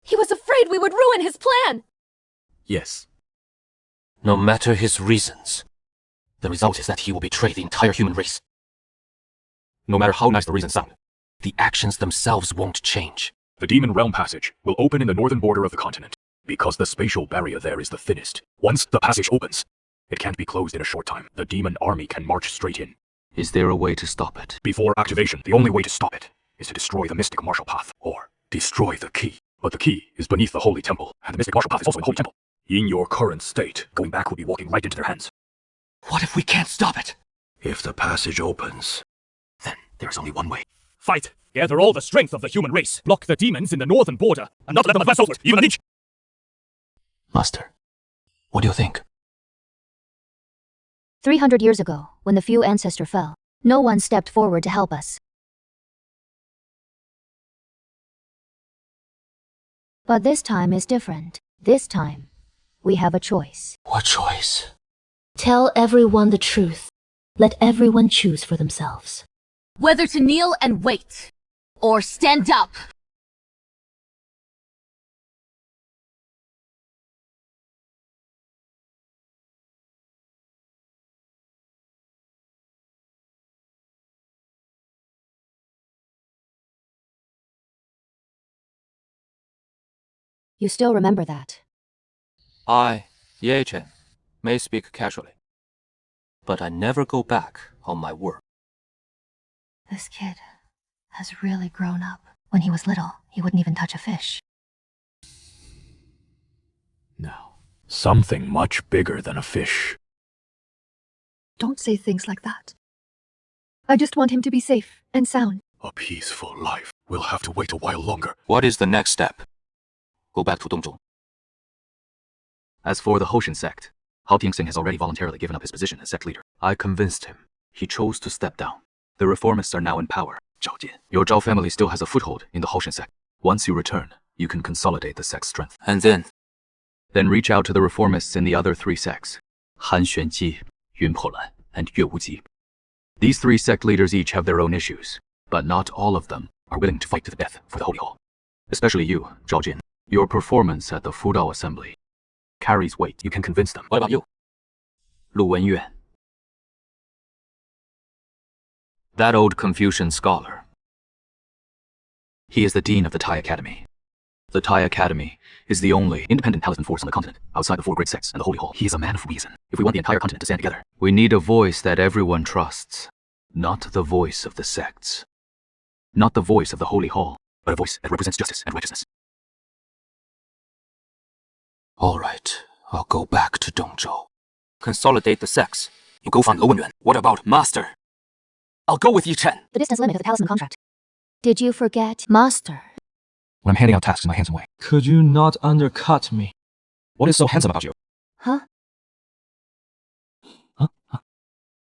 He was afraid we would ruin his plan. Yes. No matter his reasons, the result is that he will betray the entire human race. No matter how nice the reasons sound, the actions themselves won't change. The Demon Realm Passage will open in the northern border of the continent, because the spatial barrier there is the thinnest. Once the passage opens, it can't be closed in a short time. The demon army can march straight in. Is there a way to stop it? Before activation, the only way to stop it is to destroy the Mystic Martial Path, or destroy the key. But the key is beneath the Holy Temple, and the Mystic Martial Path is also in the Holy Temple. In your current state, going back would be walking right into their hands. What if we can't stop it? If the passage opens, then there's only one way. Fight! Gather all the strength of the human race. Block the demons in the northern border, and not let them advance over even an inch! Master, what do you think? 300 years ago, when the few ancestor fell, no one stepped forward to help us. But this time is different. This time, we have a choice. What choice? Tell everyone the truth. Let everyone choose for themselves. Whether to kneel and wait, or stand up. You still remember that? I, Ye Chen, may speak casually, but I never go back on my word. This kid has really grown up. When he was little, he wouldn't even touch a fish. No. Something much bigger than a fish. Don't say things like that. I just want him to be safe and sound. A peaceful life. We'll have to wait a while longer. What is the next step? Go back to Dongzhong. As for the Hoshin sect, Hao Tianxing has already voluntarily given up his position as sect leader. I convinced him. He chose to step down. The reformists are now in power. Zhao Jin, your Zhao family still has a foothold in the Hoshin sect. Once you return, you can consolidate the sect's strength. And then? Then reach out to the reformists in the other three sects, Han Xuanji, Yun Polan, and Yue Wuji. These three sect leaders each have their own issues, but not all of them are willing to fight to the death for the Holy Hall. Especially you, Zhao Jin. Your performance at the Fudao Assembly carries weight. You can convince them. What about you? Lu Wenyuan. That old Confucian scholar. He is the dean of the Tai Academy. The Tai Academy is the only independent talisman force on the continent, outside the four great sects and the Holy Hall. He is a man of reason. If we want the entire continent to stand together, we need a voice that everyone trusts. Not the voice of the sects. Not the voice of the Holy Hall, but a voice that represents justice and righteousness. All right, I'll go back to Dongzhou. Consolidate the sects. You go find Lu Wenyuan. What about Master? I'll go with Yi Chen. The distance limit of the talisman contract. Did you forget Master? When I'm handing out tasks in my handsome way. Could you not undercut me? What is so handsome about you? Huh?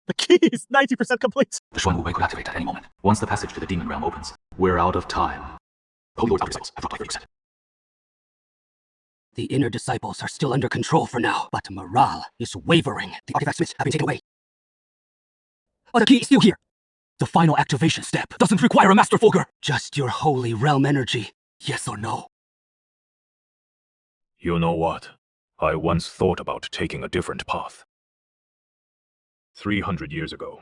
The key is 90% complete. The Xuan Wu Wei could activate at any moment. Once the passage to the demon realm opens, we're out of time. The Holy Lord's outer disciples have dropped like 30%. The inner disciples are still under control for now, but morale is wavering. The artifact smiths have been taken away. But the key is still here. The final activation step doesn't require a Master Fulgur. Just your holy realm energy. Yes or no? You know what? I once thought about taking a different path. 300 years ago,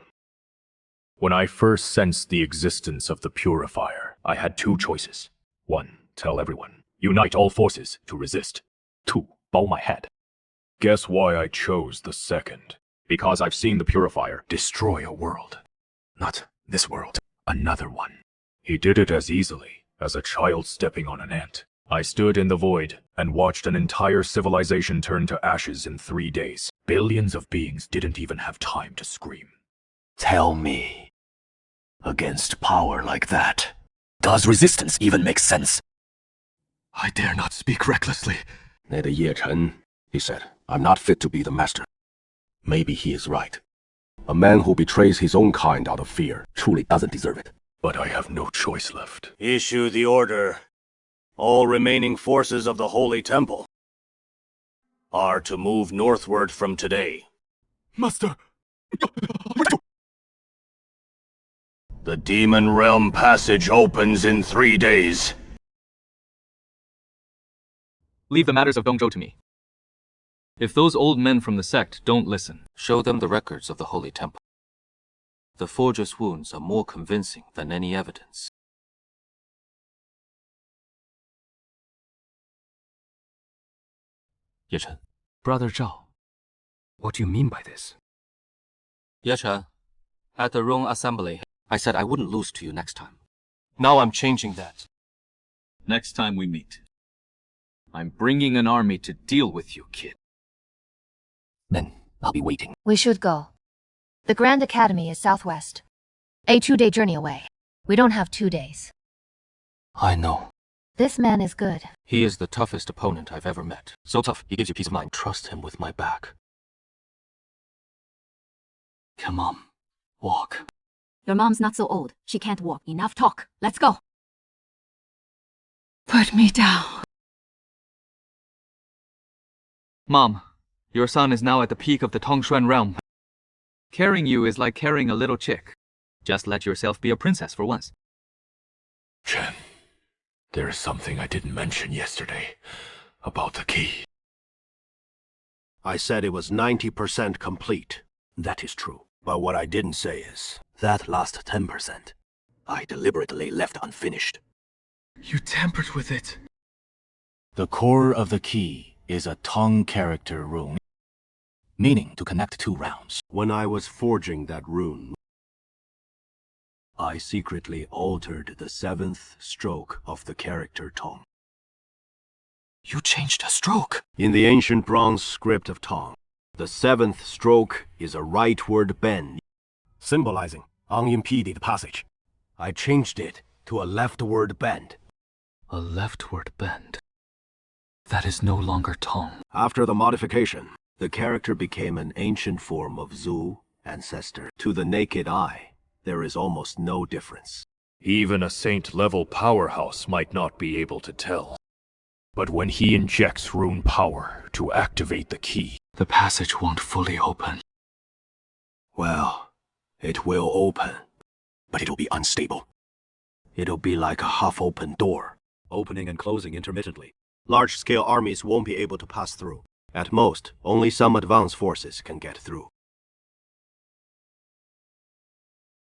when I first sensed the existence of the Purifier, I had two choices. 1. Tell everyone. Unite all forces to resist. 2. Bow my head. Guess why I chose the second? Because I've seen the Purifier destroy a world. Not this world, another one. He did it as easily as a child stepping on an ant. I stood in the void and watched an entire civilization turn to ashes in 3 days. Billions of beings didn't even have time to scream. Tell me, against power like that, does resistance even make sense? I dare not speak recklessly. Ye Chen, he said, I'm not fit to be the master. Maybe he is right. A man who betrays his own kind out of fear truly doesn't deserve it. But I have no choice left. Issue the order. All remaining forces of the Holy Temple are to move northward from today. Master! The Demon Realm passage opens in 3 days. Leave the matters of Dongzhou to me. If those old men from the sect don't listen, Show them the records of the Holy Temple. The Forger's wounds are more convincing than any evidence. Ye Chen. Brother Zhao, what do you mean by this? Ye Chen, at the Rune Assembly, I said I wouldn't lose to you next time. Now I'm changing that. next time we meet, I'm bringing an army to deal with you, kid. Then I'll be waiting. We should go. The Grand Academy is southwest. A 2-day journey away. We don't have 2 days. I know. This man is good. He is the toughest opponent I've ever met. So tough, he gives you peace of mind. Trust him with my back. Come on, walk. Your mom's not so old. She can't walk. Enough talk. Let's go. Put me down. Mom, your son is now at the peak of the Tongshuan realm. Carrying you is like carrying a little chick. Just let yourself be a princess for once. Chen, there is something I didn't mention yesterday about the key. I said it was 90% complete. That is true. But what I didn't say is that last 10% I deliberately left unfinished. You tampered with it. The core of the key is a Tong character rune, meaning to connect 2 rounds. When I was forging that rune, I secretly altered the 7th stroke of the character Tong. You changed a stroke? In the ancient bronze script of Tong, the 7th stroke is a rightward bend, symbolizing unimpeded passage. I changed it to a leftward bend. A leftward bend. That is no longer Tong. After the modification, the character became an ancient form of Zhu ancestor. To the naked eye, there is almost no difference. Even a saint-level powerhouse might not be able to tell. But when he injects rune power to activate the key, the passage won't fully open. Well, it will open, but it'll be unstable. It'll be like a half-open door, opening and closing intermittently. Large-scale armies won't be able to pass through. At most, only some advanced forces can get through.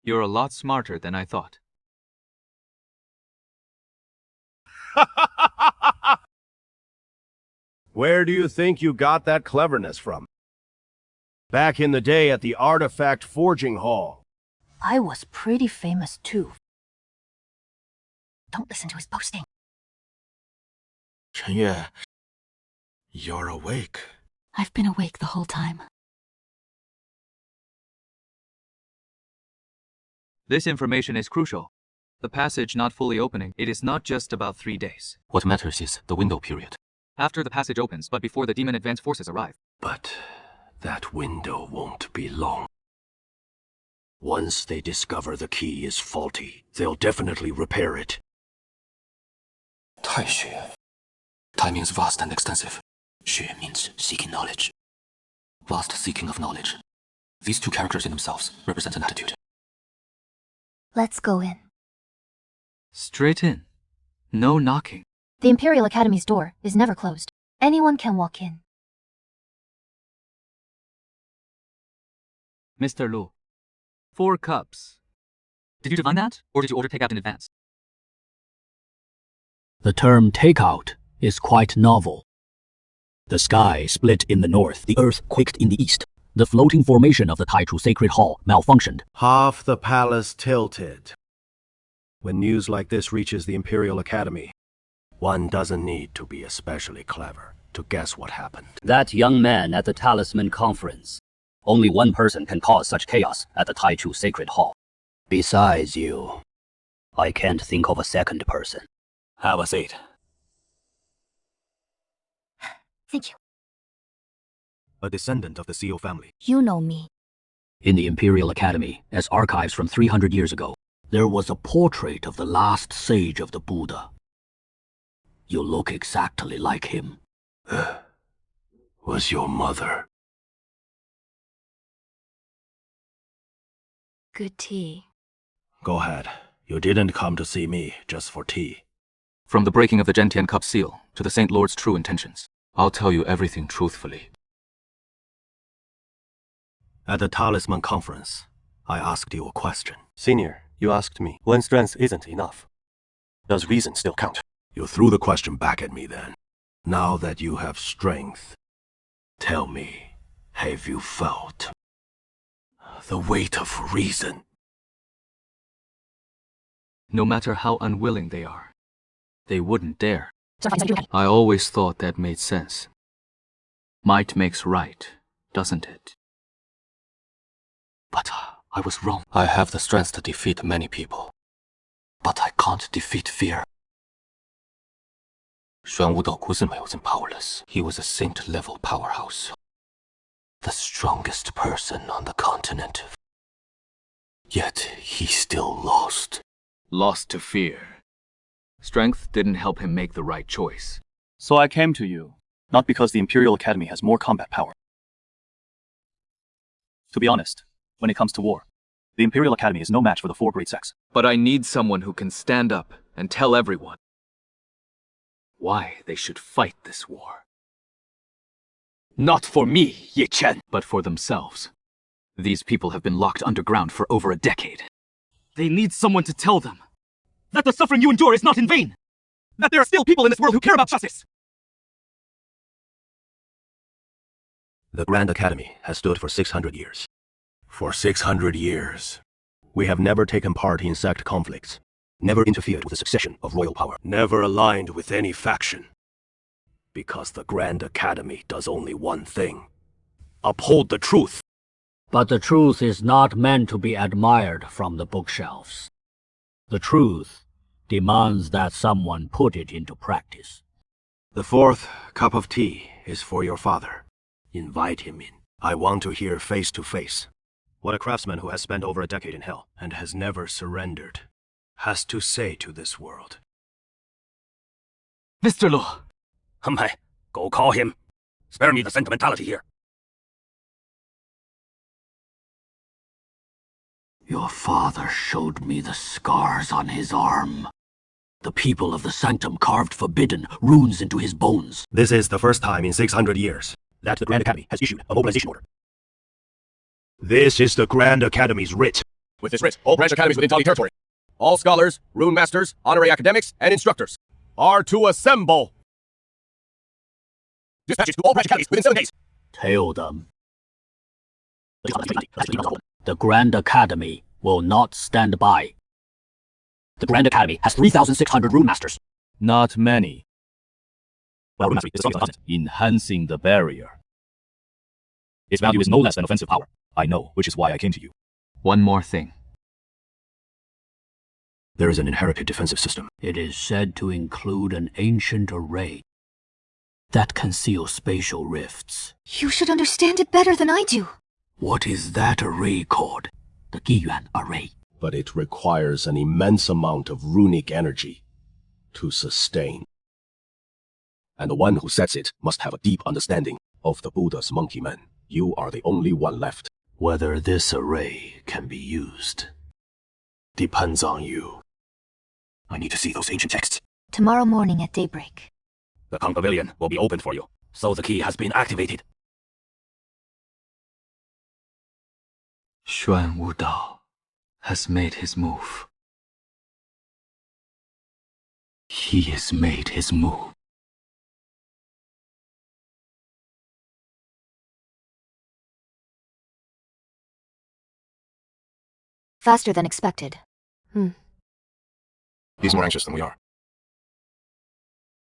You're a lot smarter than I thought. Where do you think you got that cleverness from? Back in the day at the Artifact Forging Hall. I was pretty famous too. Don't listen to his boasting. Chen Yue, you're awake. I've been awake the whole time. This information is crucial. The passage not fully opening, it is not just about 3 days. What matters is the window period. After the passage opens, but before the demon advance forces arrive. But that window won't be long. Once they discover the key is faulty, they'll definitely repair it. 太学. Tai means vast and extensive. 学 means seeking knowledge. Vast seeking of knowledge. These 2 characters in themselves represent an attitude. Let's go in. Straight in. No knocking. The Imperial Academy's door is never closed. Anyone can walk in. Mr. Lu, 4 cups. Did you divine that, or did you order takeout in advance? The term takeout is quite novel. The sky split in the north, the earth quaked in the east. The floating formation of the Taichu Sacred Hall malfunctioned. Half the palace tilted. When news like this reaches the Imperial Academy, one doesn't need to be especially clever to guess what happened. That young man at the Talisman Conference. Only one person can cause such chaos at the Taichu Sacred Hall. Besides you, I can't think of a second person. Have a seat. Thank you. A descendant of the Seal family. You know me. In the Imperial Academy, as archives from 300 years ago, there was a portrait of the last sage of the Buddha. You look exactly like him. Was your mother? Good tea. Go ahead. You didn't come to see me just for tea. From the breaking of the Gentian Cup seal to the Saint Lord's true intentions, I'll tell you everything truthfully. At the Talisman Conference, I asked you a question. Senior, you asked me, when strength isn't enough, does reason still count? You threw the question back at me then. Now that you have strength, tell me, have you felt the weight of reason? No matter how unwilling they are, they wouldn't dare. I always thought that made sense. Might makes right, doesn't it? But I was wrong. I have the strength to defeat many people, but I can't defeat fear. 玄武岛 Kuzenmei wasn't powerless. He was a saint-level powerhouse. The strongest person on the continent. Yet he still lost. Lost to fear. Strength didn't help him make the right choice. So I came to you, not because the Imperial Academy has more combat power. To be honest, when it comes to war, the Imperial Academy is no match for the 4 great sects. But I need someone who can stand up and tell everyone why they should fight this war. Not for me, Ye Chen. But for themselves. These people have been locked underground for over a decade. They need someone to tell them that the suffering you endure is not in vain. That there are still people in this world who care about justice. The Grand Academy has stood for 600 years. For 600 years, we have never taken part in sect conflicts, never interfered with the succession of royal power, never aligned with any faction. Because the Grand Academy does only one thing: uphold the truth. But the truth is not meant to be admired from the bookshelves. The truth demands that someone put it into practice. The 4th cup of tea is for your father. Invite him in. I want to hear face to face what a craftsman who has spent over a decade in hell and has never surrendered has to say to this world. Mr. Lu. Humhai, go call him. Spare me the sentimentality here. Your father showed me the scars on his arm. The people of the Sanctum carved forbidden runes into his bones. This is the first time in 600 years that the Grand Academy has issued a mobilization order. This is the Grand Academy's writ. With this writ, all branch academies within Tali territory, all scholars, rune masters, honorary academics, and instructors are to assemble. Dispatches to all branch academies within 7 days. Tell them. The Grand Academy will not stand by. The Grand Academy has 3,600 rune masters. Not many. Well, rune mastery is the strongest concept. Enhancing the barrier. Its value is no less than offensive power. I know, which is why I came to you. One more thing. There is an inherited defensive system. It is said to include an ancient array that can seal spatial rifts. You should understand it better than I do. What is that array called? The Giyuan array. But it requires an immense amount of runic energy to sustain. And the one who sets it must have a deep understanding of the Buddha's monkey man. You are the only one left. Whether this array can be used depends on you. I need to see those ancient texts. Tomorrow morning at daybreak. The Kong Pavilion will be open for you, so the key has been activated. Xuan Wudao has made his move. He has made his move. Faster than expected. He's more anxious than we are.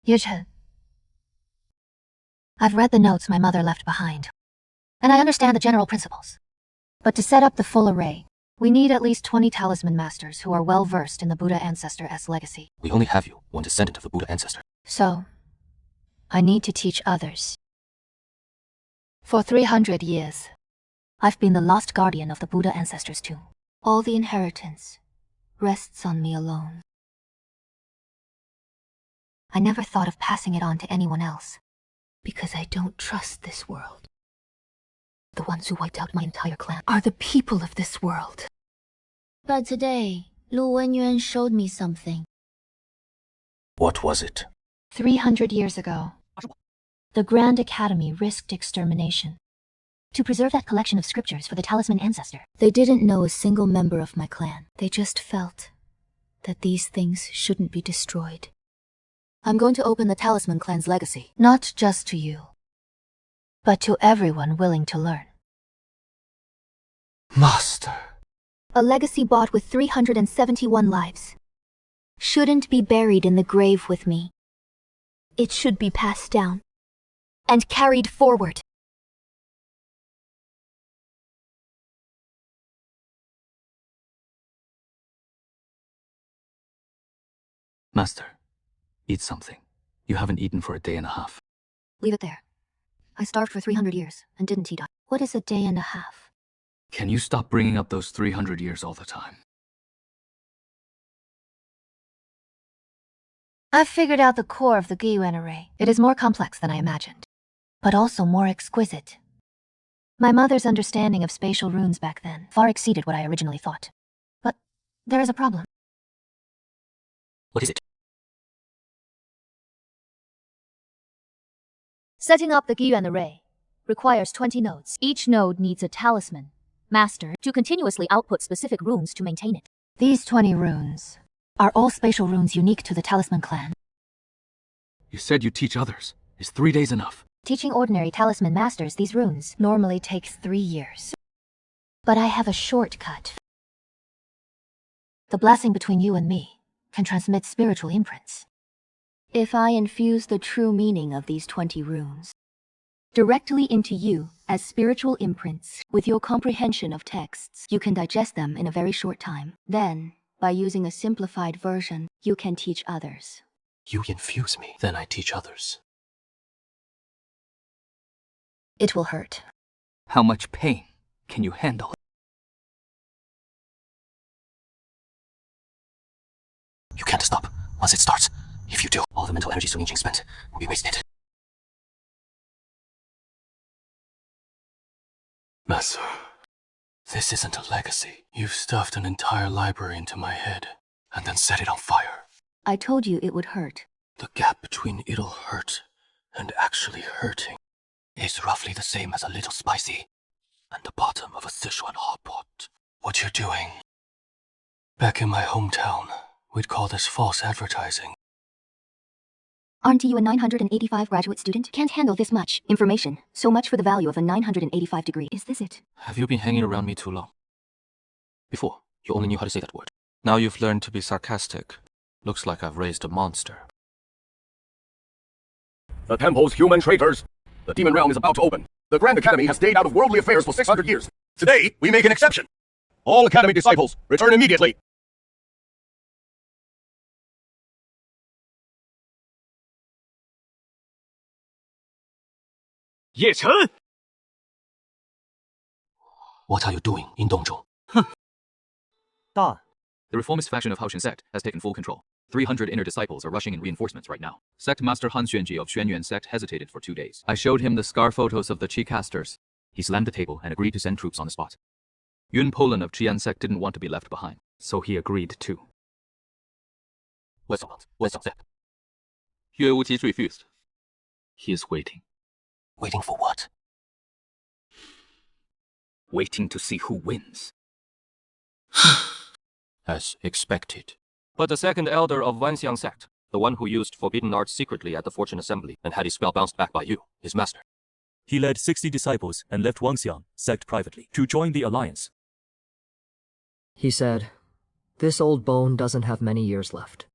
Ye Chen. I've read the notes my mother left behind, and I understand the general principles. But to set up the full array, we need at least 20 talisman masters who are well versed in the Buddha Ancestor-S legacy. We only have you, one descendant of the Buddha ancestor. So, I need to teach others. For 300 years, I've been the lost guardian of the Buddha ancestors too. All the inheritance rests on me alone. I never thought of passing it on to anyone else, because I don't trust this world. The ones who wiped out my entire clan are the people of this world. But today, Lu Wenyuan showed me something. What was it? 300 years ago, the Grand Academy risked extermination to preserve that collection of scriptures for the talisman ancestor. They didn't know a single member of my clan. They just felt that these things shouldn't be destroyed. I'm going to open the talisman clan's legacy. Not just to you, but to everyone willing to learn. Master. A legacy bought with 371 lives. Shouldn't be buried in the grave with me. It should be passed down and carried forward. Master, eat something. You haven't eaten for a day and a half. Leave it there. I starved for 300 years and didn't eat. What is a day and a half? Can you stop bringing up those 300 years all the time? I've figured out the core of the Giyuan array. It is more complex than I imagined, but also more exquisite. My mother's understanding of spatial runes back then far exceeded what I originally thought. But there is a problem. What is it? Setting up the Giyuan array requires 20 nodes. Each node needs a talisman master to continuously output specific runes to maintain it. These 20 runes are all spatial runes unique to the talisman clan. You said you teach others. Is 3 days enough? Teaching ordinary talisman masters these runes normally takes 3 years. But I have a shortcut. The blessing between you and me can transmit spiritual imprints. If I infuse the true meaning of these 20 runes directly into you as spiritual imprints with your comprehension of texts, you can digest them in a very short time. Then, by using a simplified version, you can teach others. You infuse me, then I teach others. It will hurt. How much pain can you handle? You can't stop once it starts. If you do, all the mental energy Sun Yingqing spent will be wasted. Master, this isn't a legacy. You've stuffed an entire library into my head and then set it on fire. I told you it would hurt. The gap between it'll hurt and actually hurting is roughly the same as a little spicy and the bottom of a Sichuan hot pot. What you're doing. Back in my hometown, we'd call this false advertising. Aren't you a 985 graduate student? Can't handle this much information. So much for the value of a 985 degree. Is this it? Have you been hanging around me too long? Before, you only knew how to say that word. Now you've learned to be sarcastic. Looks like I've raised a monster. The temple's human traitors. The demon realm is about to open. The Grand Academy has stayed out of worldly affairs for 600 years. Today, we make an exception. All Academy disciples, return immediately. Ye Chen! What are you doing in Dongzhou? Da. The reformist faction of Haoshan sect has taken full control. 300 inner disciples are rushing in reinforcements right now. Sect Master Han Xuanji of Xuanyuan sect hesitated for 2 days. I showed him the scar photos of the Qi casters. He slammed the table and agreed to send troops on the spot. Yun Polan of Qian sect didn't want to be left behind, so he agreed too. Where's that? Yue Wuqi refused. He is waiting. Waiting for what? Waiting to see who wins. As expected. But the second elder of Wanxiang sect, The one who used forbidden arts secretly at the Fortune Assembly and had his spell bounced back by you, his master. He led 60 disciples and left Wangxiang, sect privately, to join the alliance. He said, "This old bone doesn't have many years left.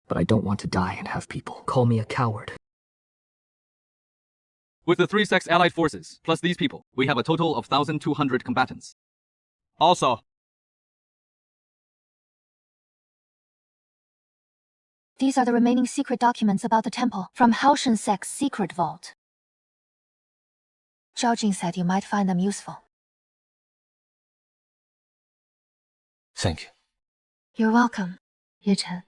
But I don't want to die and have people call me a coward." With the 3 sects' allied forces, plus these people, we have a total of 1,200 combatants. Also, These are the remaining secret documents about the temple from Haoshen sect's secret vault. Zhao Jing said you might find them useful. Thank you. You're welcome, Ye Chen.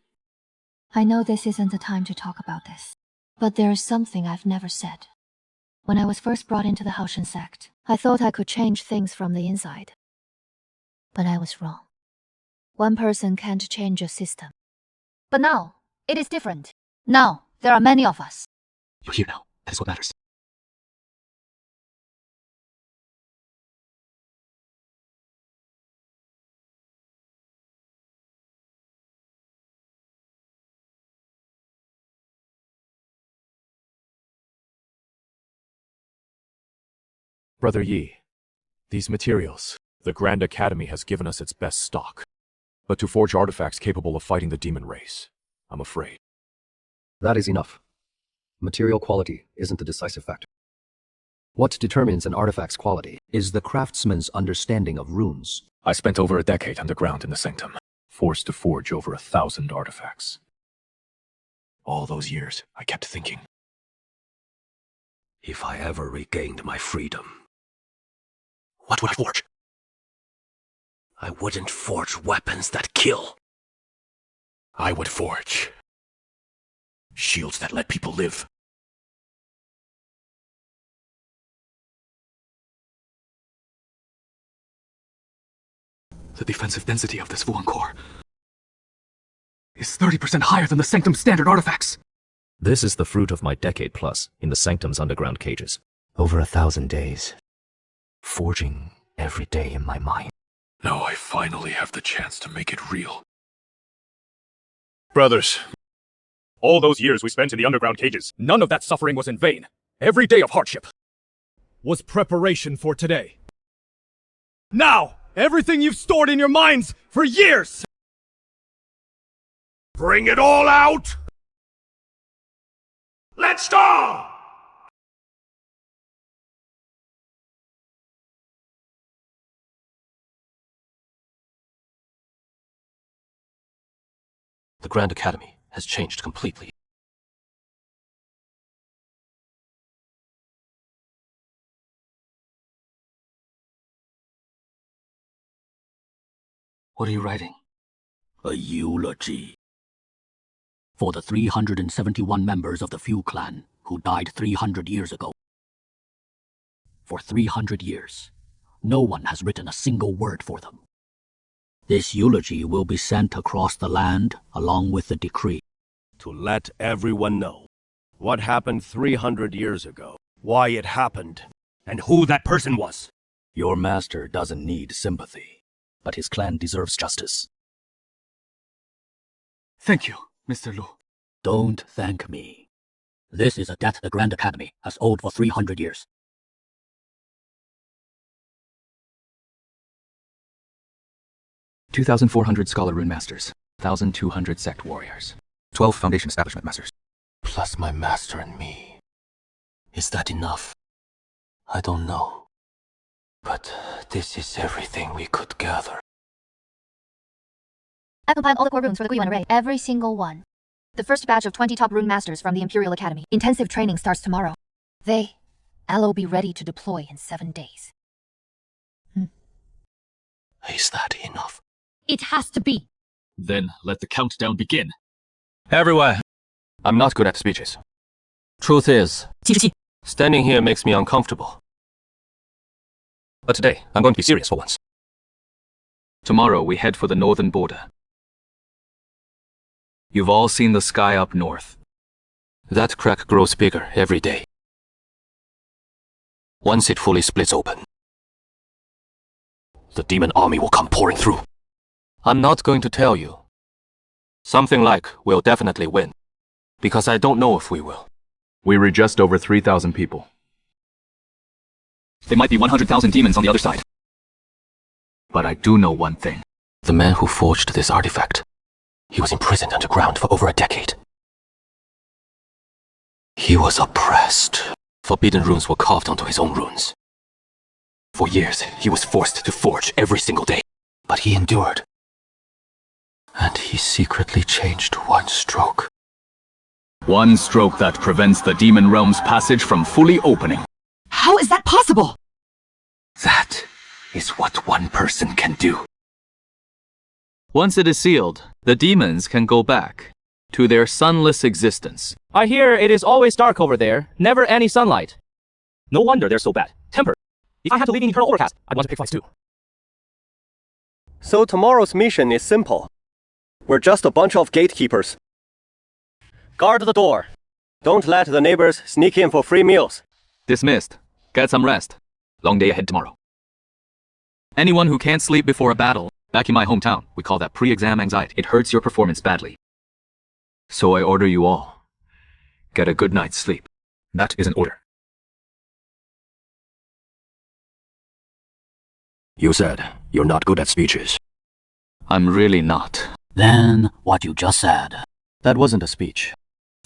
I know this isn't the time to talk about this, but there's something I've never said. When I was first brought into the Haoshen sect, I thought I could change things from the inside. But I was wrong. One person can't change a system. But now, it is different. Now, there are many of us. You're here now. That is what matters. Brother Yi, these materials, the Grand Academy has given us its best stock. But to forge artifacts capable of fighting the demon race, I'm afraid. That is enough. Material quality isn't the decisive factor. What determines an artifact's quality is the craftsman's understanding of runes. I spent over a decade underground in the sanctum, forced to forge over 1,000 artifacts. All those years, I kept thinking, if I ever regained my freedom, what would I forge? I wouldn't forge weapons that kill. I would forge shields that let people live. The defensive density of this Wuhan core is 30% higher than the Sanctum standard artifacts. This is the fruit of my decade plus in the Sanctum's underground cages. Over 1,000 days. Forging every day in my mind. Now I finally have the chance to make it real. Brothers, all those years we spent in the underground cages, None of that suffering was in vain. Every day of hardship was preparation for today. Now, everything you've stored in your minds for years! Bring it all out! Let's go! The Grand Academy has changed completely. What are you writing? A eulogy. For the 371 members of the Fu clan who died 300 years ago. For 300 years, no one has written a single word for them. This eulogy will be sent across the land along with the decree. to let everyone know what happened 300 years ago, why it happened, and who that person was. Your master doesn't need sympathy, but his clan deserves justice. Thank you, Mr. Lu. Don't thank me. This is a debt the Grand Academy has owed for 300 years. $2,400 scholar rune masters, 1,200 sect warriors, 12 foundation establishment masters. Plus my master and me. Is that enough? I don't know. But this is everything we could gather. I compiled all the core runes for the Guiyuan array. Every single one. The first batch of 20 top rune masters from the Imperial Academy. Intensive training starts tomorrow. I'll be ready to deploy in 7 days. Is that enough? It has to be. Then let the countdown begin. Everyone, I'm not good at speeches. Truth is, standing here makes me uncomfortable. But today, I'm going to be serious for once. Tomorrow we head for the northern border. You've all seen the sky up north. That crack grows bigger every day. Once it fully splits open, the demon army will come pouring through. I'm not going to tell you. Something like, we'll definitely win. Because I don't know if we will. We read just over 3,000 people. There might be 100,000 demons on the other side. But I do know one thing. The man who forged this artifact, he was imprisoned underground for over a decade. He was oppressed. Forbidden runes were carved onto his own runes. For years, he was forced to forge every single day. But he endured. And he secretly changed one stroke. One stroke that prevents the demon realm's passage from fully opening. How is that possible? That is what one person can do. Once it is sealed, the demons can go back to their sunless existence. I hear it is always dark over there, never any sunlight. No wonder they're so bad. Tempered. If I had to live in eternal overcast, I'd want to pick fights too. So tomorrow's mission is simple. We're just a bunch of gatekeepers. Guard the door. Don't let the neighbors sneak in for free meals. Dismissed. Get some rest. Long day ahead tomorrow. Anyone who can't sleep before a battle, back in my hometown, we call that pre-exam anxiety. It hurts your performance badly. So I order you all, get a good night's sleep. That is an order. You said you're not good at speeches. I'm really not. Then what you just said. That wasn't a speech.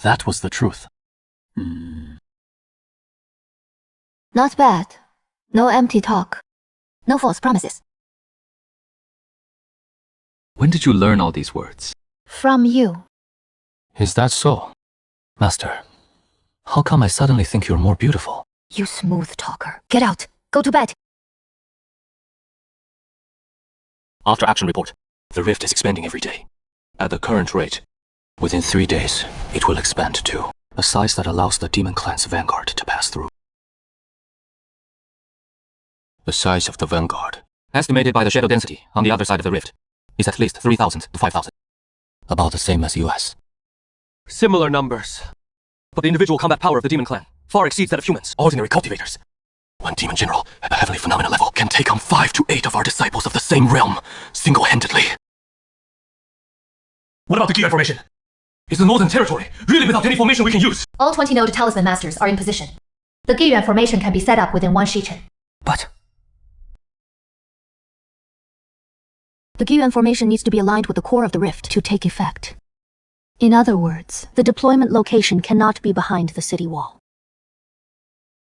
That was the truth. Not bad. No empty talk. No false promises. When did you learn all these words? From you. Is that so? Master, how come I suddenly think you're more beautiful? You smooth talker. Get out. Go to bed. After action report. The rift is expanding every day. At the current rate, within 3 days, it will expand to a size that allows the Demon Clan's vanguard to pass through. The size of the vanguard, estimated by the shadow density on the other side of the rift, is at least 3,000 to 5,000. About the same as US. Similar numbers. But the individual combat power of the Demon Clan far exceeds that of humans. Ordinary cultivators. One demon general at the heavenly phenomena level can take on 5 to 8 of our disciples of the same realm, single-handedly. What about the Giyuan formation? Is the Northern Territory really without any formation we can use? All 20 node talisman masters are in position. The Giyuan formation can be set up within one Shichen. But the Giyuan formation needs to be aligned with the core of the rift to take effect. In other words, the deployment location cannot be behind the city wall.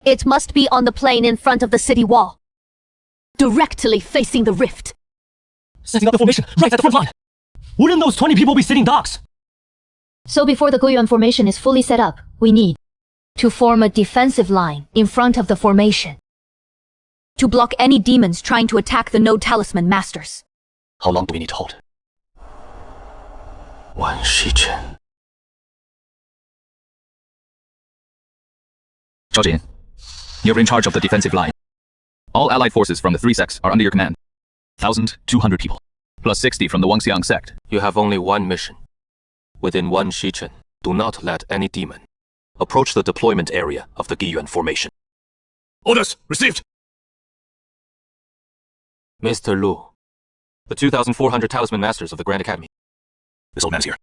It must be on the plain in front of the city wall. Directly facing the rift. Setting up the formation right at the front line. Wouldn't those 20 people be sitting ducks? So before the Giyuan formation is fully set up, we need to form a defensive line in front of the formation. To block any demons trying to attack the node talisman masters. How long do we need to hold? 1 Shichen. Zhao Jin, you're in charge of the defensive line. All allied forces from the 3 sects are under your command. 1,200 people, plus 60 from the Wangxiang sect. You have only one mission. Within 1 Shichen, do not let any demon approach the deployment area of the Giyuan formation. Orders received! Mr. Lu, the 2,400 talisman masters of the Grand Academy. This old man's here.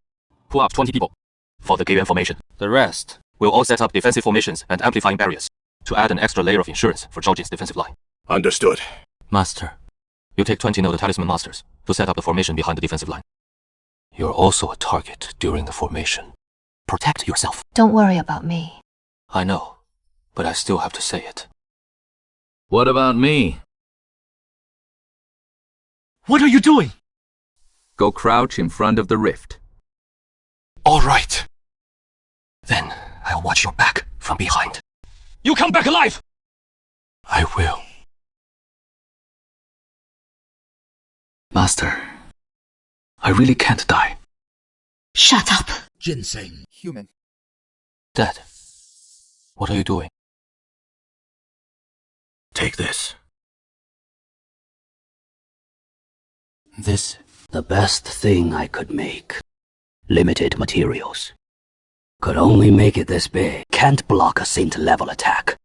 Pull up 20 people for the Giyuan formation. The rest will all set up defensive formations and amplifying barriers to add an extra layer of insurance for Zhao Jin's defensive line. Understood. Master, you take 20 node talisman masters to set up the formation behind the defensive line. You're also a target during the formation. Protect yourself. Don't worry about me. I know, but I still have to say it. What about me? What are you doing? Go crouch in front of the rift. All right. Then I'll watch your back from behind. You come back alive! I will. Master, I really can't die. Shut up. Ginseng. Human. Dad, what are you doing? Take this. This? The best thing I could make. Limited materials. Could only make it this big. Can't block a saint-level attack.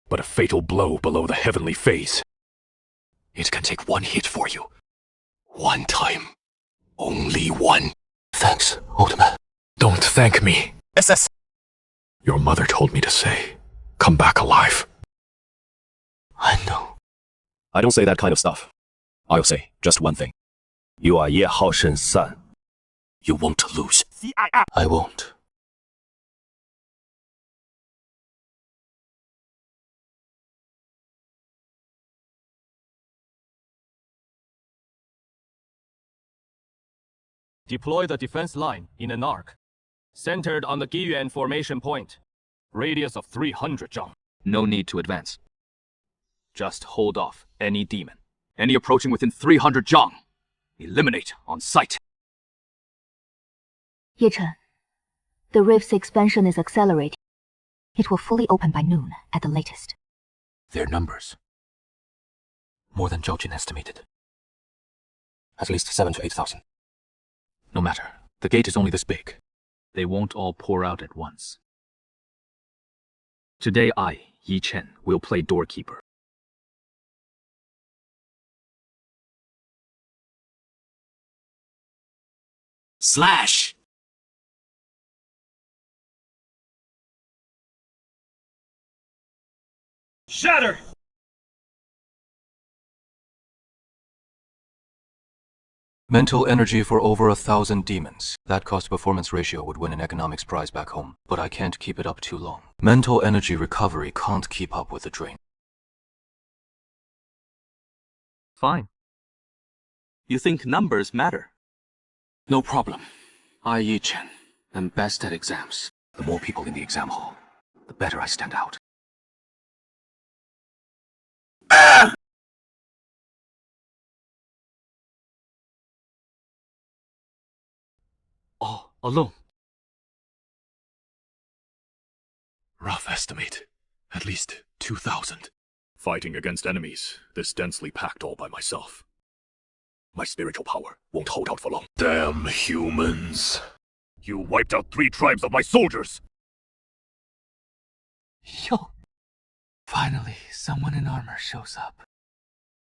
But a fatal blow below the heavenly phase. It can take one hit for you. One time. Only one. Thanks, old man. Don't thank me. SS. Your mother told me to say, come back alive. I know. I don't say that kind of stuff. I'll say just one thing. You are Ye Haoshen's son. You won't lose. I won't. Deploy the defense line in an arc, centered on the Giyuan formation point. Radius of 300 zhang. No need to advance. Just hold off any demon. Any approaching within 300 zhang. Eliminate on sight. Ye Chen, the rift's expansion is accelerating. It will fully open by noon at the latest. Their numbers. More than Zhao Jin estimated. At least 7,000 to 8,000. No matter. The gate is only this big. They won't all pour out at once. Today I, Yi Chen, will play doorkeeper. Slash! Shatter! Mental energy for over 1,000 demons. That cost performance ratio would win an economics prize back home, but I can't keep it up too long. Mental energy recovery can't keep up with the drain. Fine. You think numbers matter? No problem. I, Yi Chen, am best at exams. The more people in the exam hall, the better I stand out. All alone. Rough estimate. At least 2,000. Fighting against enemies, this densely packed all by myself. My spiritual power won't hold out for long. Damn humans. You wiped out 3 tribes of my soldiers! Yo. Finally, someone in armor shows up.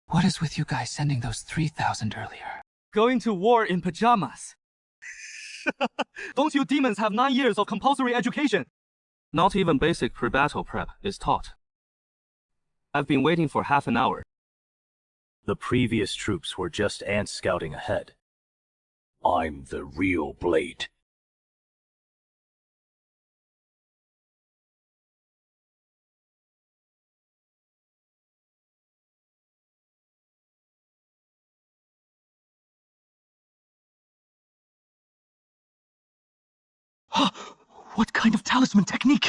What is with you guys sending those 3,000 earlier? Going to war in pajamas. Don't you demons have 9 years of compulsory education? Not even basic pre-battle prep is taught. I've been waiting for half an hour. The previous troops were just ants scouting ahead. I'm the real Blade. What kind of talisman technique?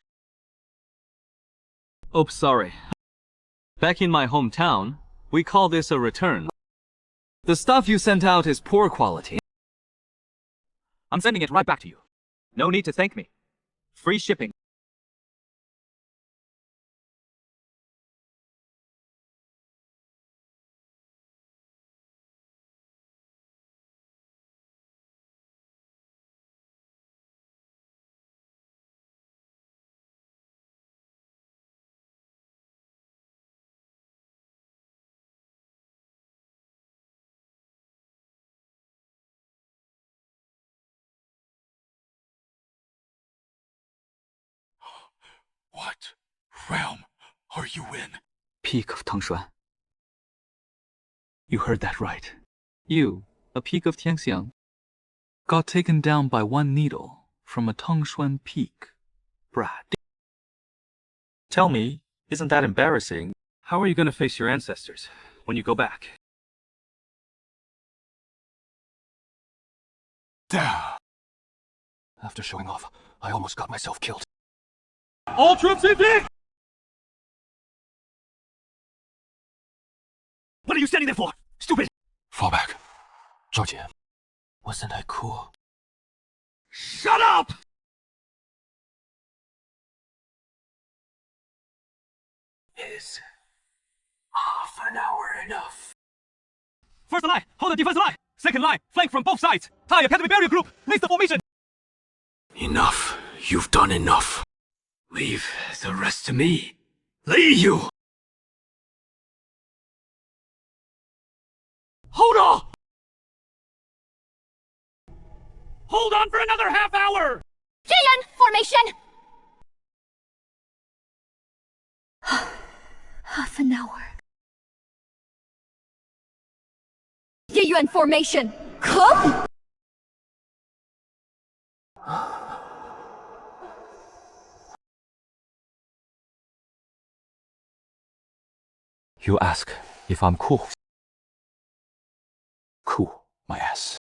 Oops, sorry. Back in my hometown, we call this a return. The stuff you sent out is poor quality. I'm sending it right back to you. No need to thank me. Free shipping. What realm are you in? Peak of Tangshuan. You heard that right. You, a peak of Tianxiang, got taken down by one needle from a Tangshuan peak. Brat. Tell me, isn't that embarrassing? How are you going to face your ancestors when you go back? Damn. After showing off, I almost got myself killed. All troops in flank! What are you standing there for? Stupid! Fall back. Zhao Jie, wasn't I cool? Shut up! Is half an hour enough? First line, hold the defense line! Second line, flank from both sides! Thai Academy barrier group, list the formation! Enough. You've done enough. Leave the rest to me. Li Yu! Hold on! Hold on for another half hour! Giant formation! Half an hour. Yuan formation! Come! You ask if I'm cool. Cool, my ass.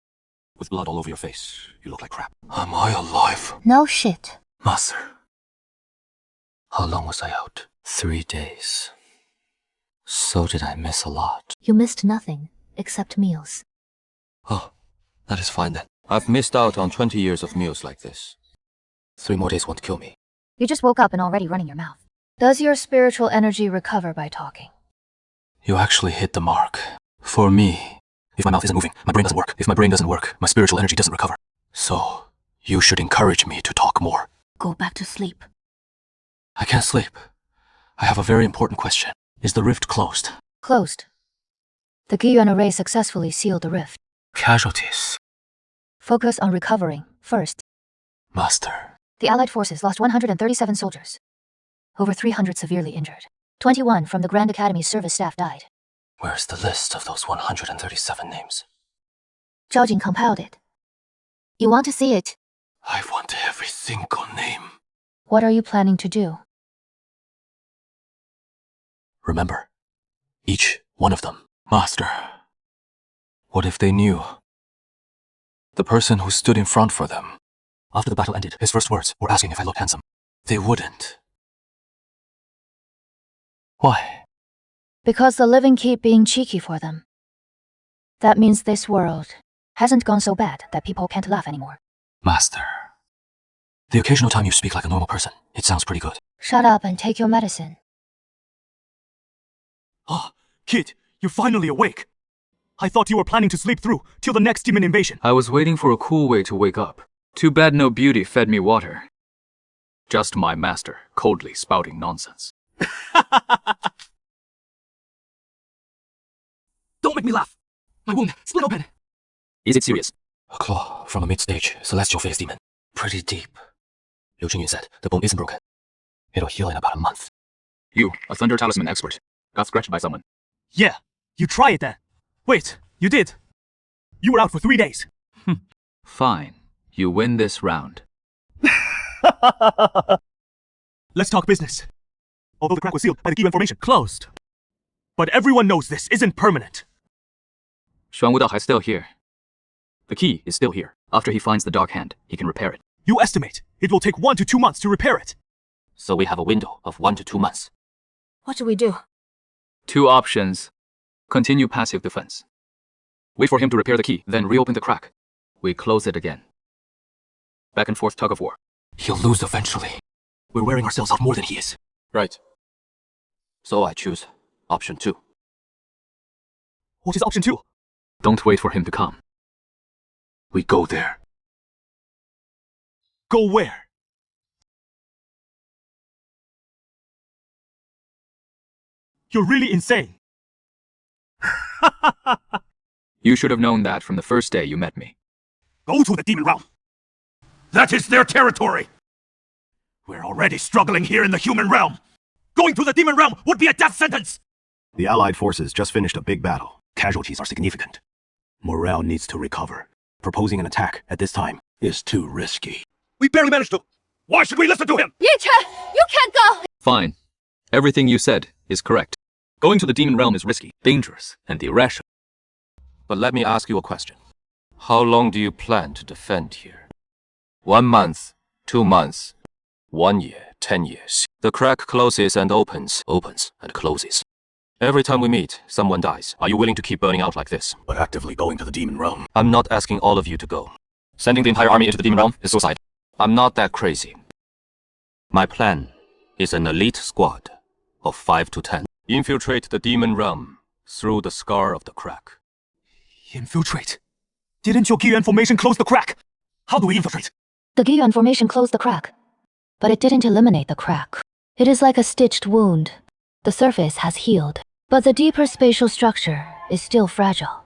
With blood all over your face, you look like crap. Am I alive? No shit. Master. How long was I out? 3 days. So did I miss a lot? You missed nothing, except meals. Oh, that is fine then. I've missed out on 20 years of meals like this. 3 more days won't kill me. You just woke up and already running your mouth. Does your spiritual energy recover by talking? You actually hit the mark. For me, if my mouth isn't moving, my brain doesn't work. If my brain doesn't work, my spiritual energy doesn't recover. So, you should encourage me to talk more. Go back to sleep. I can't sleep. I have a very important question. Is the rift closed? Closed. The Giyuan array successfully sealed the rift. Casualties. Focus on recovering, first. Master. The Allied forces lost 137 soldiers. Over 300 severely injured. 21 from the Grand Academy's service staff died. Where's the list of those 137 names? Zhao Jing compiled it. You want to see it? I want every single name. What are you planning to do? Remember, each one of them. Master, what if they knew? The person who stood in front for them. After the battle ended, his first words were asking if I looked handsome. They wouldn't. Why? Because the living keep being cheeky for them. That means this world hasn't gone so bad that people can't laugh anymore. Master, the occasional time you speak like a normal person, it sounds pretty good. Shut up and take your medicine. Ah, kid, you're finally awake. I thought you were planning to sleep through till the next demon invasion. I was waiting for a cool way to wake up. Too bad no beauty fed me water. Just my master, coldly spouting nonsense. Don't make me laugh. My wound split open. Is it serious? A claw from a mid-stage celestial phase demon. Pretty deep. Liu Qingyun said the bone isn't broken. It'll heal in about a month. You, a Thunder Talisman expert, got scratched by someone. Yeah, you try it then. Wait, you did. You were out for 3 days. Fine. You win this round. Let's talk business. Although the crack was sealed by the Giyuan formation, closed. But everyone knows this isn't permanent. Xuan Wudao is still here. The key is still here. After he finds the Dark Hand, he can repair it. You estimate it will take 1 to 2 months to repair it. So we have a window of 1 to 2 months. What should we do? 2 options. Continue passive defense. Wait for him to repair the key, then reopen the crack. We close it again. Back and forth tug of war. He'll lose eventually. We're wearing ourselves out more than he is. Right. So I choose option 2. What is option 2? Don't wait for him to come. We go there. Go where? You're really insane. You should have known that from the first day you met me. Go to the demon realm. That is their territory. We're already struggling here in the human realm. Going to the demon realm would be a death sentence. The Allied forces just finished a big battle. Casualties are significant. Morale needs to recover. Proposing an attack at this time is too risky. We barely managed to. Why should we listen to him? Ye Chen, you can't go! Fine. Everything you said is correct. Going to the demon realm is risky, dangerous, and irrational. But let me ask you a question. How long do you plan to defend here? 1 month, 2 months, 1 year, 10 years. The crack closes and opens, opens and closes. Every time we meet, someone dies. Are you willing to keep burning out like this? But actively going to the demon realm. I'm not asking all of you to go. Sending the entire army into the demon realm is suicide. I'm not that crazy. My plan is an elite squad of 5 to 10. Infiltrate the demon realm through the scar of the crack. Infiltrate? Didn't your Giyuan formation close the crack? How do we infiltrate? The Giyuan formation closed the crack, but it didn't eliminate the crack. It is like a stitched wound. The surface has healed, but the deeper spatial structure is still fragile.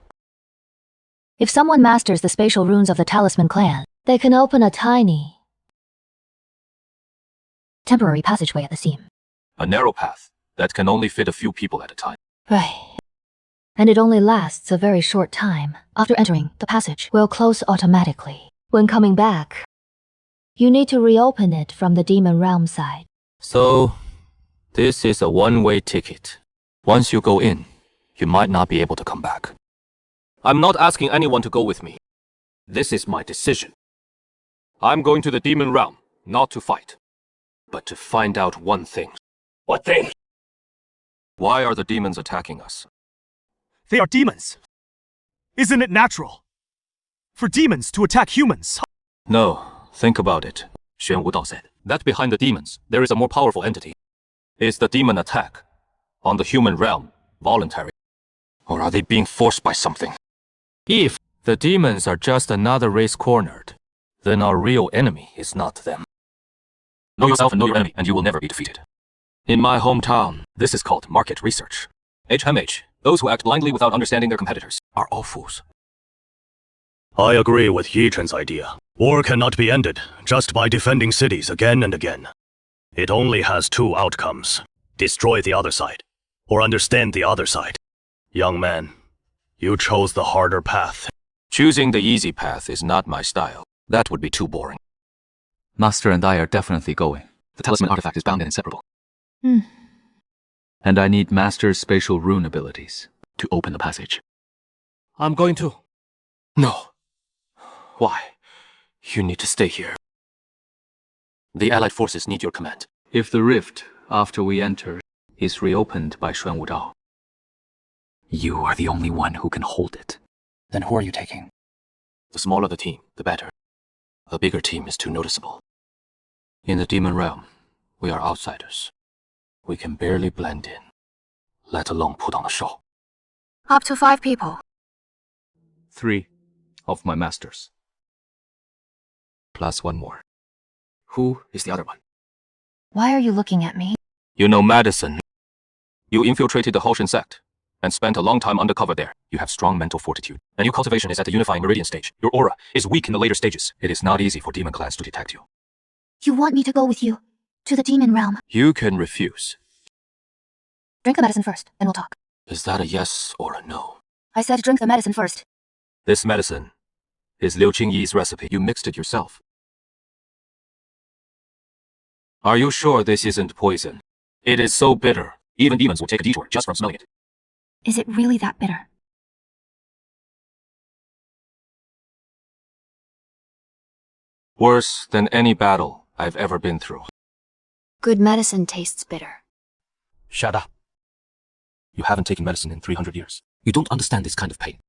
If someone masters the spatial runes of the Talisman clan, they can open a tiny, Temporary passageway at the seam. A narrow path that can only fit a few people at a time. Right. And it only lasts a very short time. After entering, the passage will close automatically. When coming back, you need to reopen it from the demon realm side. So, this is a one-way ticket. Once you go in, you might not be able to come back. I'm not asking anyone to go with me. This is my decision. I'm going to the demon realm, not to fight, but to find out one thing. What thing? Why are the demons attacking us? They are demons. Isn't it natural for demons to attack humans? No, think about it. Xuan Wudao said that behind the demons, there is a more powerful entity. Is the demon attack on the human realm voluntary? Or are they being forced by something? If the demons are just another race cornered, then our real enemy is not them. Know yourself and know your enemy, and you will never be defeated. In my hometown, this is called market research. HMH, those who act blindly without understanding their competitors, are all fools. I agree with Yi Chen's idea. War cannot be ended just by defending cities again and again. It only has two outcomes: destroy the other side, or understand the other side. Young man, you chose the harder path. Choosing the easy path is not my style. That would be too boring. Master and I are definitely going. The talisman artifact is bound and inseparable. And I need Master's spatial rune abilities to open the passage. I'm going to. No. Why? You need to stay here. The Allied forces need your command. If the rift, after we enter, is reopened by Xuan Wudao, you are the only one who can hold it. Then who are you taking? The smaller the team, the better. A bigger team is too noticeable. In the demon realm, we are outsiders. We can barely blend in, let alone put on a show. Up to 5 people. 3 of my masters. Plus one more. Who is the other one? Why are you looking at me? You know Madison. You infiltrated the Hoshin sect and spent a long time undercover there. You have strong mental fortitude, and your cultivation is at the unifying meridian stage. Your aura is weak in the later stages. It is not easy for demon clans to detect you. You want me to go with you to the demon realm? You can refuse. Drink the medicine first, then we'll talk. Is that a yes or a no? I said drink the medicine first. This medicine is Liu Qingyi's recipe. You mixed it yourself. Are you sure this isn't poison? It is so bitter. Even demons will take a detour just from smelling it. Is it really that bitter? Worse than any battle I've ever been through. Good medicine tastes bitter. Shut up. You haven't taken medicine in 300 years. You don't understand this kind of pain.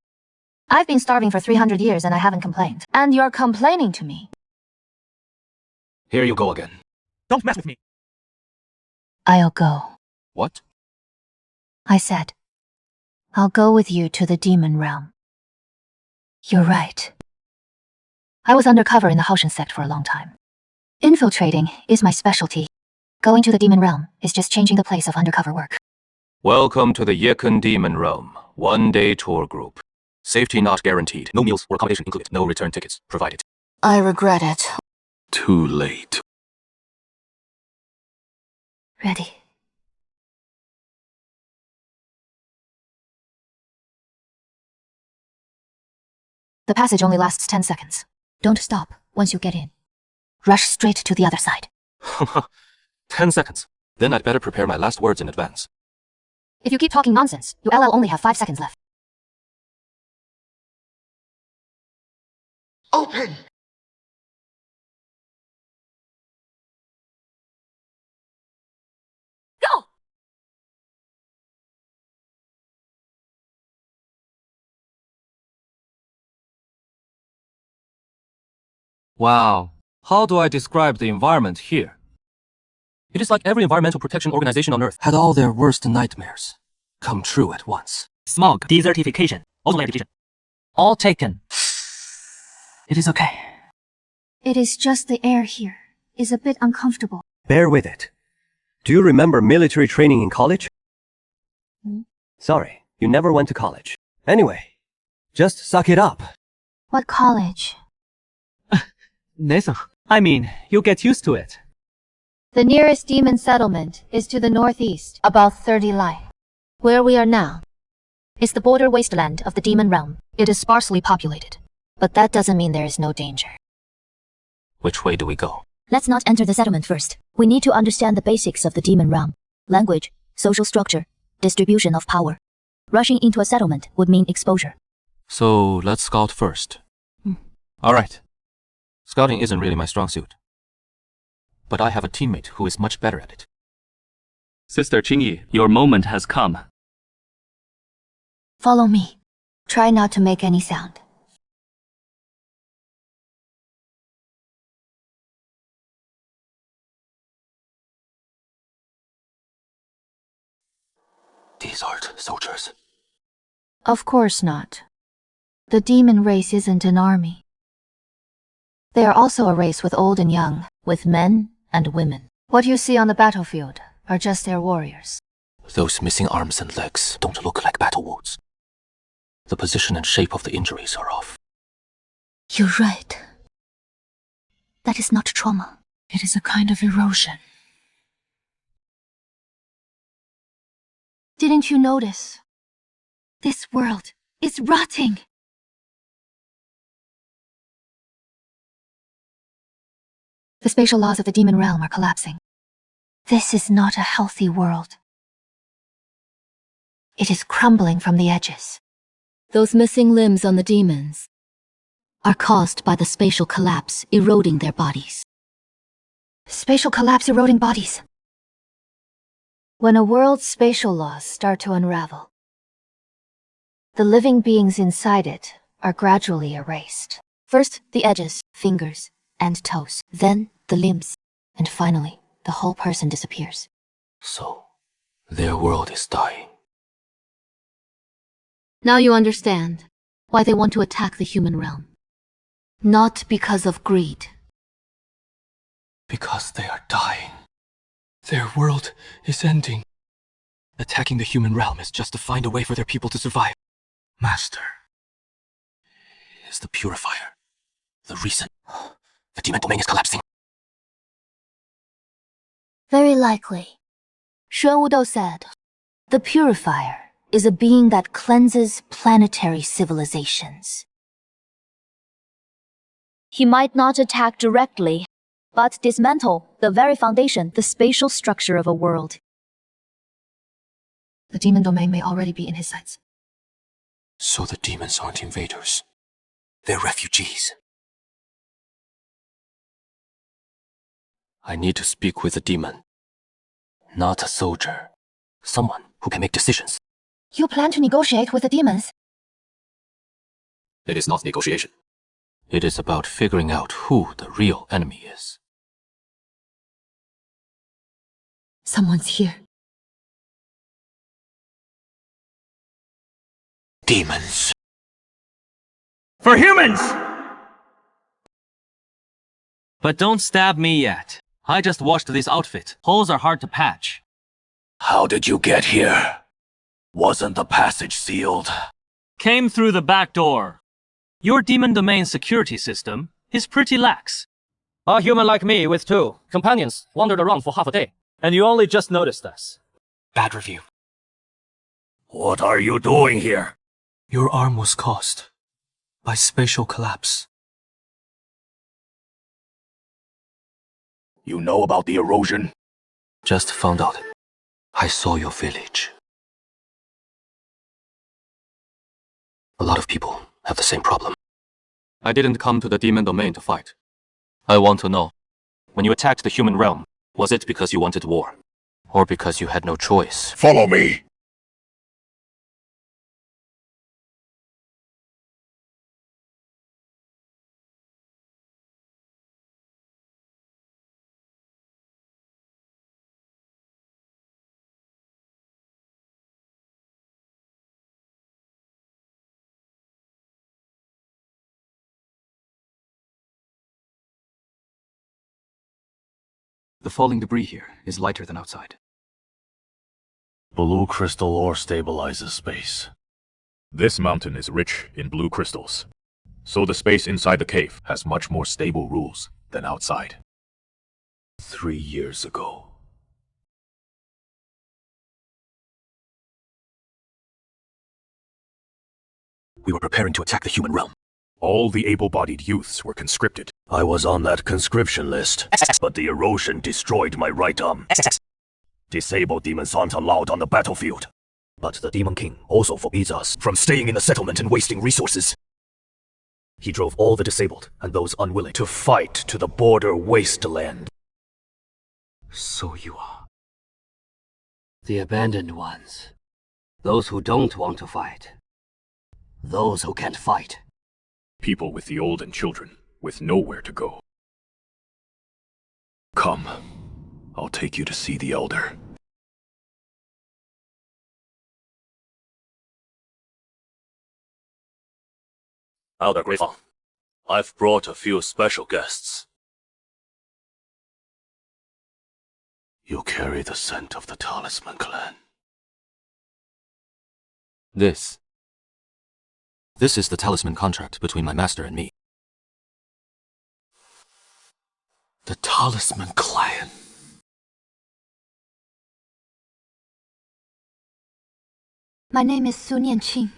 I've been starving for 300 years and I haven't complained. And you're complaining to me. Here you go again. Don't mess with me. I'll go. What? I said, I'll go with you to the demon realm. You're right. I was undercover in the Hoshin sect for a long time. Infiltrating is my specialty. Going to the demon realm is just changing the place of undercover work. Welcome to the Yekun Demon Realm. One-day tour group. Safety not guaranteed. No meals or accommodation included. No return tickets provided. I regret it. Too late. Ready. The passage only lasts 10 seconds. Don't stop once you get in. Rush straight to the other side. 10 seconds. Then I'd better prepare my last words in advance. If you keep talking nonsense, you'll only have 5 seconds left. Open! Go! Wow. How do I describe the environment here? It is like every environmental protection organization on Earth had all their worst nightmares come true at once. Smog, desertification, ozone layer depletion. All taken. It is okay. It is just the air here is a bit uncomfortable. Bear with it. Do you remember military training in college? Sorry, you never went to college. Anyway, just suck it up. What college? Nathan, I mean, you'll get used to it. The nearest demon settlement is to the northeast, about 30 li. Where we are now is the border wasteland of the demon realm. It is sparsely populated, but that doesn't mean there is no danger. Which way do we go? Let's not enter the settlement first. We need to understand the basics of the demon realm. Language, social structure, distribution of power. Rushing into a settlement would mean exposure. So let's scout first. Alright. Scouting isn't really my strong suit. But I have a teammate who is much better at it. Sister Qingyi, your moment has come. Follow me. Try not to make any sound. These aren't soldiers. Of course not. The demon race isn't an army. They are also a race with old and young, with men and women. What you see on the battlefield are just their warriors. Those missing arms and legs don't look like battle wounds. The position and shape of the injuries are off. You're right. That is not trauma. It is a kind of erosion. Didn't you notice? This world is rotting. The spatial laws of the demon realm are collapsing. This is not a healthy world. It is crumbling from the edges. Those missing limbs on the demons are caused by the spatial collapse eroding their bodies. Spatial collapse eroding bodies. When a world's spatial laws start to unravel, the living beings inside it are gradually erased. First, the edges, fingers, and toes. Then, the limbs. And finally, the whole person disappears. So, their world is dying. Now you understand why they want to attack the human realm. Not because of greed. Because they are dying. Their world is ending. Attacking the human realm is just to find a way for their people to survive. Master, is the purifier the reason the demon domain is collapsing? Very likely. Xuan Wudou said, the purifier is a being that cleanses planetary civilizations. He might not attack directly, but dismantle the very foundation, the spatial structure of a world. The demon domain may already be in his sights. So the demons aren't invaders. They're refugees. I need to speak with a demon. Not a soldier. Someone who can make decisions. You plan to negotiate with the demons? It is not negotiation. It is about figuring out who the real enemy is. Someone's here. Demons. For humans! But don't stab me yet. I just washed this outfit. Holes are hard to patch. How did you get here? Wasn't the passage sealed? Came through the back door. Your demon domain security system is pretty lax. A human like me with two companions wandered around for half a day, and you only just noticed us. Bad review. What are you doing here? Your arm was caused by spatial collapse. You know about the erosion? Just found out. I saw your village. A lot of people have the same problem. I didn't come to the demon domain to fight. I want to know, when you attacked the human realm, was it because you wanted war? Or because you had no choice? Follow me! The falling debris here is lighter than outside. Blue crystal ore stabilizes space. This mountain is rich in blue crystals, so the space inside the cave has much more stable rules than outside. 3 years ago. We were preparing to attack the human realm. All the able-bodied youths were conscripted. I was on that conscription list, but the erosion destroyed my right arm. Disabled demons aren't allowed on the battlefield. But the Demon King also forbids us from staying in the settlement and wasting resources. He drove all the disabled and those unwilling to fight to the border wasteland. So you are the abandoned ones. Those who don't want to fight. Those who can't fight. People with the old and children, with nowhere to go. Come, I'll take you to see the Elder. Elder Griffon, I've brought a few special guests. You carry the scent of the Talisman clan. This is the talisman contract between my master and me. The Talisman clan. My name is Su Nianqing.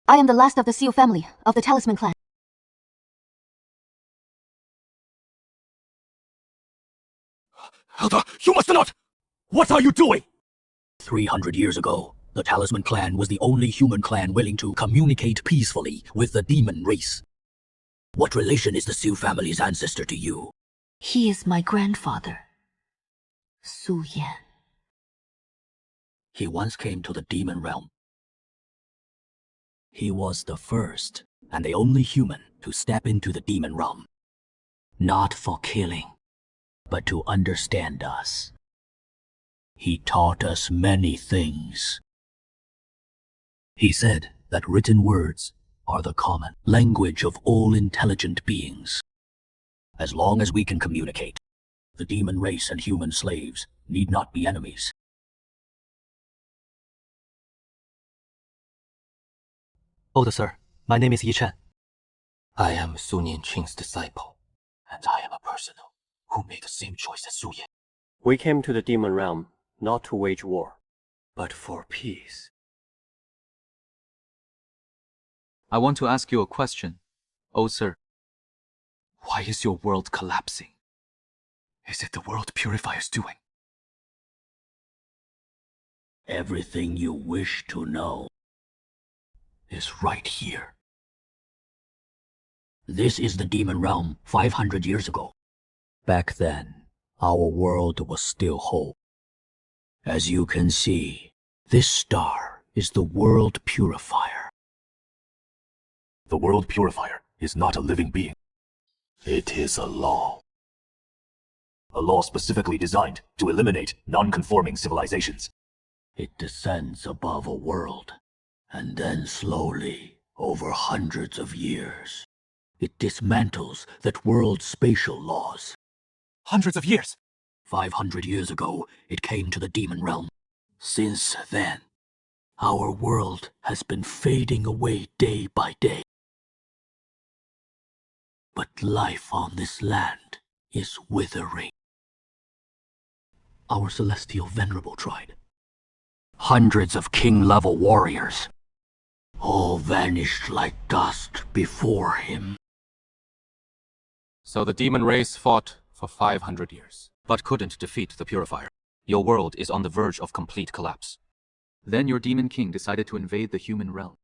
I am the last of the Seal family of the Talisman clan. Elder, you must not! What are you doing? 300 years ago, the Talisman clan was the only human clan willing to communicate peacefully with the demon race. What relation is the Su family's ancestor to you? He is my grandfather, Su Yan. He once came to the demon realm. He was the first and the only human to step into the demon realm. Not for killing, but to understand us. He taught us many things. He said that written words are the common language of all intelligent beings. As long as we can communicate, the demon race and human slaves need not be enemies. Older sir, my name is Yi Chen. I am Su Nianqing's disciple, and I am a person who made the same choice as Su Yan. We came to the demon realm not to wage war, but for peace. I want to ask you a question, oh sir. Why is your world collapsing? Is it the world purifier's doing? Everything you wish to know is right here. This is the demon realm 500 years ago. Back then, our world was still whole. As you can see, this star is the world purifier. The world purifier is not a living being. It is a law. A law specifically designed to eliminate non-conforming civilizations. It descends above a world, and then slowly, over hundreds of years, it dismantles that world's spatial laws. Hundreds of years? 500 years ago, it came to the demon realm. Since then, our world has been fading away day by day. But life on this land is withering. Our celestial venerable tribe, hundreds of king-level warriors, all vanished like dust before him. So the demon race fought for 500 years, but couldn't defeat the purifier. Your world is on the verge of complete collapse. Then your demon king decided to invade the human realm.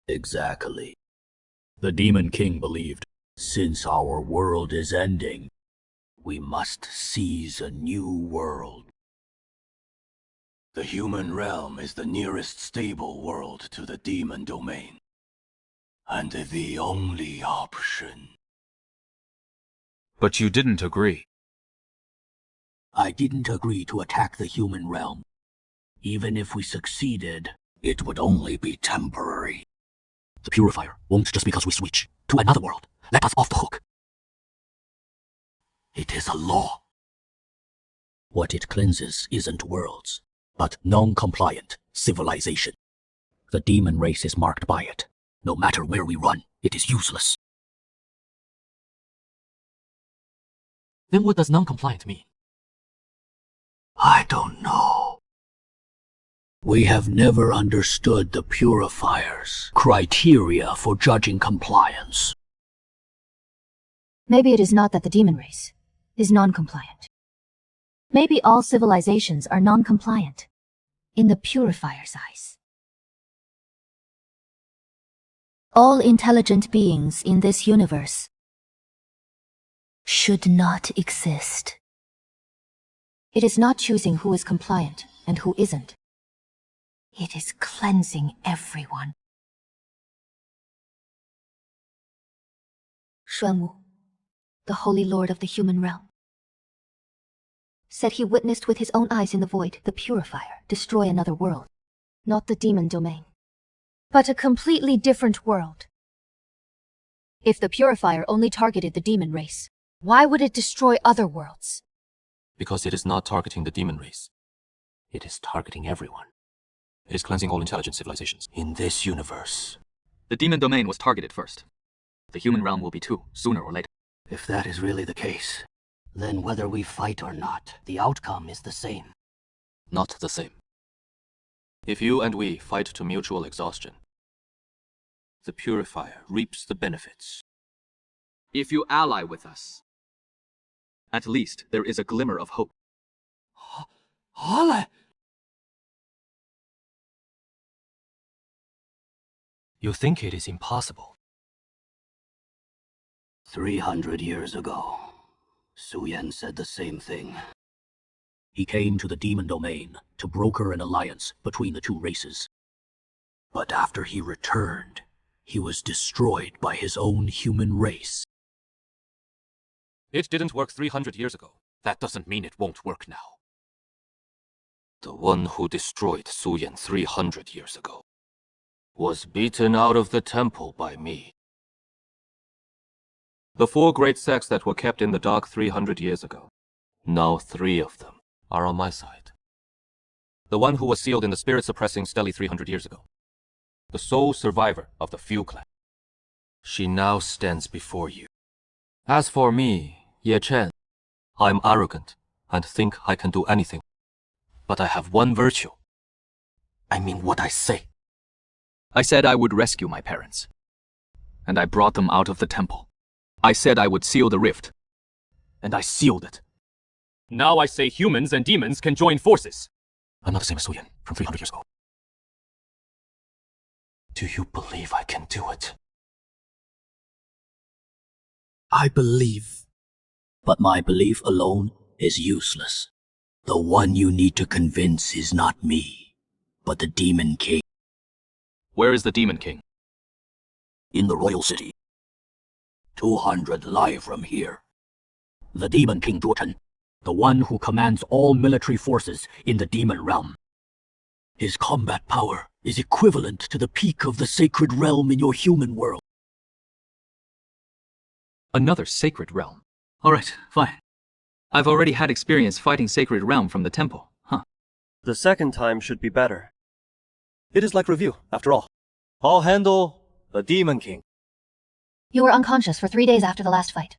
Exactly. The demon king believed, since our world is ending, we must seize a new world. The human realm is the nearest stable world to the demon domain. And the only option. But you didn't agree. I didn't agree to attack the human realm. Even if we succeeded, it would only be temporary. The purifier won't just because we switch to another world let us off the hook. It is a law. What it cleanses isn't worlds, but non-compliant civilization. The demon race is marked by it. No matter where we run, it is useless. Then what does non-compliant mean? I don't know. We have never understood the Purifier's criteria for judging compliance. Maybe it is not that the demon race is non-compliant. Maybe all civilizations are non-compliant in the Purifier's eyes. All intelligent beings in this universe should not exist. It is not choosing who is compliant and who isn't. It is cleansing everyone. Xuanwu, the Holy Lord of the human realm, said he witnessed with his own eyes in the void the Purifier destroy another world. Not the demon domain, but a completely different world. If the Purifier only targeted the demon race, why would it destroy other worlds? Because it is not targeting the demon race. It is targeting everyone. It is cleansing all intelligent civilizations in this universe. The demon domain was targeted first. The human realm will be too, sooner or later. If that is really the case, then whether we fight or not, the outcome is the same. Not the same. If you and we fight to mutual exhaustion, the Purifier reaps the benefits. If you ally with us, at least there is a glimmer of hope. Ally? You think it is impossible? 300 years ago, Su Yan said the same thing. He came to the demon domain to broker an alliance between the two races. But after he returned, he was destroyed by his own human race. It didn't work 300 years ago. That doesn't mean it won't work now. The one who destroyed Su Yan 300 years ago was beaten out of the temple by me. The 4 great sects that were kept in the dark 300 years ago, now 3 of them are on my side. The one who was sealed in the spirit-suppressing stele 300 years ago, the sole survivor of the Few clan. She now stands before you. As for me, Ye Chen, I'm arrogant and think I can do anything. But I have one virtue. I mean what I say. I said I would rescue my parents. And I brought them out of the temple. I said I would seal the rift. And I sealed it. Now I say humans and demons can join forces. I'm not the same as Su Yan from 300 years ago. Do you believe I can do it? I believe. But my belief alone is useless. The one you need to convince is not me, but the Demon King. Where is the Demon King? In the royal city. 200 li from here. The Demon King Zhuochen, the one who commands all military forces in the demon realm. His combat power is equivalent to the peak of the sacred realm in your human world. Another sacred realm. Alright, fine. I've already had experience fighting sacred realm from the temple, huh? The second time should be better. It is like review, after all. I'll handle the Demon King. You were unconscious for 3 days after the last fight.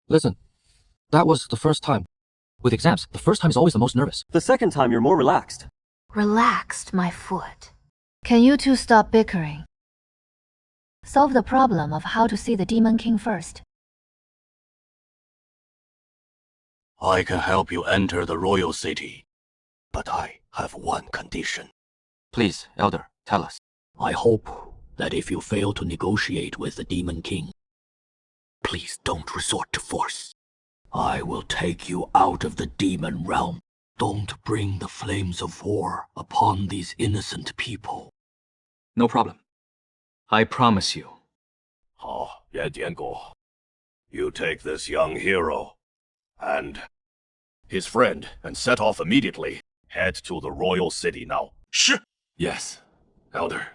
Listen, that was the first time. With exams, the first time is always the most nervous. The second time you're more relaxed. Relaxed, my foot. Can you two stop bickering? Solve the problem of how to see the Demon King first. I can help you enter the royal city, but I have one condition. Please, Elder, tell us. I hope that if you fail to negotiate with the Demon King, please don't resort to force. I will take you out of the demon realm. Don't bring the flames of war upon these innocent people. No problem. I promise you. 好，燕典国, you take this young hero and his friend and set off immediately. Head to the royal city now. 是. Yes, Elder.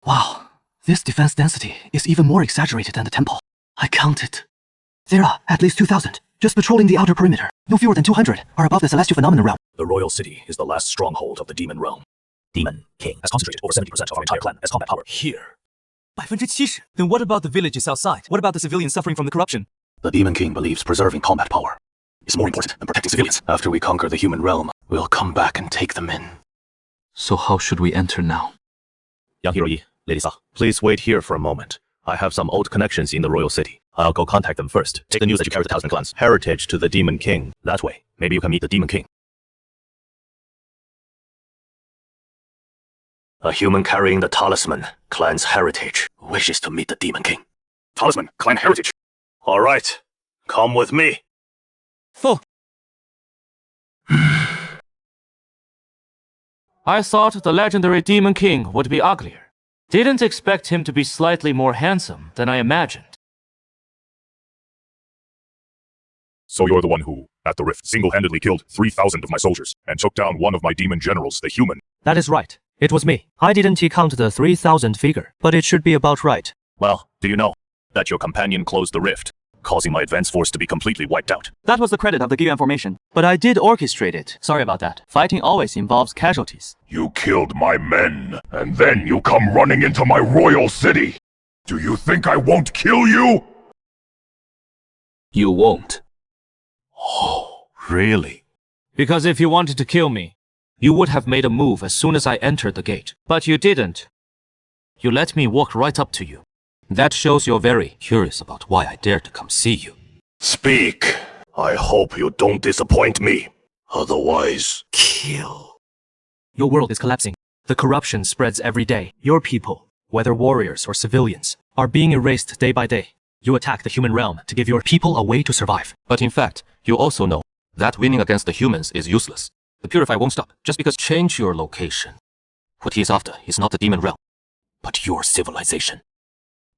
Wow, this defense density is even more exaggerated than the temple. I counted. There are at least 2,000 just patrolling the outer perimeter. No fewer than 200 are above the celestial phenomenon realm. The royal city is the last stronghold of the demon realm. Demon King has concentrated over 70% of our entire clan as combat power. Here. 70%? Then what about the villages outside? What about the civilians suffering from the corruption? The Demon King believes preserving combat power is more important than protecting civilians. After we conquer the human realm, we'll come back and take them in. So how should we enter now? Young Hero Yi, Lady Sa, please wait here for a moment. I have some old connections in the royal city. I'll go contact them first. Take the news that you carry the Talisman clan's heritage to the Demon King. That way, maybe you can meet the Demon King. A human carrying the Talisman clan's heritage wishes to meet the Demon King. Talisman clan heritage. All right, come with me. Oh. I thought the legendary Demon King would be uglier. Didn't expect him to be slightly more handsome than I imagined. So you're the one who, at the Rift, single-handedly killed 3,000 of my soldiers and took down one of my demon generals, the human. That is right. It was me. I didn't count the 3,000 figure, but it should be about right. Well, do you know that your companion closed the rift, causing my advance force to be completely wiped out? That was the credit of the Gigan formation, but I did orchestrate it. Sorry about that. Fighting always involves casualties. You killed my men, and then you come running into my royal city. Do you think I won't kill you? You won't. Oh, really? Because if you wanted to kill me, you would have made a move as soon as I entered the gate. But you didn't. You let me walk right up to you. That shows you're very curious about why I dared to come see you. Speak. I hope you don't disappoint me. Otherwise, Kill. Your world is collapsing. The corruption spreads every day. Your people, whether warriors or civilians, are being erased day by day. You attack the human realm to give your people a way to survive. But in fact, you also know that winning against the humans is useless. The Purifier won't stop just because change your location. What he is after is not the demon realm, but your civilization.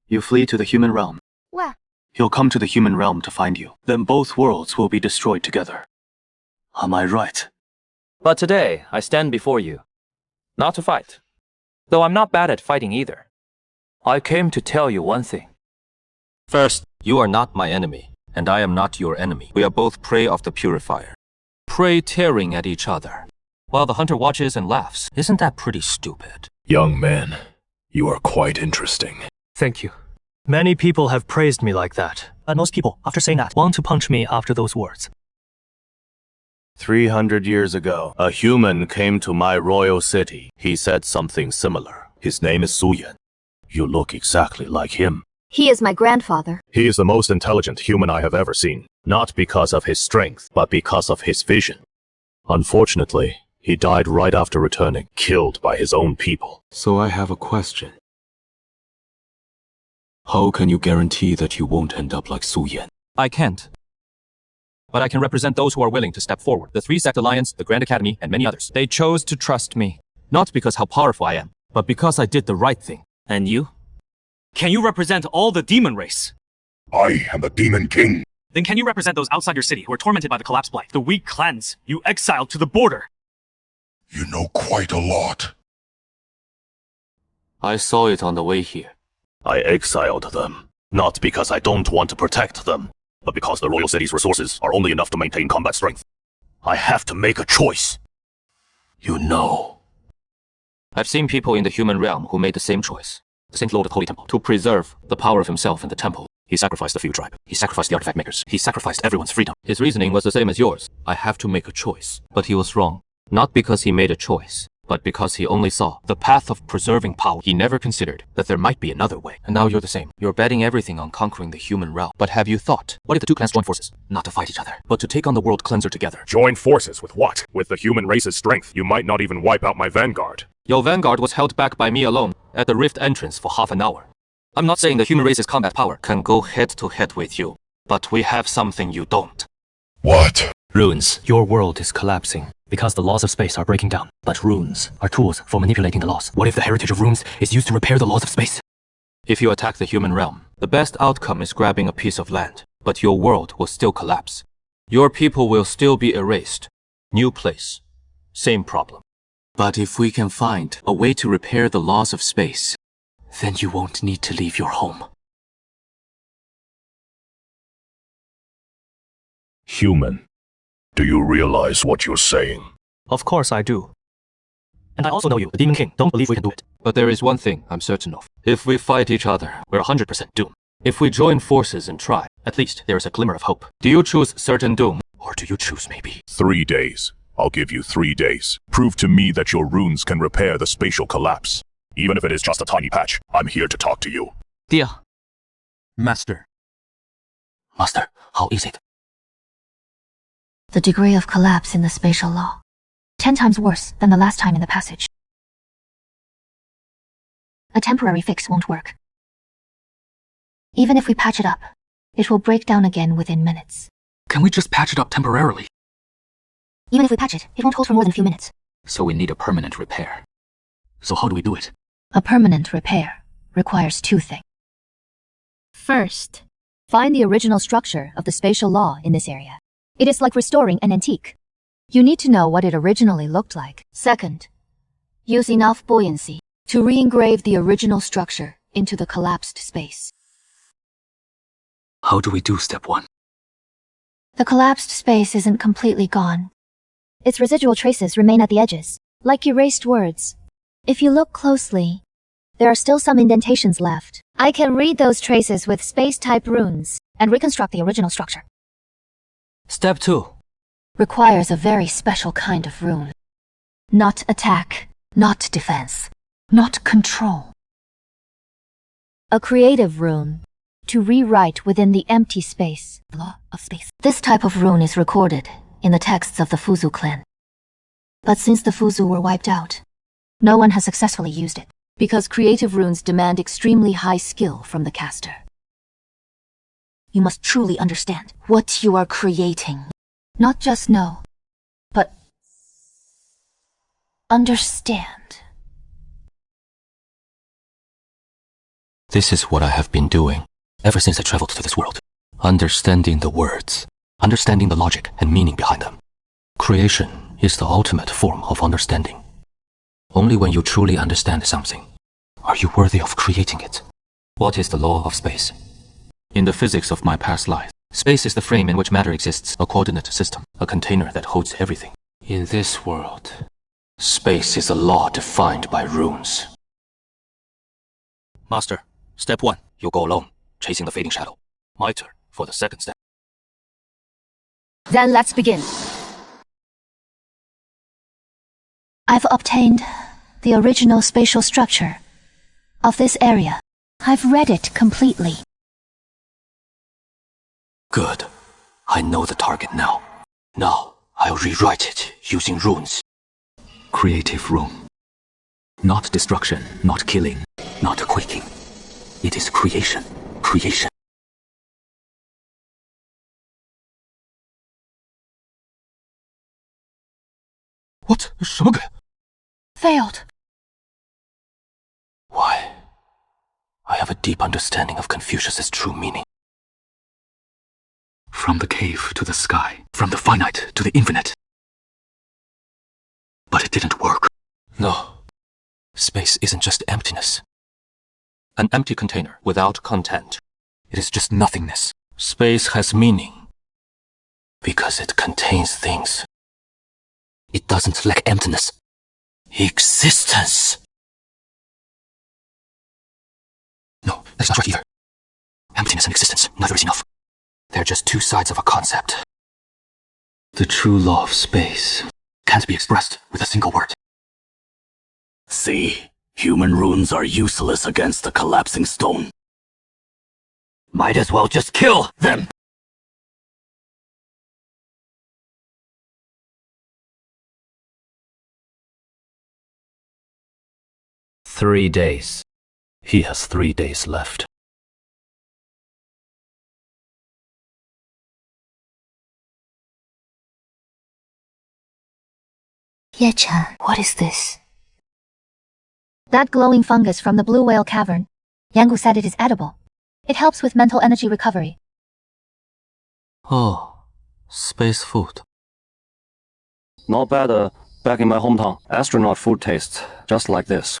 You flee to the human realm. Where? He'll come to the human realm to find you. Then both worlds will be destroyed together. Am I right? But today, I stand before you, not to fight. Though I'm not bad at fighting either. I came to tell you one thing. First, you are not my enemy, and I am not your enemy. We are both prey of the Purifier. Prey tearing at each other, while the hunter watches and laughs. Isn't that pretty stupid? young man, you are quite interesting. Thank you. Many people have praised me like that, and most people, after saying that, want to punch me after those words. 300 years ago, a human came to my royal city. He said something similar. His name is Su Yan. You look exactly like him. He is my grandfather. He is the most intelligent human I have ever seen. Not because of his strength, but because of his vision. Unfortunately, he died right after returning, killed by his own people. So I have a question. How can you guarantee that you won't end up like Su Yan? I can't. But I can represent those who are willing to step forward. The Three-Sect Alliance, the Grand Academy, and many others. They chose to trust me. Not because how powerful I am, but because I did the right thing. And you? Can you represent all the demon race? I am the Demon King. Then can you represent those outside your city who are tormented by the collapse blight? The weak clans you exiled to the border? You know quite a lot. I saw it on the way here. I exiled them. Not because I don't want to protect them, but because the royal city's resources are only enough to maintain combat strength. I have to make a choice. You know. I've seen people in the human realm who made the same choice. The Saint Lord of the Holy Temple. To preserve the power of himself in the temple, he sacrificed the few tribe. He sacrificed the artifact makers. He sacrificed everyone's freedom. His reasoning was the same as yours. I have to make a choice. But he was wrong. Not because he made a choice, but because he only saw the path of preserving power. He never considered that there might be another way. And now you're the same. You're betting everything on conquering the human realm. But have you thought, what if the two clans join forces? Not to fight each other, but to take on the world cleanser together. Join forces with what? With the human race's strength, you might not even wipe out my vanguard. Your vanguard was held back by me alone at the rift entrance for half an hour. I'm not saying the human race's combat power can go head to head with you, but we have something you don't. What? Runes. Your world is collapsing because the laws of space are breaking down. But runes are tools for manipulating the laws. What if the heritage of runes is used to repair the laws of space? If you attack the human realm, the best outcome is grabbing a piece of land, but your world will still collapse. Your people will still be erased. New place. Same problem. But if we can find a way to repair the laws of space, then you won't need to leave your home. Human, do you realize what you're saying? Of course I do. And I also know you, the Demon King, don't believe we can do it. But there is one thing I'm certain of. If we fight each other, we're 100% doomed. If we join forces and try, at least there is a glimmer of hope. Do you choose certain doom, or do you choose maybe? 3 days. I'll give you 3 days. Prove to me that your runes can repair the spatial collapse. Even if it is just a tiny patch, I'm here to talk to you. Dear. Master. Master, how is it? The degree of collapse in the spatial law. 10 times worse than the last time in the passage. A temporary fix won't work. Even if we patch it up, it will break down again within minutes. Can we just patch it up temporarily? Even if we patch it, it won't hold for more than a few minutes. So we need a permanent repair. So how do we do it? A permanent repair requires 2 things. First, find the original structure of the spatial law in this area. It is like restoring an antique. You need to know what it originally looked like. Second, use enough buoyancy to re-engrave the original structure into the collapsed space. How do we do step 1? The collapsed space isn't completely gone. Its residual traces remain at the edges, like erased words. If you look closely, there are still some indentations left. I can read those traces with space-type runes and reconstruct the original structure. Step 2. Requires a very special kind of rune. Not attack, not defense, not control. A creative rune to rewrite within the empty space. Law of space. This type of rune is recorded in the texts of the Fuzu clan. But since the Fuzu were wiped out, no one has successfully used it, because creative runes demand extremely high skill from the caster. You must truly understand what you are creating. Not just know, but understand. This is what I have been doing ever since I traveled to this world. Understanding the words, understanding the logic and meaning behind them. Creation is the ultimate form of understanding. Only when you truly understand something are you worthy of creating it. What is the law of space? In the physics of my past life, space is the frame in which matter exists, a coordinate system, a container that holds everything. In this world, space is a law defined by runes. Master, step 1, you go alone, chasing the fading shadow. My turn for the second step. Then let's begin. I've obtained the original spatial structure of this area. I've read it completely. Good. I know the target now. Now, I'll rewrite it using runes. Creative rune. Not destruction, not killing, not quaking. It is creation. Creation. What? 什么鬼? Failed. Why? I have a deep understanding of Confucius's true meaning. From the cave to the sky, from the finite to the infinite. But it didn't work. No. Space isn't just emptiness. An empty container without content. It is just nothingness. Space has meaning because it contains things. It doesn't lack emptiness. Existence. No, that's not right either. Emptiness and existence, neither is enough. They're just 2 sides of a concept. The true law of space can't be expressed with a single word. See, human runes are useless against the collapsing stone. Might as well just kill them! "3 days. He has 3 days left." Ye-chan, what is this? That glowing fungus from the Blue Whale Cavern. Yangu said it is edible. It helps with mental energy recovery. Oh, space food. Not bad, back in my hometown. Astronaut food tastes just like this.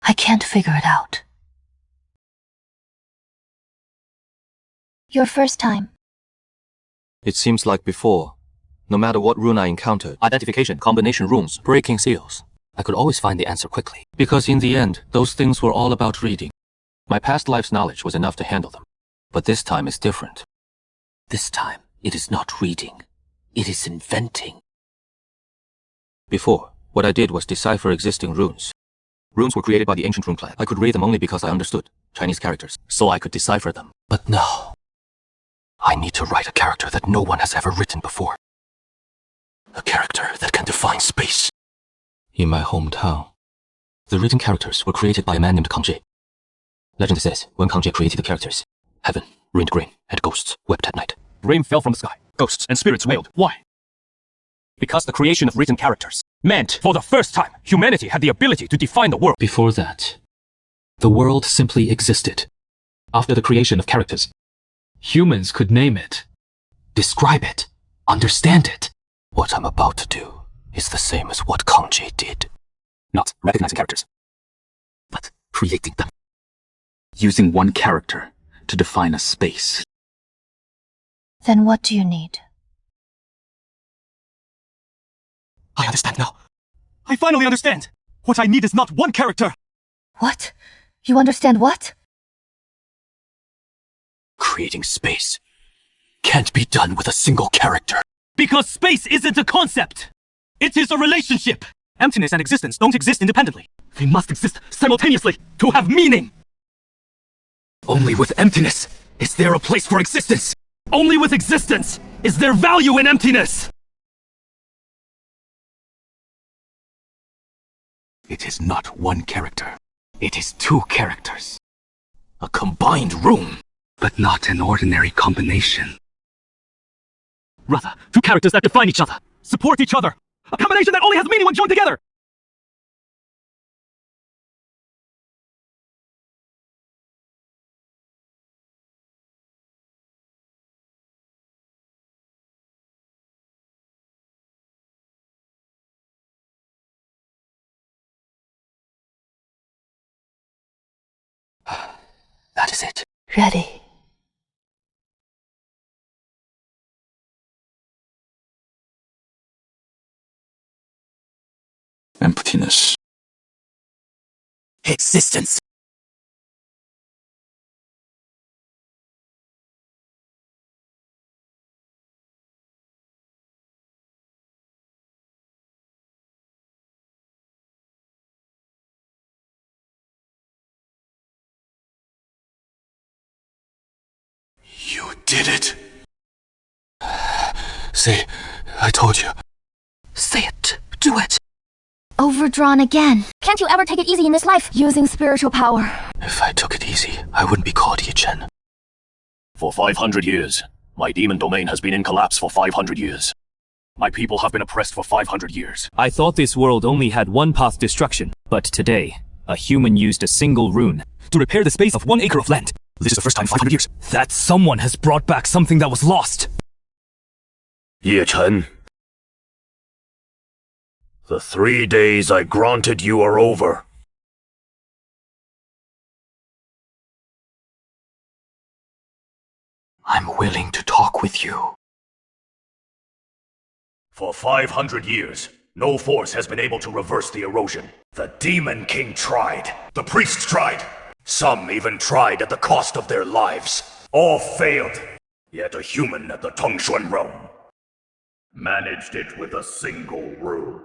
I can't figure it out. Your first time. It seems like before, No matter what rune I encountered, identification, combination runes, breaking seals, I could always find the answer quickly. Because in the end, those things were all about reading. My past life's knowledge was enough to handle them. But this time is different. This time, it is not reading. It is inventing. Before, what I did was decipher existing runes. Runes were created by the ancient rune clan. I could read them only because I understood Chinese characters, so I could decipher them. But now, I need to write a character that no one has ever written before. A character that can define space. In my hometown, the written characters were created by a man named Kang Jie. Legend says, when Kang Jie created the characters, heaven rained grain and ghosts wept at night. Rain fell from the sky. Ghosts and spirits wailed. Why? Because the creation of written characters meant, for the first time, humanity had the ability to define the world. Before that, the world simply existed. After the creation of characters, humans could name it, describe it, understand it. What I'm about to do is the same as what Kang Jie did. Not recognizing characters, but creating them. Using one character to define a space. Then what do you need? I understand now. I finally understand. What I need is not one character. What? You understand what? Creating space can't be done with a single character. Because space isn't a concept. It is a relationship. Emptiness and existence don't exist independently. They must exist simultaneously to have meaning. Only with emptiness is there a place for existence. Only with existence is there value in emptiness. It is not one character. It is two characters. A combined rune. But not an ordinary combination. Rather, two characters that define each other, support each other. A combination that only has meaning when joined together. That is it. Ready. Emptiness. Existence. You did it. See, I told you. Say it. Do it. Overdrawn again. Can't you ever take it easy in this life? Using spiritual power. If I took it easy, I wouldn't be called Yi Chen. For 500 years, my demon domain has been in collapse for 500 years. My people have been oppressed for 500 years. I thought this world only had one path destruction, but today, a human used a single rune to repair the space of 1 acre of land. This is the first time in 500 years that someone has brought back something that was lost. Ye Chen, the 3 days I granted you are over. I'm willing to talk with you. For 500 years, no force has been able to reverse the erosion. The Demon King tried. The priests tried. Some even tried at the cost of their lives. All failed. Yet a human at the Tongshuan realm managed it with a single rune.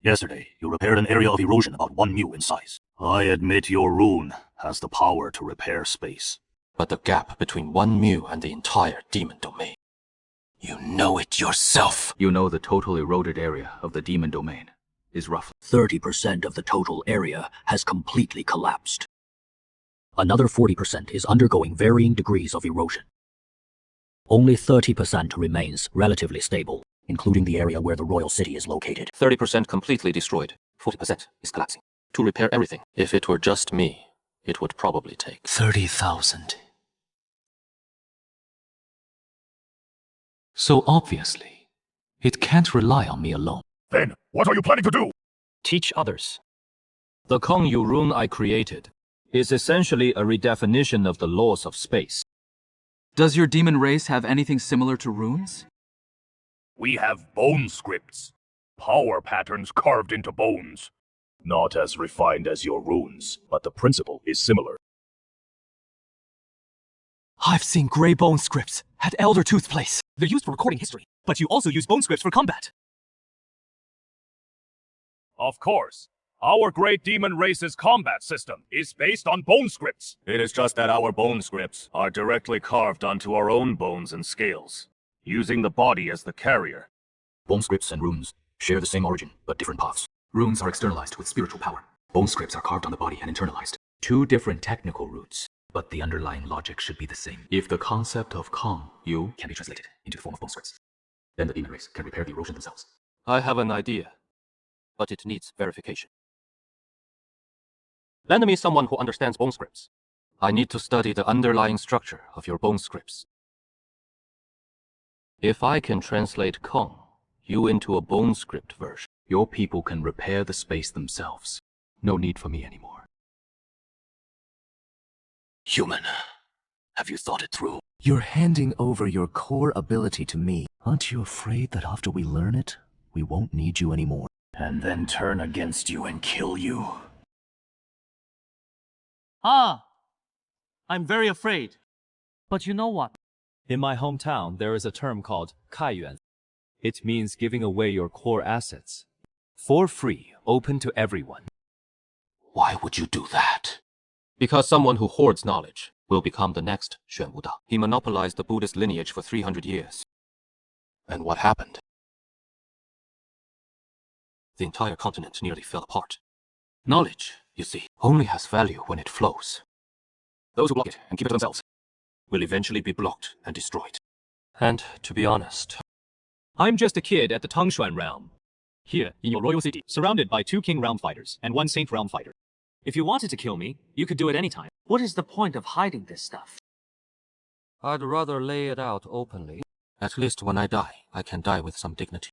Yesterday, you repaired an area of erosion about 1 mu in size. I admit your rune has the power to repair space. But the gap between 1 mu and the entire demon domain. You know it yourself. You know the total eroded area of the demon domain is roughly 30% of the total area has completely collapsed. Another 40% is undergoing varying degrees of erosion. Only 30% remains relatively stable, including the area where the royal city is located. 30% completely destroyed. 40% is collapsing. To repair everything, if it were just me, it would probably take 30,000. So obviously, It can't rely on me alone. Then, what are you planning to do? Teach others. The Kongyu rune I created is essentially a redefinition of the laws of space. Does your demon race have anything similar to runes? We have bone scripts. Power patterns carved into bones. Not as refined as your runes, but the principle is similar. I've seen gray bone scripts at Elder Tooth Place. They're used for recording history, but you also use bone scripts for combat. Of course. Our great demon race's combat system is based on bone scripts. It is just that our bone scripts are directly carved onto our own bones and scales, using the body as the carrier. Bone scripts and runes share the same origin, but different paths. Runes are externalized with spiritual power. Bone scripts are carved on the body and internalized. Two different technical roots, but the underlying logic should be the same. If the concept of Kong, you, can be translated into the form of bone scripts, then the demon race can repair the erosion themselves. I have an idea, but it needs verification. Lend me someone who understands bone scripts. I need to study the underlying structure of your bone scripts. If I can translate Kong, you into a bone script version, your people can repair the space themselves. No need for me anymore. Human, have you thought it through? You're handing over your core ability to me. Aren't you afraid that after we learn it, we won't need you anymore? And then turn against you and kill you? I'm very afraid. But you know what? In my hometown, there is a term called kaiyuan. It means giving away your core assets. For free, open to everyone. Why would you do that? Because someone who hoards knowledge will become the next Xuan Wu Dao. He monopolized the Buddhist lineage for 300 years. And what happened? The entire continent nearly fell apart. Knowledge, you see, only has value when it flows. Those who block it and keep it to themselves will eventually be blocked and destroyed. And to be honest, I'm just a kid at the Tangshuan realm. Here, in your royal city, surrounded by 2 king realm fighters and 1 saint realm fighter. If you wanted to kill me, you could do it anytime. What is the point of hiding this stuff? I'd rather lay it out openly. At least when I die, I can die with some dignity.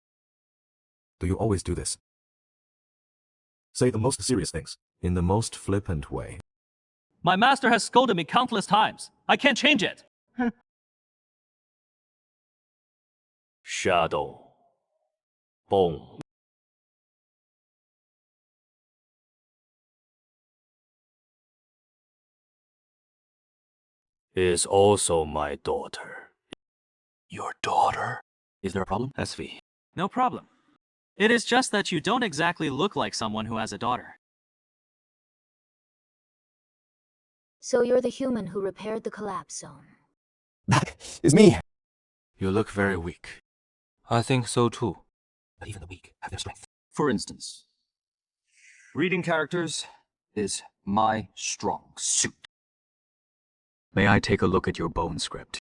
Do you always do this? Say the most serious things, in the most flippant way. My master has scolded me countless times. I can't change it. Shadow. Bone. Is also my daughter. Your daughter? Is there a problem? SV. No problem. It is just that you don't exactly look like someone who has a daughter. So you're the human who repaired the collapse zone. That is me. You look very weak. I think so too. But even the weak have their strength. For instance, reading characters is my strong suit. May I take a look at your bone script?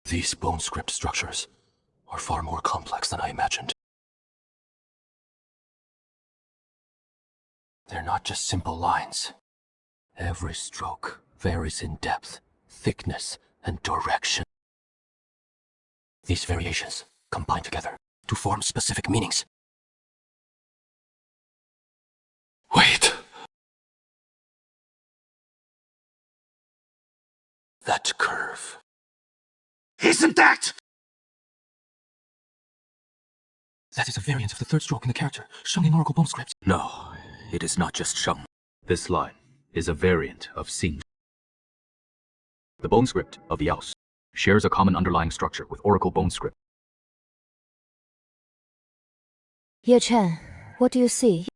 These bone script structures are far more complex than I imagined. They're not just simple lines. Every stroke varies in depth, thickness, and direction. These variations combine together to form specific meanings. Wait! That curve. Isn't that? That is a variant of the third stroke in the character, shown in Oracle bone script. No, it is not just Sheng. This line is a variant of Xing. The bone script of Yao's shares a common underlying structure with Oracle bone script. Ye Chen, what do you see?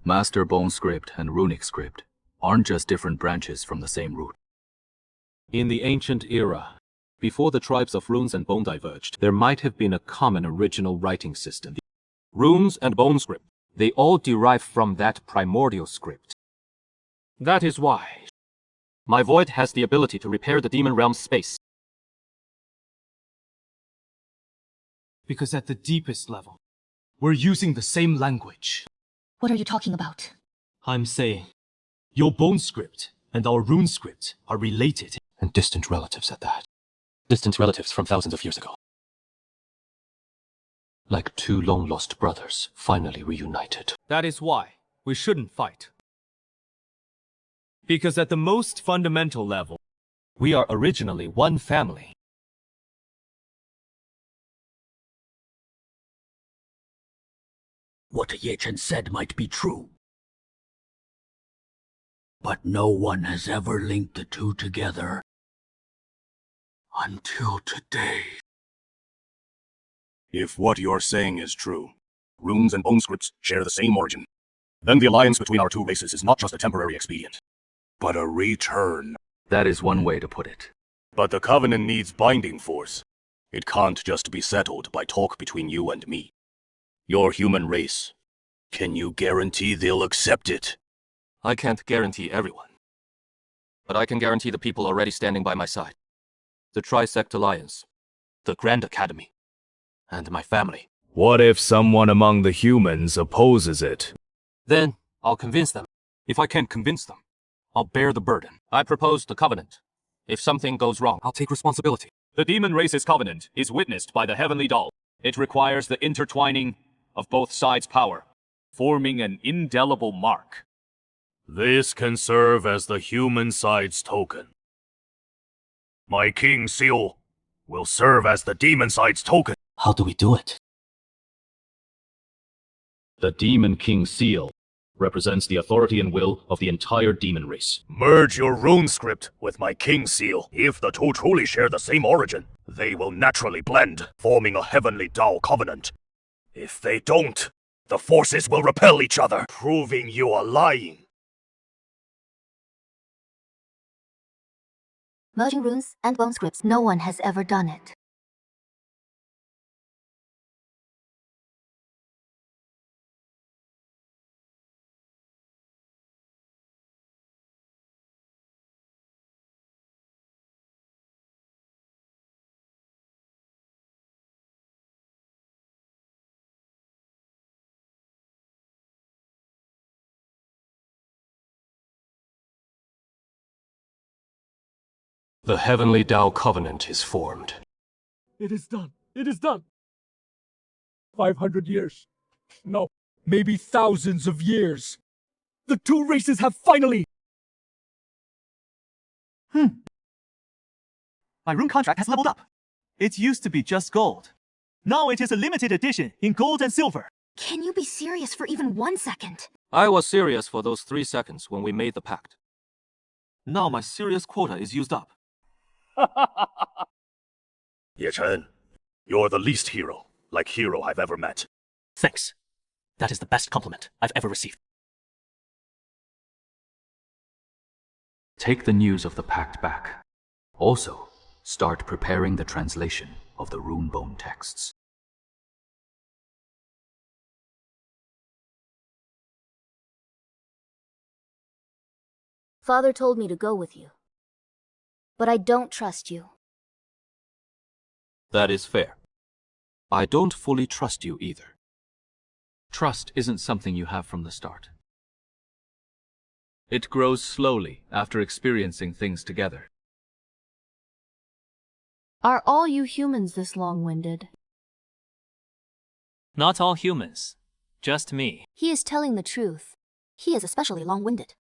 Master bone script and runic script aren't just different branches from the same root. In the ancient era, before the tribes of runes and bone diverged, there might have been a common original writing system. Runes and bone script, they all derive from that primordial script. That is why my void has the ability to repair the demon realm's space. Because at the deepest level, we're using the same language. What are you talking about? I'm saying, your bone script and our rune script are related. And distant relatives at that. Distant relatives from thousands of years ago. Like two long-lost brothers finally reunited. That is why we shouldn't fight. Because at the most fundamental level, we are originally one family. What Ye Chen said might be true. But no one has ever linked the two together until today. If what you're saying is true, runes and bone scripts share the same origin, then the alliance between our two races is not just a temporary expedient, but a return. That is one way to put it. But the Covenant needs binding force. It can't just be settled by talk between you and me. Your human race, can you guarantee they'll accept it? I can't guarantee everyone. But I can guarantee the people already standing by my side. The Trisect Alliance, the Grand Academy, and my family. What if someone among the humans opposes it? Then I'll convince them. If I can't convince them, I'll bear the burden. I propose the Covenant. If something goes wrong, I'll take responsibility. The demon race's covenant is witnessed by the heavenly doll. It requires the intertwining of both sides' power, forming an indelible mark. This can serve as the human side's token. My King Seal will serve as the demon side's token. How do we do it? The Demon King Seal represents the authority and will of the entire demon race. Merge your rune script with my King Seal. If the two truly share the same origin, they will naturally blend, forming a heavenly Tao covenant. If they don't, the forces will repel each other, proving you are lying. Merging runes and bone scripts, no one has ever done it. The Heavenly Tao Covenant is formed. It is done. It is done. 500 years. No, maybe thousands of years. The two races have finally... My rune contract has leveled up. It used to be just gold. Now it is a limited edition in gold and silver. Can you be serious for even 1 second? I was serious for those 3 seconds when we made the pact. Now my serious quota is used up. Ye Chen, you're the least hero I've ever met. Thanks. That is the best compliment I've ever received. Take the news of the pact back. Also, start preparing the translation of the runebone texts. Father told me to go with you. But I don't trust you. That is fair. I don't fully trust you either. Trust isn't something you have from the start. It grows slowly after experiencing things together. Are all you humans this long-winded? Not all humans. Just me. He is telling the truth. He is especially long-winded.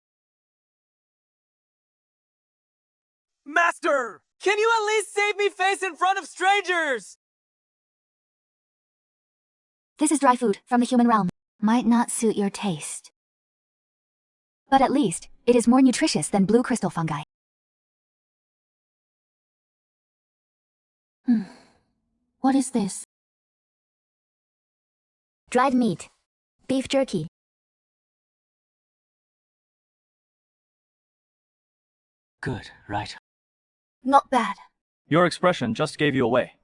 Master! Can you at least save me face in front of strangers? This is dry food from the human realm. Might not suit your taste. But at least, it is more nutritious than blue crystal fungi. What is this? Dried meat. Beef jerky. Good, right? Not bad. Your expression just gave you away.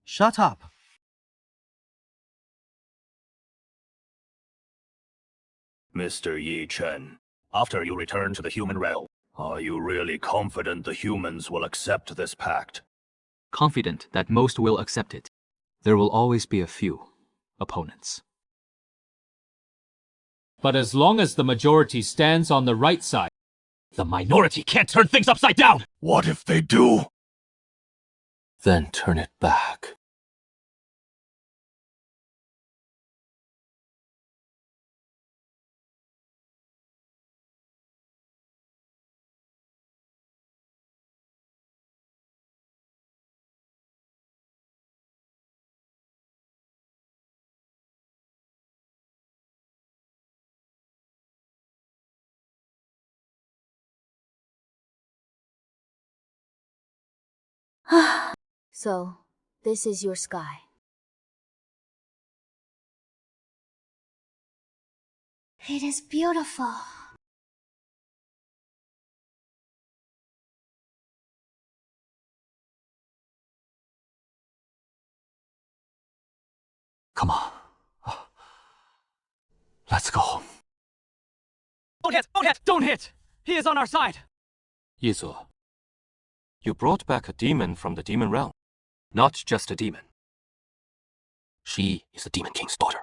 Shut up. Mr. Ye Chen, after you return to the human realm, are you really confident the humans will accept this pact? Confident that most will accept it. There will always be a few opponents. But as long as the majority stands on the right side, The minority can't turn things upside down! What if they do? Then turn it back. So, this is your sky. It is beautiful. Come on. Let's go home. Don't hit! Don't hit! Don't hit! He is on our side! Yizu, you brought back a demon from the demon realm. Not just a demon. She is the Demon King's daughter.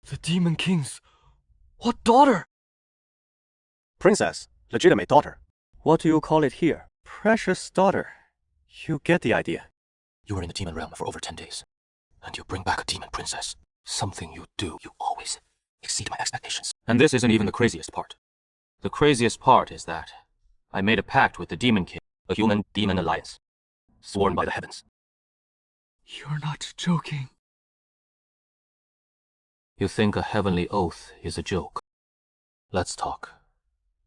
The Demon King's... What daughter? Princess, legitimate daughter. What do you call it here? Precious daughter. You get the idea. You were in the demon realm for over 10 days, and you bring back a demon princess. Something you do, you always exceed my expectations. And this isn't even the craziest part. The craziest part is that I made a pact with the Demon King, a human-demon alliance, sworn by the heavens. You're not joking. You think a heavenly oath is a joke? Let's talk.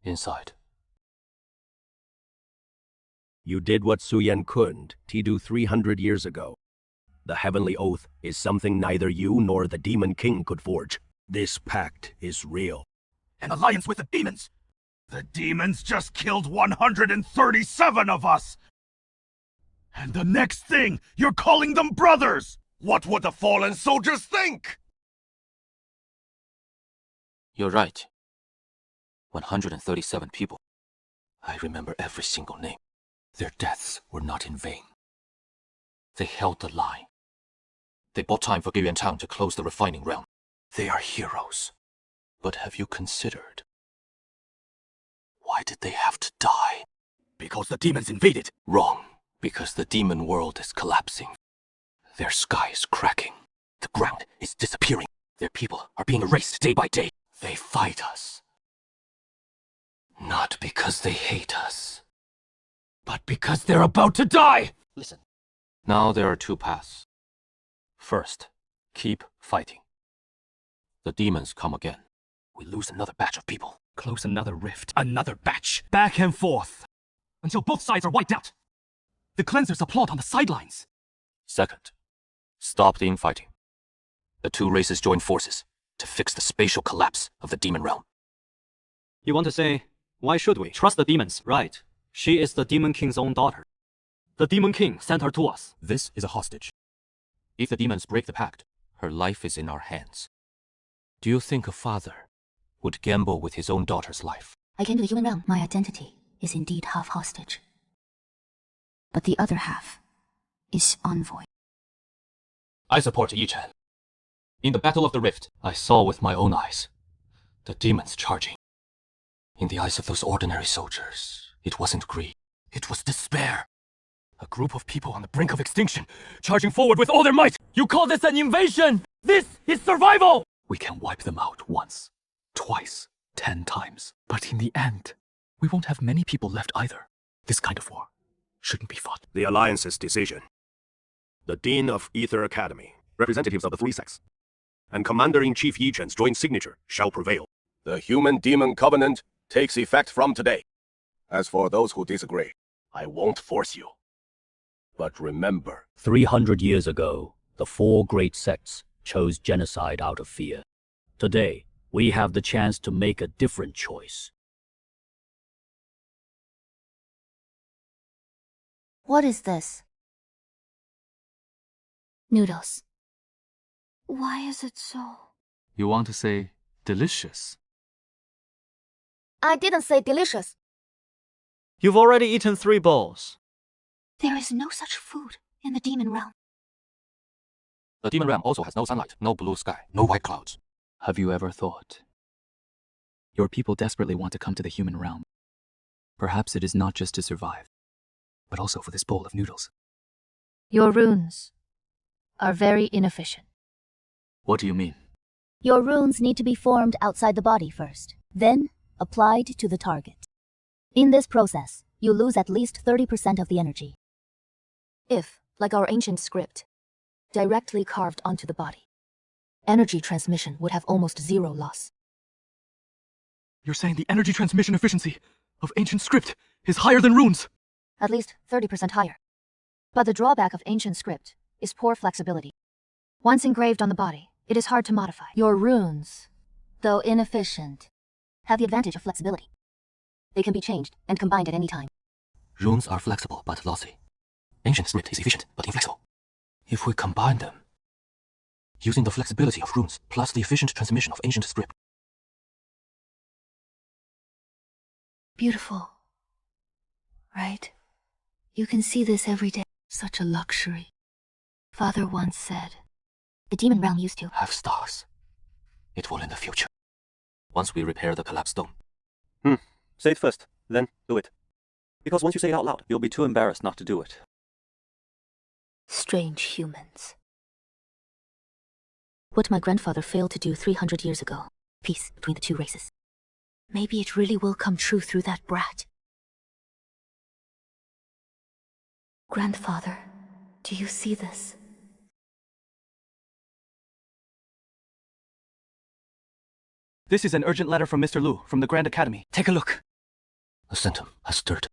Inside. You did what Suyen couldn't do 300 years ago. The heavenly oath is something neither you nor the Demon King could forge. This pact is real. An alliance with the demons? The demons just killed 137 of us! And the next thing, you're calling them brothers! What would the fallen soldiers think? You're right. 137 people. I remember every single name. Their deaths were not in vain. They held the line. They bought time for Guyuan Town to close the refining realm. They are heroes. But have you considered? Why did they have to die? Because the demons invaded. Wrong. Because the demon world is collapsing. Their sky is cracking. The ground is disappearing. Their people are being erased day by day. They fight us. Not because they hate us, but because they're about to die! Listen. Now there are two paths. First, keep fighting. The demons come again. We lose another batch of people. Close another rift. Another batch. Back and forth. Until both sides are wiped out. The cleansers applaud on the sidelines. Second, stop the infighting. The two races join forces to fix the spatial collapse of the demon realm. You want to say, why should we? Trust the demons, right? She is the Demon King's own daughter. The Demon King sent her to us. This is a hostage. If the demons break the pact, her life is in our hands. Do you think a father would gamble with his own daughter's life? I came to the human realm. My identity is indeed half hostage. But the other half is envoy. I support Yi Chen. In the Battle of the Rift, I saw with my own eyes the demons charging. In the eyes of those ordinary soldiers, it wasn't greed, it was despair. A group of people on the brink of extinction, charging forward with all their might. You call this an invasion? This is survival! We can wipe them out once, twice, 10 times. But in the end, we won't have many people left either. This kind of war shouldn't be fought. The Alliance's decision. The Dean of Ether Academy, representatives of the three sects, and Commander-in-Chief Yi Chen's joint signature shall prevail. The Human-Demon Covenant takes effect from today. As for those who disagree, I won't force you. But remember, 300 years ago, the four great sects chose genocide out of fear. Today, we have the chance to make a different choice. What is this? Noodles. Why is it so? You want to say delicious? I didn't say delicious. You've already eaten 3 bowls. There is no such food in the demon realm. The demon realm also has no sunlight, no blue sky, no white clouds. Have you ever thought Your people desperately want to come to the human realm. Perhaps it is not just to survive, but also for this bowl of noodles. Your runes are very inefficient. What do you mean? Your runes need to be formed outside the body first, then applied to the target. In this process, you lose at least 30% of the energy. If, like our ancient script, directly carved onto the body, energy transmission would have almost zero loss. You're saying the energy transmission efficiency of ancient script is higher than runes? At least 30% higher. But the drawback of ancient script is poor flexibility. Once engraved on the body, it is hard to modify. Your runes, though inefficient, have the advantage of flexibility. They can be changed and combined at any time. Runes are flexible but lossy. Ancient script is efficient but inflexible. If we combine them, using the flexibility of runes plus the efficient transmission of ancient script. Beautiful. Right? You can see this every day. Such a luxury. Father once said, the demon realm used to have stars. It will in the future. Once we repair the collapsed stone. Say it first, then do it. Because once you say it out loud, you'll be too embarrassed not to do it. Strange humans. What my grandfather failed to do 300 years ago. Peace between the two races. Maybe it really will come true through that brat. Grandfather, do you see this? This is an urgent letter from Mr. Lu from the Grand Academy. Take a look. The centum has stirred.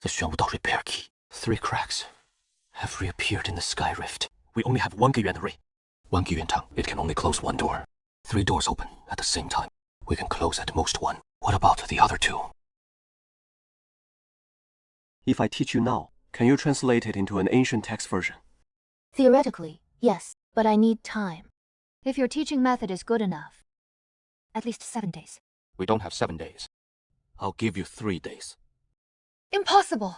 The Xuanwudao repair key. 3 cracks have reappeared in the sky rift. We only have 1 Guyuan array. 1 Guyuan tang. It can only close 1 door. 3 doors open at the same time. We can close at most 1. What about the other 2? If I teach you now, can you translate it into an ancient text version? Theoretically, yes, but I need time. If your teaching method is good enough, at least 7 days. We don't have 7 days. I'll give you 3 days. Impossible!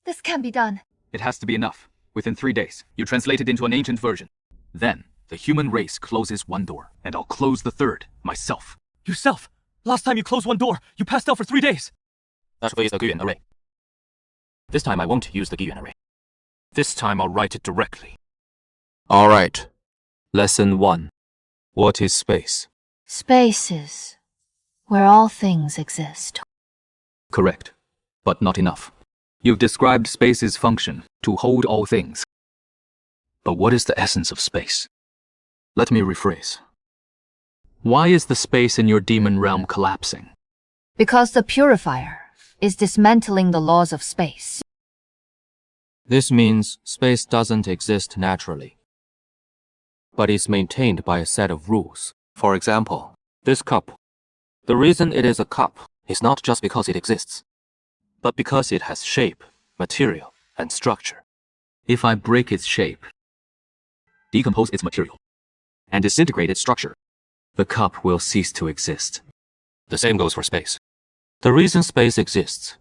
This can't be done. It has to be enough. Within 3 days, you translate it into an ancient version. Then, the human race closes 1 door, and I'll close the 3rd, myself. Yourself! Last time you closed 1 door, you passed out for 3 days! That way is the Guyuan array. This time I won't use the Guyuan array. This time I'll write it directly. Alright. Lesson 1. What is space? Space is where all things exist. Correct, but not enough. You've described space's function, to hold all things. But what is the essence of space? Let me rephrase. Why is the space in your demon realm collapsing? Because the purifier is dismantling the laws of space. This means space doesn't exist naturally, but is maintained by a set of rules. For example, this cup. The reason it is a cup is not just because it exists, but because it has shape, material, and structure. If I break its shape, decompose its material, and disintegrate its structure, the cup will cease to exist. The same goes for space. The reason space exists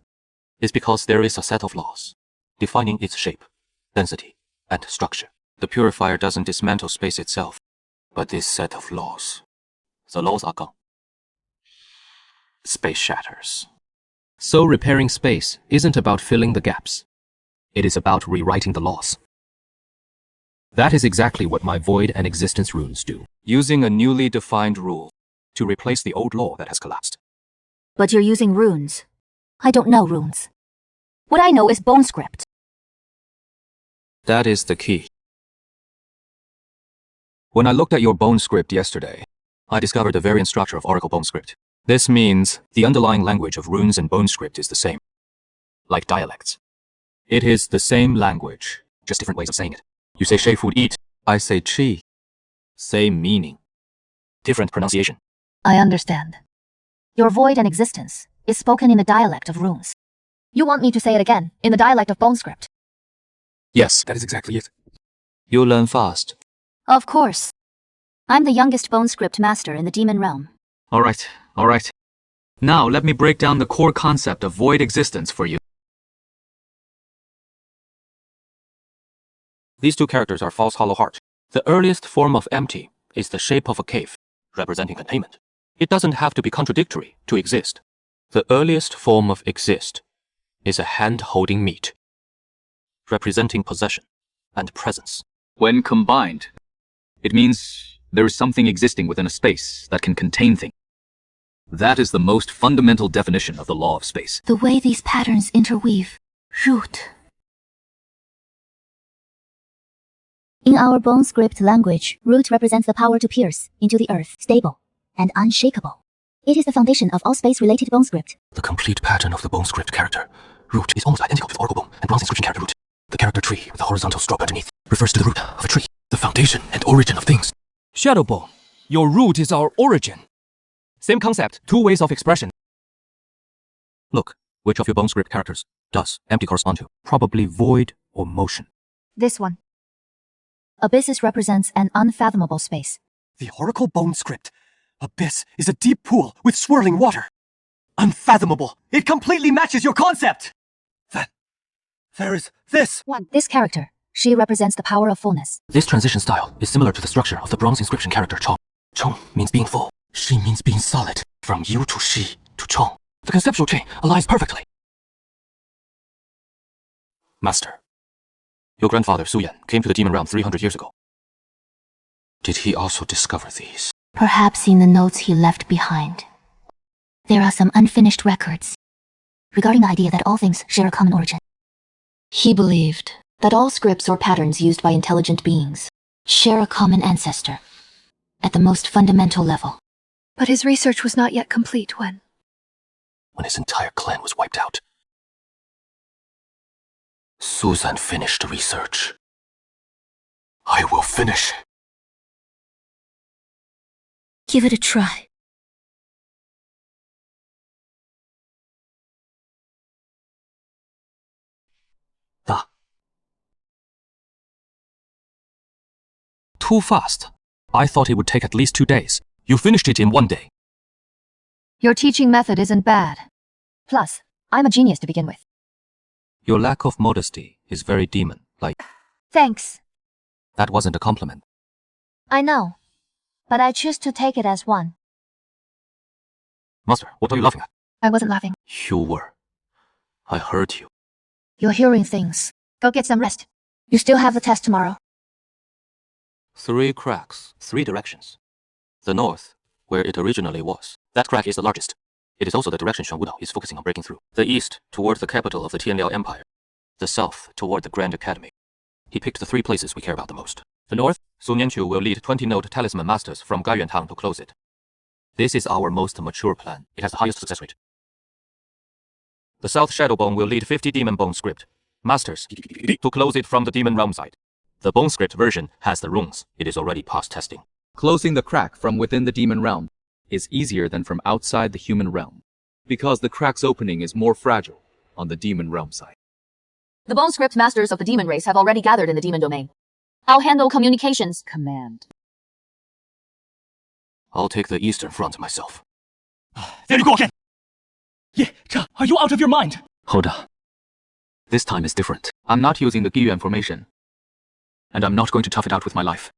is because there is a set of laws defining its shape, density, and structure. The purifier doesn't dismantle space itself, but this set of laws. The laws are gone. Space shatters. So repairing space isn't about filling the gaps. It is about rewriting the laws. That is exactly what my void and existence runes do. Using a newly defined rule to replace the old law that has collapsed. But you're using runes. I don't know runes. What I know is bone script. That is the key. When I looked at your bone script yesterday, I discovered the variant structure of Oracle bone script. This means the underlying language of runes and bone script is the same. Like dialects. It is the same language, just different ways of saying it. You say Shay food eat, I say chi. Same meaning. Different pronunciation. I understand. Your void and existence is spoken in the dialect of runes. You want me to say it again, in the dialect of bone script? Yes, that is exactly it. You learn fast. Of course. I'm the youngest bone script master in the demon realm. All right. Now let me break down the core concept of void existence for you. These 2 characters are false hollow heart. The earliest form of empty is the shape of a cave, representing containment. It doesn't have to be contradictory to exist. The earliest form of exist is a hand holding meat, representing possession and presence. When combined, it means there is something existing within a space that can contain things. That is the most fundamental definition of the law of space. The way these patterns interweave. Root. In our bone script language, root represents the power to pierce into the earth, stable and unshakable. It is the foundation of all space-related bone script. The complete pattern of the bone script character, root, is almost identical to the oracle bone and bronze inscription character root. The character tree with the horizontal stroke underneath refers to the root of a tree, the foundation and origin of things. Shadowbone, your root is our origin. Same concept, two ways of expression. Look, which of your bone script characters does empty correspond to? Probably void or motion. This one. Abysses represents an unfathomable space. The oracle bone script. Abyss is a deep pool with swirling water. Unfathomable. It completely matches your concept. Then, there is this. This character. She represents the power of fullness. This transition style is similar to the structure of the bronze inscription character Chong. Chong means being full. Shi means being solid. From you to Shi to Chong. The conceptual chain aligns perfectly. Master, your grandfather Su Yan came to the demon realm 300 years ago. Did he also discover these? Perhaps in the notes he left behind. There are some unfinished records regarding the idea that all things share a common origin. He believed that all scripts or patterns used by intelligent beings share a common ancestor at the most fundamental level. But his research was not yet complete when his entire clan was wiped out. Suzan finished research. I will finish. Give it a try. Too fast. I thought it would take at least 2 days. You finished it in 1 day. Your teaching method isn't bad. Plus, I'm a genius to begin with. Your lack of modesty is very demon-like. Thanks. That wasn't a compliment. I know, but I choose to take it as one. Master, what are you laughing at? I wasn't laughing. You were. I heard you. You're hearing things. Go get some rest. You still have the test tomorrow. 3 cracks, 3 directions. The north, where it originally was. That crack is the largest. It is also the direction Xuan Wudao is focusing on breaking through. The east, toward the capital of the Tianliao Empire. The south, toward the Grand Academy. He picked the 3 places we care about the most. The north, Su Nianqiu will lead 20-node talisman masters from Gaiyuan Town to close it. This is our most mature plan. It has the highest success rate. The south Shadowbone will lead 50 demon bone script masters to close it from the demon realm side. The bone script version has the runes. It is already past testing. Closing the crack from within the demon realm is easier than from outside the human realm, because the crack's opening is more fragile on the demon realm side. The bone script masters of the demon race have already gathered in the demon domain. I'll handle communications. Command. I'll take the eastern front myself. There you go again! Yeah, are you out of your mind? Hold on. This time is different. I'm not using the Giyuan formation, and I'm not going to tough it out with my life.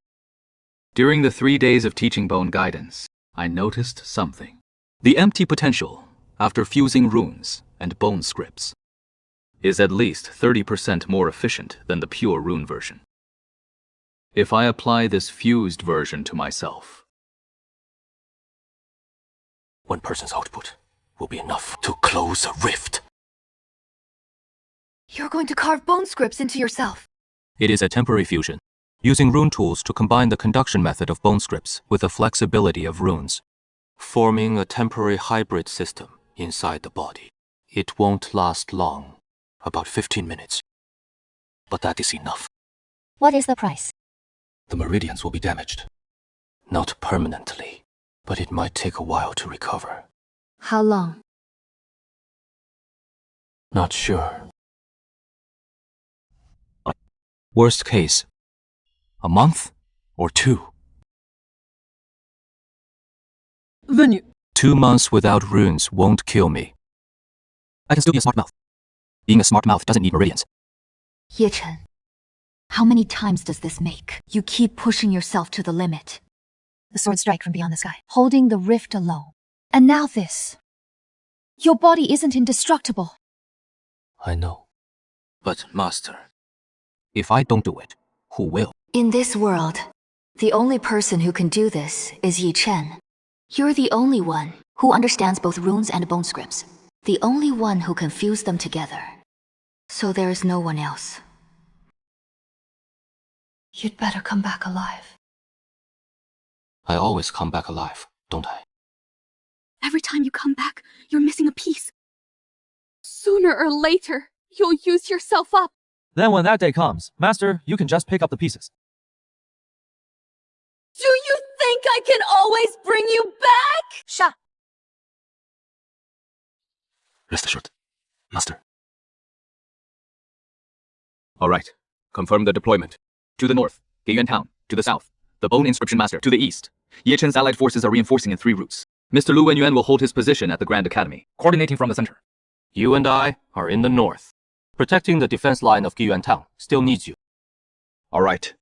During the 3 days of teaching bone guidance, I noticed something. The empty potential, after fusing runes and bone scripts, is at least 30% more efficient than the pure rune version. If I apply this fused version to myself, 1 person's output will be enough to close a rift. You're going to carve bone scripts into yourself. It is a temporary fusion, using rune tools to combine the conduction method of bone scripts with the flexibility of runes, forming a temporary hybrid system inside the body. It won't last long, about 15 minutes. But that is enough. What is the price? The meridians will be damaged. Not permanently, but it might take a while to recover. How long? Not sure. Worst case, a month or 2. Then you... 2 months without runes won't kill me. I can still be a smart mouth. Being a smart mouth doesn't need meridians. Ye Chen, how many times does this make? You keep pushing yourself to the limit. The sword strike from beyond the sky, holding the rift alone. And now this. Your body isn't indestructible. I know. But, Master, if I don't do it, who will? In this world, the only person who can do this is Yi Chen. You're the only one who understands both runes and bone scripts. The only one who can fuse them together. So there is no one else. You'd better come back alive. I always come back alive, don't I? Every time you come back, you're missing a piece. Sooner or later, you'll use yourself up. Then when that day comes, Master, you can just pick up the pieces. Do you think I can always bring you back? Sha! Rest assured, Master. All right. Confirm the deployment. To the north, Geiyuan Town. To the south, the Bone Inscription Master. To the east, Ye Chen's allied forces are reinforcing in 3 routes. Mr. Lu Wenyuan will hold his position at the Grand Academy, coordinating from the center. You and I are in the north. Protecting the defense line of Geiyuan Town still needs you. All right.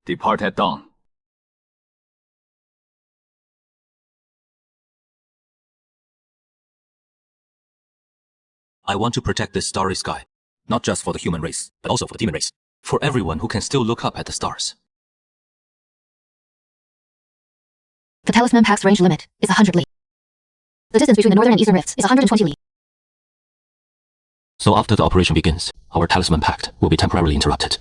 Depart at dawn. I want to protect this starry sky, not just for the human race, but also for the demon race. For everyone who can still look up at the stars. The Talisman Pack's range limit is 100 li. The distance between the northern and eastern rifts is 120 li. So after the operation begins, our Talisman Pact will be temporarily interrupted.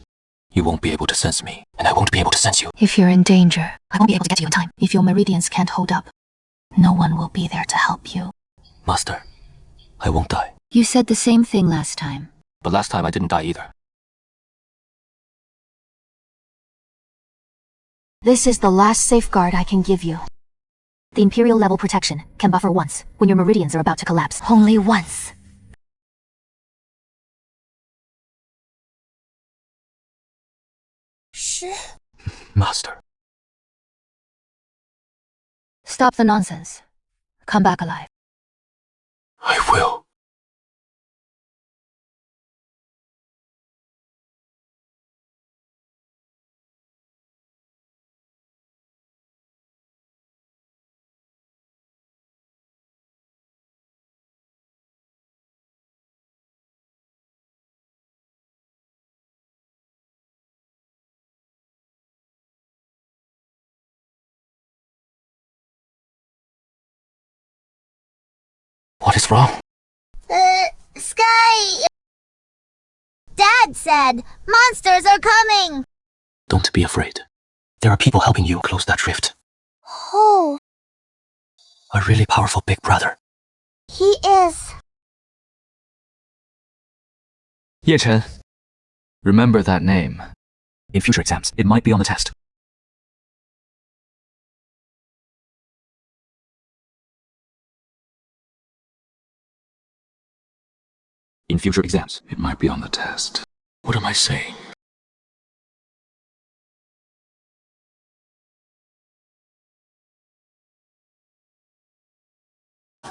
You won't be able to sense me, and I won't be able to sense you. If you're in danger, I won't be able to get to you in time. If your meridians can't hold up, no one will be there to help you. Master, I won't die. You said the same thing last time. But last time I didn't die either. This is the last safeguard I can give you. The Imperial level protection can buffer once, when your meridians are about to collapse. Only once. Master. Stop the nonsense. Come back alive. I will. What is wrong? Sky... Dad said monsters are coming! Don't be afraid. There are people helping you close that rift. Oh, A really powerful big brother. he is. Ye Chen. Remember that name. In future exams, it might be on the test. In future exams, it might be on the test. What am I saying?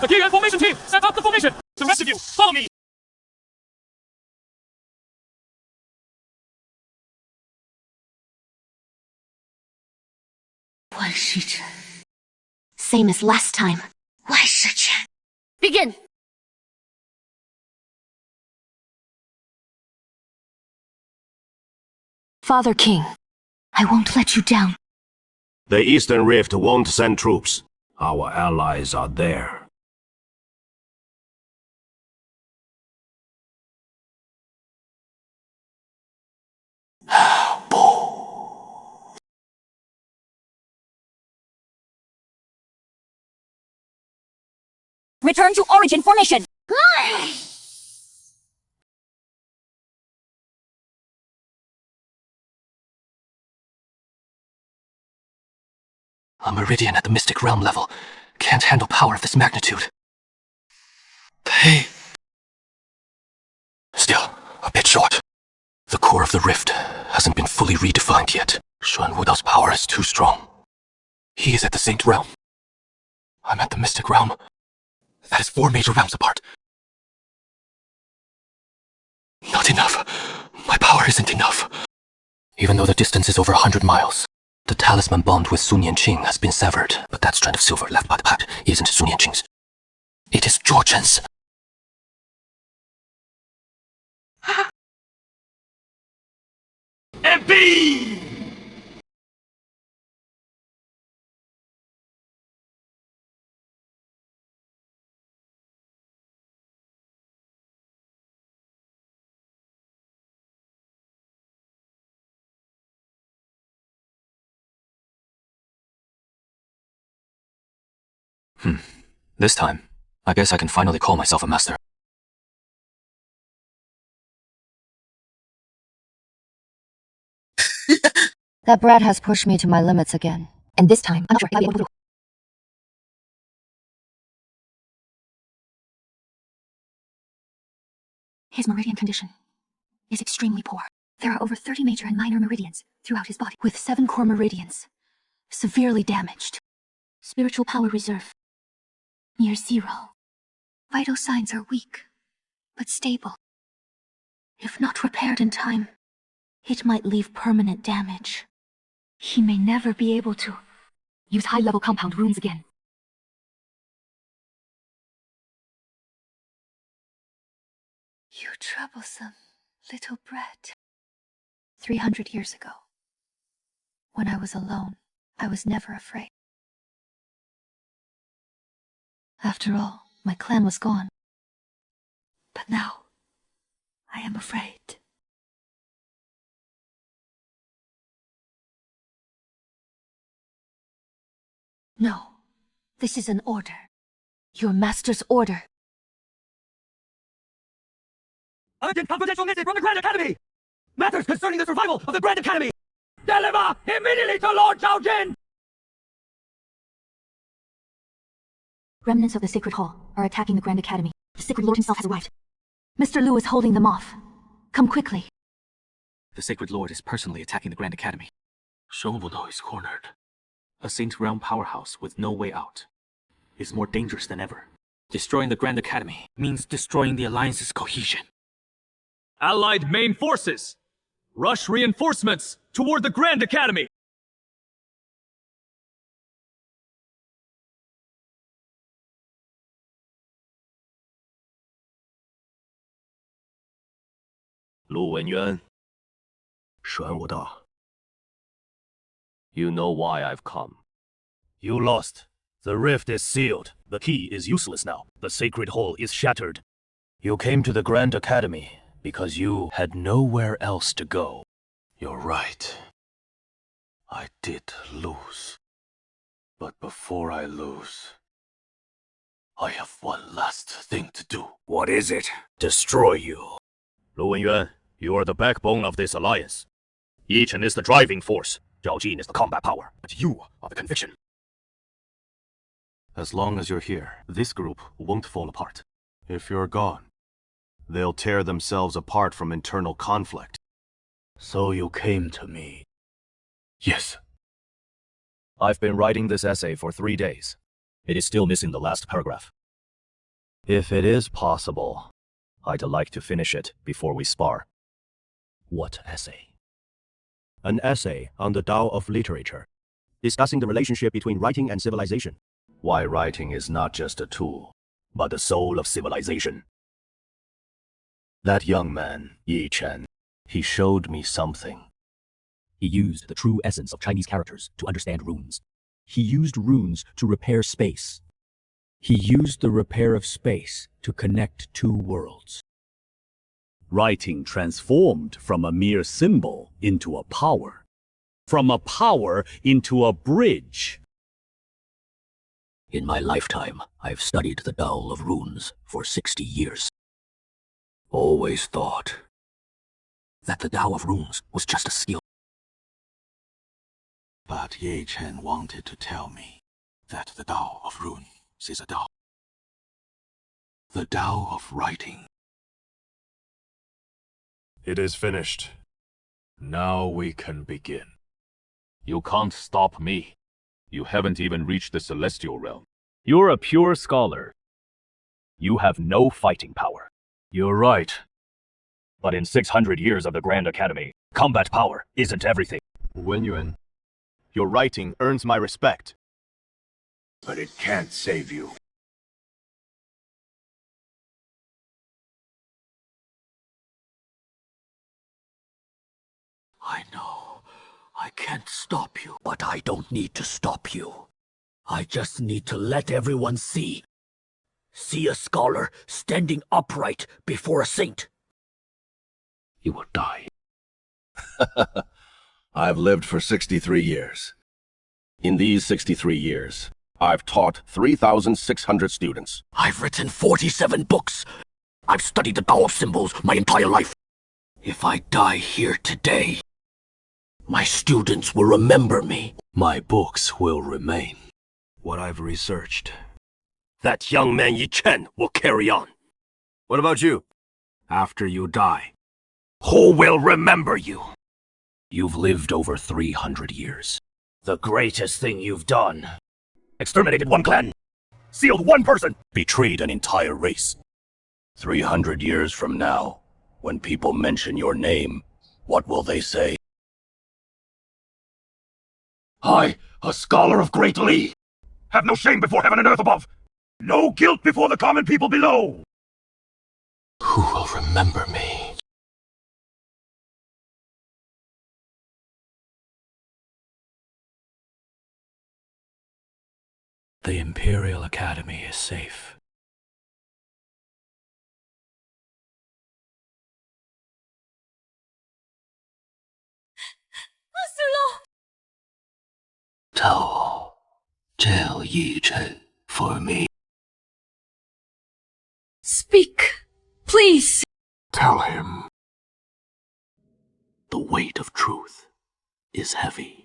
The Geiyuan formation team, set up the formation! The rest of you, follow me! Wan Shichen. Same as last time. Wan Shichen. Begin! Father King, I won't let you down. The Eastern Rift won't send troops. Our allies are there. Return to origin formation! A meridian at the mystic realm level can't handle power of this magnitude. Hey! Still, a bit short. The core of the rift hasn't been fully redefined yet. Xuan Wudao's power is too strong. He is at the Saint Realm. I'm at the Mystic Realm. That is 4 major realms apart. Not enough. My power isn't enough. Even though the distance is over 100 miles, The talisman bond with Sun Yanqing has been severed, but that strand of silver left by the pact isn't Sun Yanqing's. It is Georgian's. MP! This time, I guess I can finally call myself a master. That brat has pushed me to my limits again. And this time, I'm not sure I'll be able to do. His meridian condition is extremely poor. There are over 30 major and minor meridians throughout his body, with 7 core meridians severely damaged. Spiritual power reserve near 0. Vital signs are weak, but stable. If not repaired in time, it might leave permanent damage. He may never be able to use high-level compound runes again. You troublesome little brat. 300 years ago, when I was alone, I was never afraid. After all, my clan was gone. But now, I am afraid. No, this is an order. Your master's order. Urgent confidential message from the Grand Academy! Matters concerning the survival of the Grand Academy! Deliver immediately to Lord Zhao Jin! Remnants of the Sacred Hall are attacking the Grand Academy. The Sacred Lord himself has arrived. Mr. Lu is holding them off. Come quickly. The Sacred Lord is personally attacking the Grand Academy. Shoubudo is cornered. A Saint Realm powerhouse with no way out is more dangerous than ever. Destroying the Grand Academy means destroying the Alliance's cohesion. Allied main forces! Rush reinforcements toward the Grand Academy! Lu Wenyuan, 玄武大. You know why I've come. You lost. The rift is sealed. The key is useless now. The sacred hall is shattered. You came to the Grand Academy because you had nowhere else to go. You're right. I did lose. But before I lose, I have one last thing to do. What is it? Destroy you. Lu Wenyuan, you are the backbone of this alliance. Yi Chen is the driving force. Zhao Jin is the combat power. But you are the conviction. As long as you're here, this group won't fall apart. If you're gone, they'll tear themselves apart from internal conflict. So you came to me. Yes. I've been writing this essay for 3 days. It is still missing the last paragraph. If it is possible, I'd like to finish it before we spar. What essay? An essay on the Tao of literature, discussing the relationship between writing and civilization. Why writing is not just a tool, but the soul of civilization. That young man, Yi Chen, he showed me something. He used the true essence of Chinese characters to understand runes. He used runes to repair space. He used the repair of space to connect 2 worlds. Writing transformed from a mere symbol into a power. From a power into a bridge. In my lifetime, I've studied the Tao of runes for 60 years. Always thought that the Tao of runes was just a skill. But Yi Chen wanted to tell me that the Tao of runes is a Tao. The Tao of writing. It is finished. Now we can begin. You can't stop me. You haven't even reached the celestial realm. You're a pure scholar. You have no fighting power. You're right. But in 600 years of the Grand Academy, combat power isn't everything. Wenyuan, Your writing earns my respect. But it can't save you. I know. I can't stop you, but I don't need to stop you. I just need to let everyone see. See a scholar standing upright before a saint. You will die. I've lived for 63 years. In these 63 years, I've taught 3,600 students. I've written 47 books. I've studied the Tao of symbols my entire life. If I die here today, my students will remember me. My books will remain. What I've researched. That young man Yi Chen will carry on. What about you? After you die, who will remember you? You've lived over 300 years. The greatest thing you've done. Exterminated one clan. Sealed one person. Betrayed an entire race. 300 years from now, when people mention your name, what will they say? I, a scholar of great Li, have no shame before heaven and earth above. No guilt before the common people below. Who will remember me? The Imperial Academy is safe. Master Law! Tao, tell Yi Chen for me. Speak, please. Tell him. The weight of truth is heavy.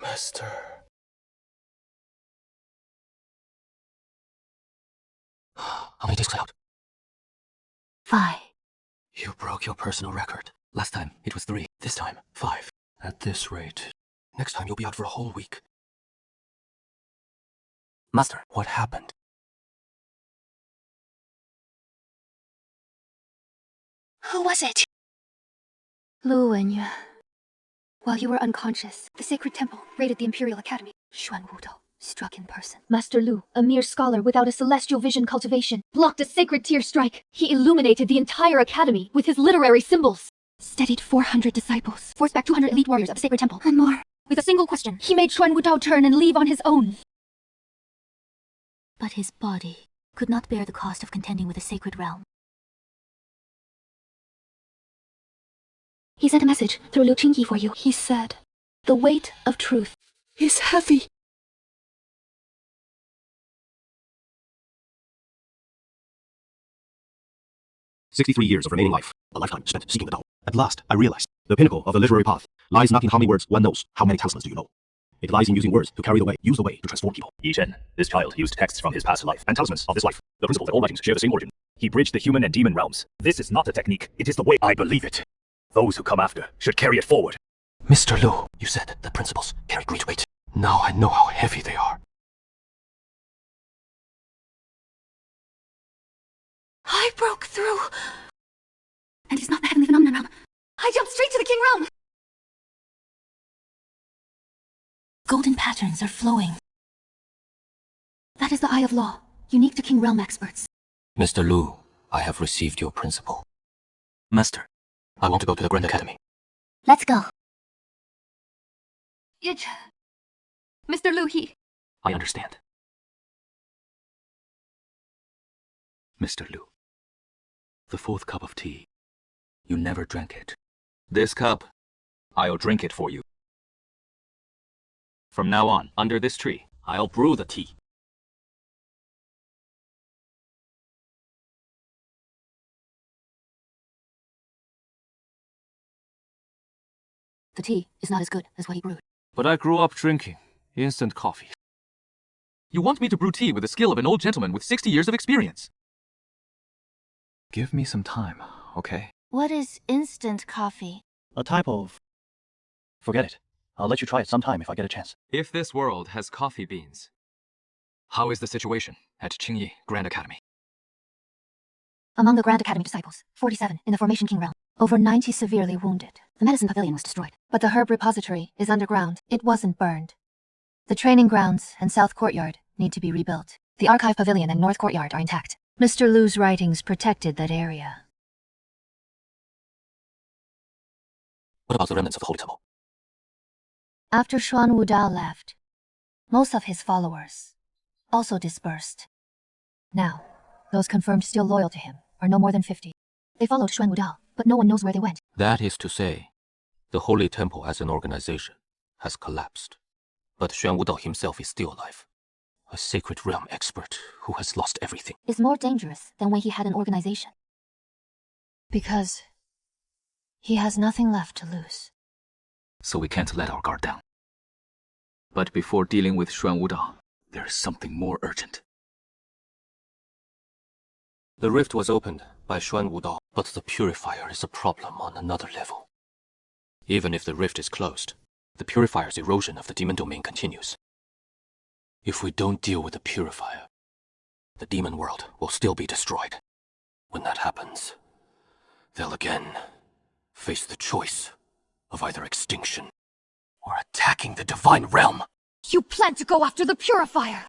Master. How many discs out? 5. You broke your personal record. Last time, it was 3. This time, 5. At this rate, next time you'll be out for a whole week. Master, what happened? Who was it? Lu Wenyue. While you were unconscious, the Sacred Temple raided the Imperial Academy. Xuan Wudou struck in person. Master Lu, a mere scholar without a celestial vision cultivation, blocked a sacred tear strike. He illuminated the entire academy with his literary symbols. Steadied 400 disciples, forced back 200 elite warriors of the Sacred Temple, and more. With a single question, he made Xuan Wudou turn and leave on his own. But his body could not bear the cost of contending with the sacred realm. He sent a message through Liu Qingyi for you. He said, the weight of truth is heavy. "63 years of remaining life, a lifetime spent seeking the Tao. At last, I realized the pinnacle of the literary path lies not in how many words one knows, how many talismans do you know. It lies in using words to carry the way, use the way to transform people." Yi Chen, this child used texts from his past life and talismans of this life. The principle that all writings share the same origin. He bridged the human and demon realms. This is not a technique, it is the way I believe it. Those who come after should carry it forward. Mr. Lu, you said the principles carry great weight. Now I know how heavy they are. I broke through. And it's not the heavenly phenomenon realm. I jumped straight to the king realm. Golden patterns are flowing. That is the Eye of Law, unique to king realm experts. Mr. Lu, I have received your principle. Master, I want to go to the Grand Academy. Let's go. Mr. Lu, I understand. Mr. Lu, the 4th cup of tea. You never drank it. This cup, I'll drink it for you. From now on, under this tree, I'll brew the tea. The tea is not as good as what he brewed. But I grew up drinking instant coffee. You want me to brew tea with the skill of an old gentleman with 60 years of experience? Give me some time, okay? What is instant coffee? A type of... Forget it. I'll let you try it sometime if I get a chance. If this world has coffee beans, how is the situation at Qingyi Grand Academy? Among the Grand Academy disciples, 47 in the Formation King realm. Over 90 severely wounded. The medicine pavilion was destroyed. But the herb repository is underground. It wasn't burned. The training grounds and south courtyard need to be rebuilt. The archive pavilion and north courtyard are intact. Mr. Lu's writings protected that area. What about the remnants of the Holy Temple? After Xuan Wudao left, most of his followers also dispersed. Now, those confirmed still loyal to him are no more than 50. They followed Xuan Wudao, but no one knows where they went. That is to say, the Holy Temple as an organization has collapsed. But Xuan Wudao himself is still alive. A sacred realm expert who has lost everything. Is more dangerous than when he had an organization. Because he has nothing left to lose. So we can't let our guard down. But before dealing with Xuan Wudao, there is something more urgent. The rift was opened by Xuan Wudao, but the purifier is a problem on another level. Even if the rift is closed, the purifier's erosion of the demon domain continues. If we don't deal with the purifier, the demon world will still be destroyed. When that happens, they'll again face the choice of either extinction or attacking the divine realm. You plan to go after the purifier!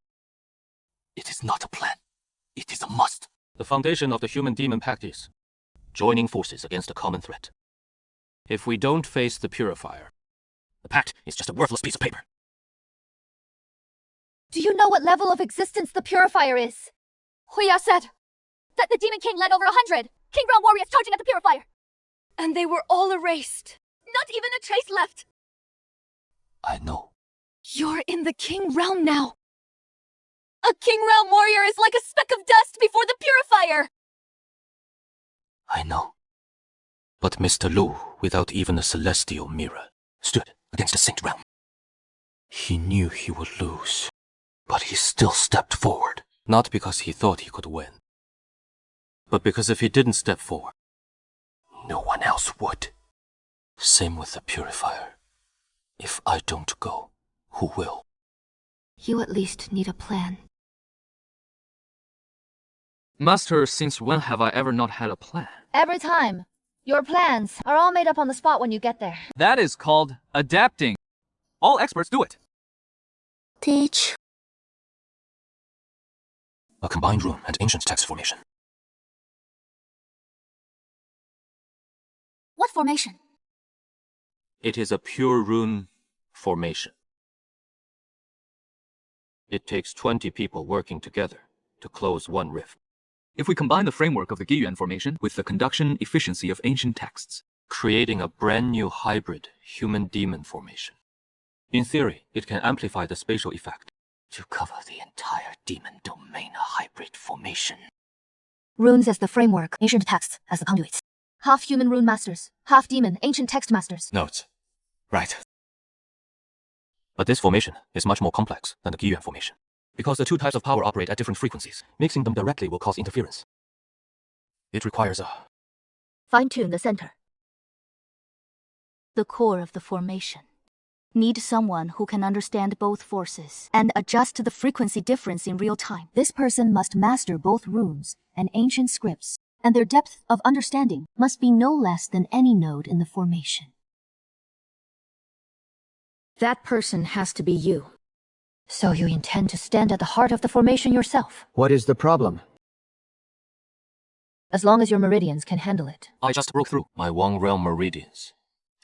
It is not a plan. It is a must. The foundation of the human-demon pact is joining forces against a common threat. If we don't face the purifier, the pact is just a worthless piece of paper. Do you know what level of existence the purifier is? Huya said that the Demon King led over 100 King Realm warriors charging at the purifier. And they were all erased. Not even a trace left. I know. You're in the King Realm now. A King Realm warrior is like a speck of dust before the purifier. I know. But Mr. Lu, without even a celestial mirror, stood against a Saint Realm. He knew he would lose, but he still stepped forward. Not because he thought he could win, but because if he didn't step forward, no one else would. Same with the purifier. If I don't go, who will? You at least need a plan. Master, since when have I ever not had a plan? Every time. Your plans are all made up on the spot when you get there. That is called adapting. All experts do it. Teach. A combined rune and ancient text formation. What formation? It is a pure rune formation. It takes 20 people working together to close one rift. If we combine the framework of the Giyuan formation with the conduction efficiency of ancient texts, creating a brand new hybrid human-demon formation. In theory, it can amplify the spatial effect to cover the entire demon domain hybrid formation. Runes as the framework, ancient texts as the conduits. Half human rune masters, half demon, ancient text masters. Notes. Right. But this formation is much more complex than the Giyuan formation, because the two types of power operate at different frequencies. Mixing them directly will cause interference. It requires a... Fine-tune the center. The core of the formation. Need someone who can understand both forces and adjust to the frequency difference in real time. This person must master both runes and ancient scripts, and their depth of understanding must be no less than any node in the formation. That person has to be you. So you intend to stand at the heart of the formation yourself? What is the problem? As long as your meridians can handle it. I just broke through. My Wang Realm meridians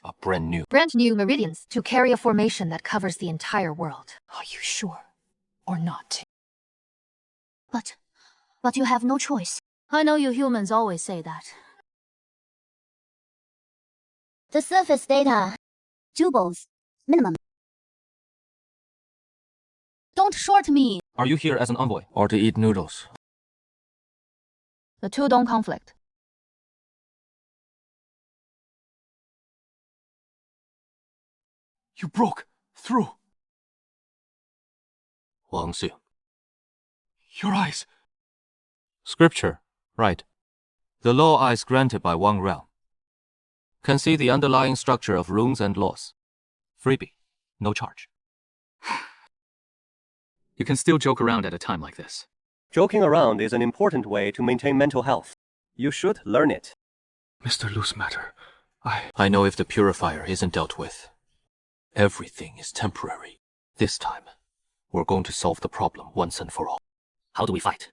are brand new. Brand new meridians to carry a formation that covers the entire world. Are you sure? Or not? But you have no choice. I know you humans always say that. The surface data. Jewels. Minimum. Don't short me! Are you here as an envoy or to eat noodles? The two don't conflict. You broke through. Wang Xu. Your eyes. Scripture, right. The law eyes granted by Wang Realm. Can see the underlying structure of runes and laws. Freebie, no charge. You can still joke around at a time like this. Joking around is an important way to maintain mental health. You should learn it. Mr. Loose Matter, I know if the purifier isn't dealt with, everything is temporary. This time, we're going to solve the problem once and for all. How do we fight?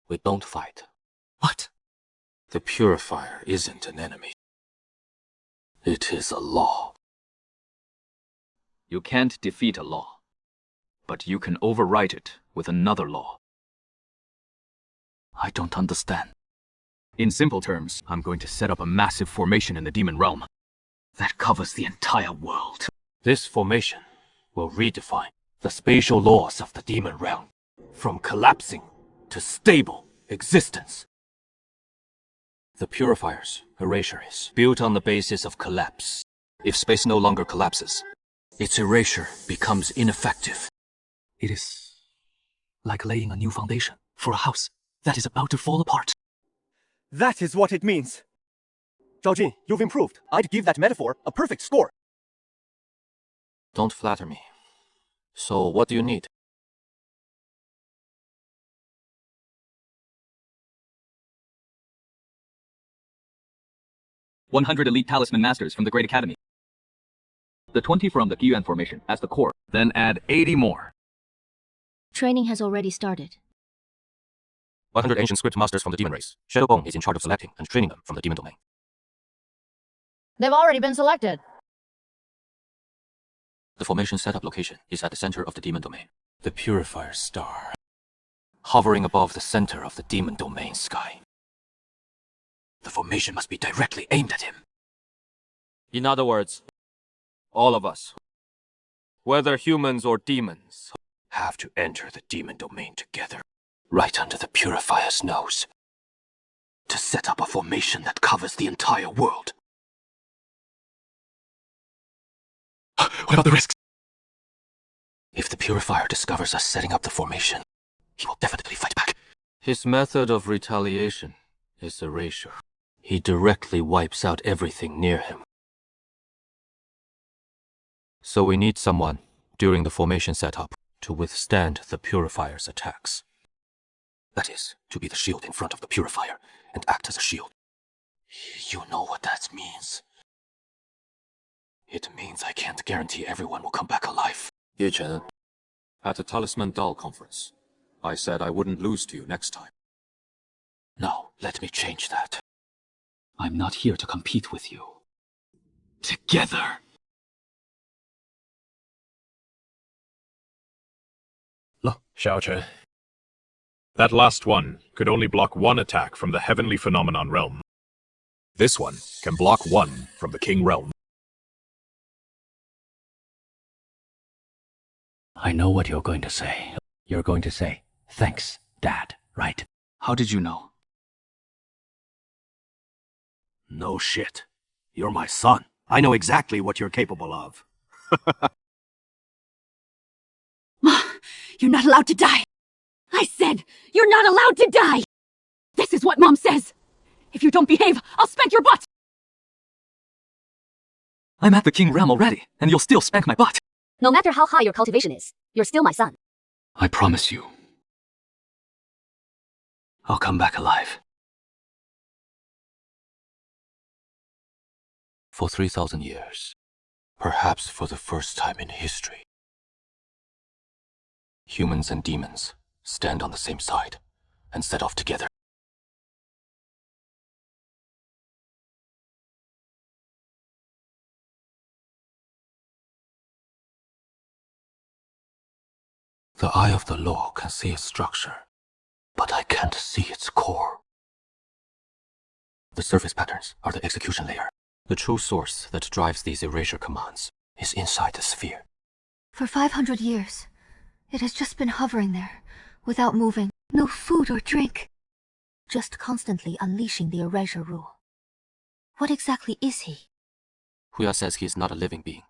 We don't fight. What? The purifier isn't an enemy. It is a law. You can't defeat a law, but you can overwrite it with another law. I don't understand. In simple terms, I'm going to set up a massive formation in the demon realm that covers the entire world. This formation will redefine the spatial laws of the demon realm, from collapsing to stable existence. The purifier's erasure is built on the basis of collapse. If space no longer collapses, its erasure becomes ineffective. It is like laying a new foundation for a house that is about to fall apart. That is what it means. Zhao Jin, you've improved. I'd give that metaphor a perfect score. Don't flatter me. So what do you need? "100 elite talisman masters from the Great Academy. The 20 from the Gyuan formation as the core. Then add 80 more. Training has already started. 100 ancient script masters from the demon race. Shadowbone is in charge of selecting and training them from the demon domain. They've already been selected. The formation setup location is at the center of the demon domain. The purifier star, hovering above the center of the demon domain sky. The formation must be directly aimed at him. In other words, all of us, whether humans or demons, have to enter the demon domain together, right under the purifier's nose, to set up a formation that covers the entire world. What about the risks? If the purifier discovers us setting up the formation, he will definitely fight back. His method of retaliation is erasure. He directly wipes out everything near him. So we need someone, during the formation setup, to withstand the purifier's attacks. That is, to be the shield in front of the purifier, and act as a shield. You know what that means. It means I can't guarantee everyone will come back alive. Ye Chen, at the Talisman Doll conference, I said I wouldn't lose to you next time. Now, let me change that. I'm not here to compete with you. Together! Xiao Chen. That last one could only block one attack from the Heavenly Phenomenon Realm. This one can block one from the King Realm. I know what you're going to say. You're going to say, "Thanks, Dad," right? How did you know? No shit. You're my son. I know exactly what you're capable of. You're not allowed to die. I said, you're not allowed to die. This is what Mom says. If you don't behave, I'll spank your butt. I'm at the King Realm already, and you'll still spank my butt. No matter how high your cultivation is, you're still my son. I promise you. I'll come back alive. For 3,000 years, perhaps for the first time in history, humans and demons stand on the same side and set off together. The eye of the law can see its structure, but I can't see its core. The surface patterns are the execution layer. The true source that drives these erasure commands is inside the sphere. For 500 years, it has just been hovering there, without moving, no food or drink. Just constantly unleashing the erasure rule. What exactly is he? Huya says he is not a living being.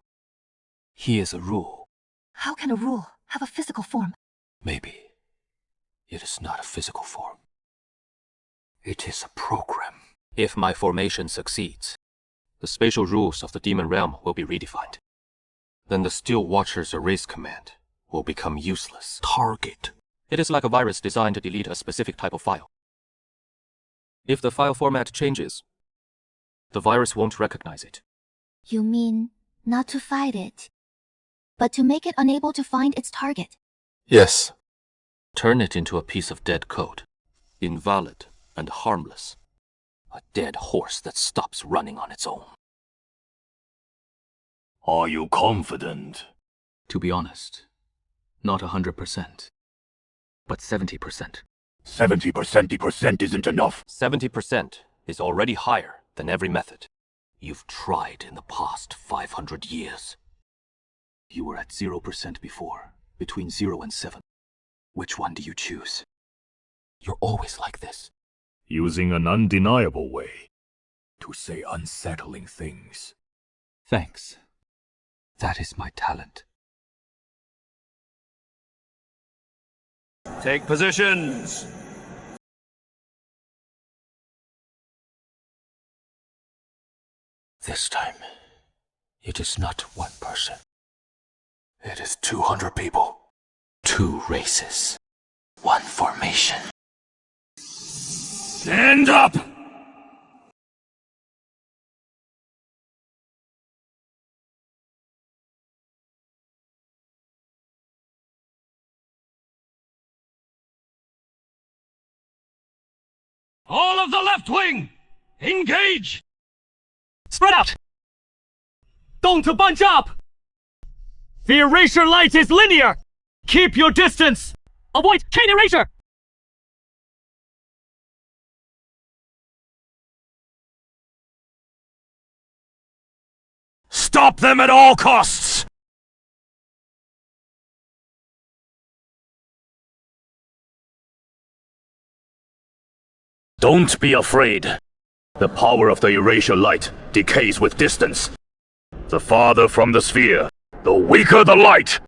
He is a rule. How can a rule have a physical form? Maybe it is not a physical form. It is a program. If my formation succeeds, the spatial rules of the demon realm will be redefined. Then the Steel Watcher's erase command will become useless. Target. It is like a virus designed to delete a specific type of file. If the file format changes, the virus won't recognize it. You mean not to fight it, but to make it unable to find its target? Yes. Turn it into a piece of dead code. Invalid and harmless. A dead horse that stops running on its own. Are you confident? To be honest, not 100%, but 70%. 70% isn't enough. 70% is already higher than every method. You've tried in the past 500 years. You were at 0% before, between 0 and 7. Which one do you choose? You're always like this. Using an undeniable way to say unsettling things. Thanks. That is my talent. Take positions! This time, it is not one person. It is 200 people. 2 races. 1 formation. Stand up! All of the left wing! Engage! Spread out! Don't bunch up! The erasure light is linear! Keep your distance! Avoid chain erasure! Stop them at all costs! Don't be afraid. The power of the erasure light decays with distance. The farther from the sphere, the weaker the light.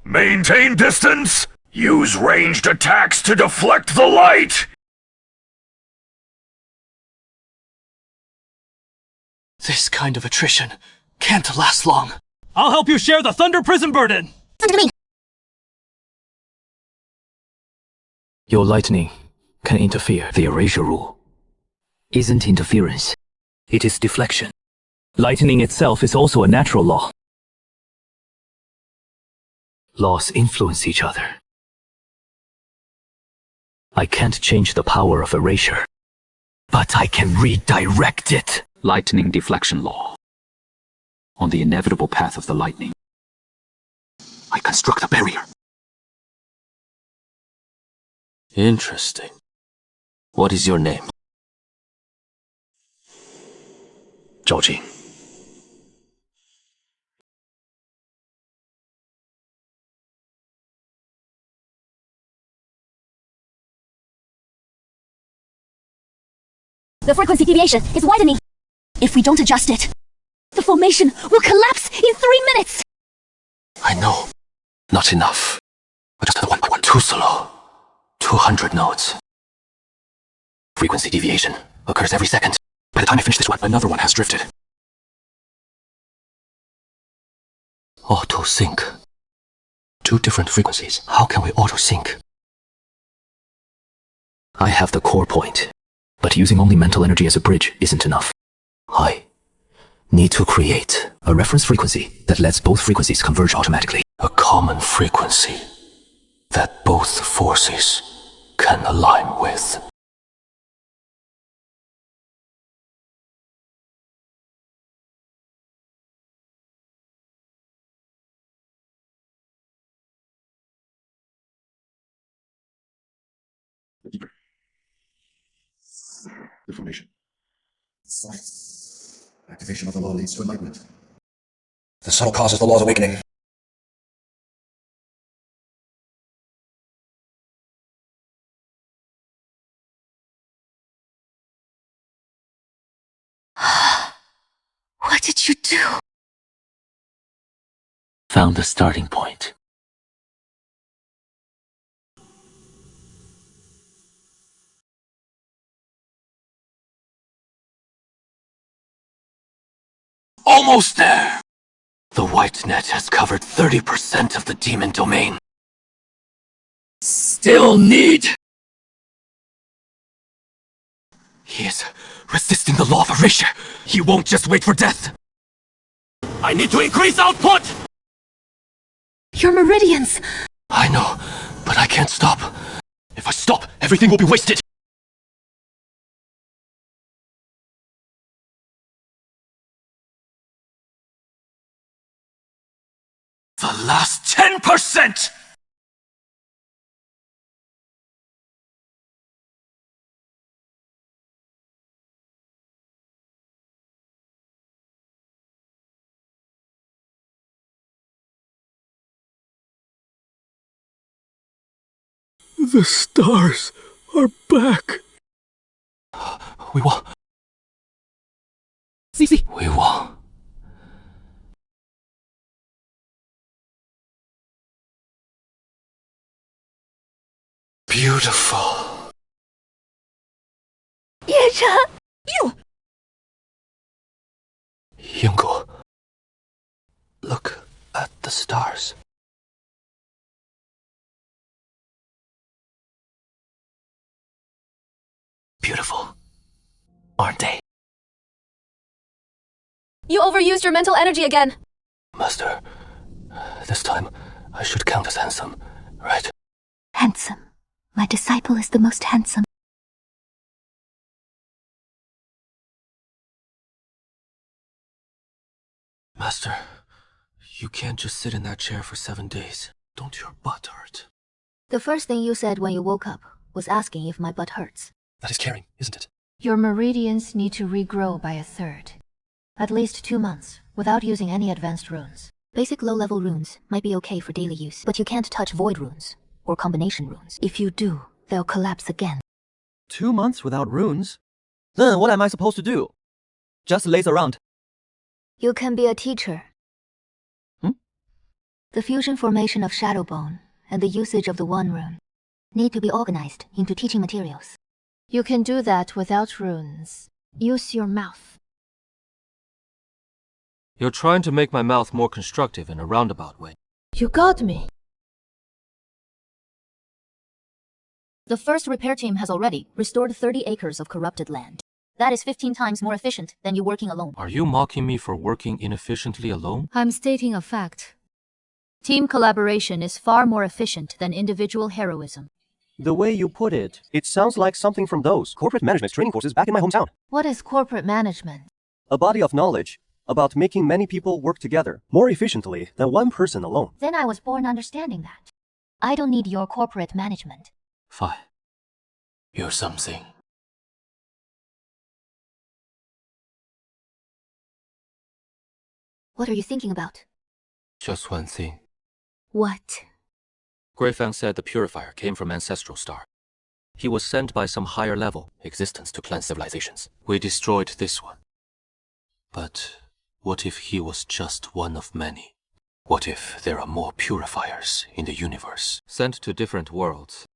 Maintain distance. Use ranged attacks to deflect the light. This kind of attrition can't last long. I'll help you share the Thunder Prism burden! Your lightning can interfere. The erasure rule isn't interference. It is deflection. Lightning itself is also a natural law. Laws influence each other. I can't change the power of erasure, but I can redirect it. Lightning deflection law. On the inevitable path of the lightning, I construct a barrier. Interesting. What is your name? Zhao Jing. The frequency deviation is widening. If we don't adjust it, the formation will collapse in 3 minutes! I know. Not enough. Just 1 by 1. Too slow. 200 nodes. Frequency deviation occurs every second. By the time I finish this one, another one has drifted. Auto-sync. 2 different frequencies. How can we auto-sync? I have the core point, but using only mental energy as a bridge isn't enough. I need to create a reference frequency that lets both frequencies converge automatically. A common frequency that both forces can align with. Information. Activation of the law leads to enlightenment. The subtle causes the law's awakening. What did you do? Found the starting point. Almost there! The white net has covered 30% of the demon domain. Still need... He is resisting the law of erasure. He won't just wait for death. I need to increase output! Your meridians! I know, but I can't stop. If I stop, everything will be wasted. The last 10%! The stars are back. We won. CC. We won. Beautiful. You! Yungo, look at the stars. Beautiful, aren't they? You overused your mental energy again. Master, this time I should count as handsome, right? Handsome. My disciple is the most handsome. Master, you can't just sit in that chair for 7 days. Don't your butt hurt? The first thing you said when you woke up was asking if my butt hurts. That is caring, isn't it? Your meridians need to regrow by a third. At least 2 months, without using any advanced runes. Basic low-level runes might be okay for daily use, but you can't touch void runes or combination runes. If you do, they'll collapse again. 2 months without runes? Then what am I supposed to do? Just laze around? You can be a teacher. The fusion formation of Shadowbone and the usage of the One Rune need to be organized into teaching materials. You can do that without runes. Use your mouth. You're trying to make my mouth more constructive in a roundabout way. You got me. The first repair team has already restored 30 acres of corrupted land. That is 15 times more efficient than you working alone. Are you mocking me for working inefficiently alone? I'm stating a fact. Team collaboration is far more efficient than individual heroism. The way you put it, it sounds like something from those corporate management training courses back in my hometown. What is corporate management? A body of knowledge about making many people work together more efficiently than one person alone. Then I was born understanding that. I don't need your corporate management. Fine. You're something. What are you thinking about? Just one thing. What? Greifang said the Purifier came from Ancestral Star. He was sent by some higher level existence to cleanse civilizations. We destroyed this one. But what if he was just one of many? What if there are more Purifiers in the universe, sent to different worlds,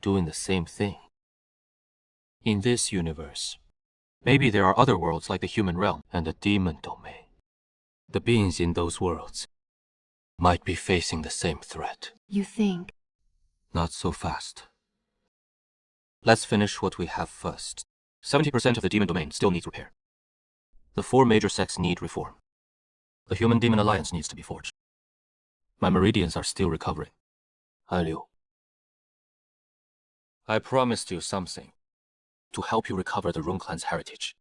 doing the same thing? In this universe, maybe there are other worlds like the human realm and the demon domain. The beings in those worlds might be facing the same threat. You think? Not so fast. Let's finish what we have first. 70% of the demon domain still needs repair. The 4 major sects need reform. The Human-Demon Alliance needs to be forged. My meridians are still recovering. Liu, I promised you something to help you recover the Rune Clan's heritage.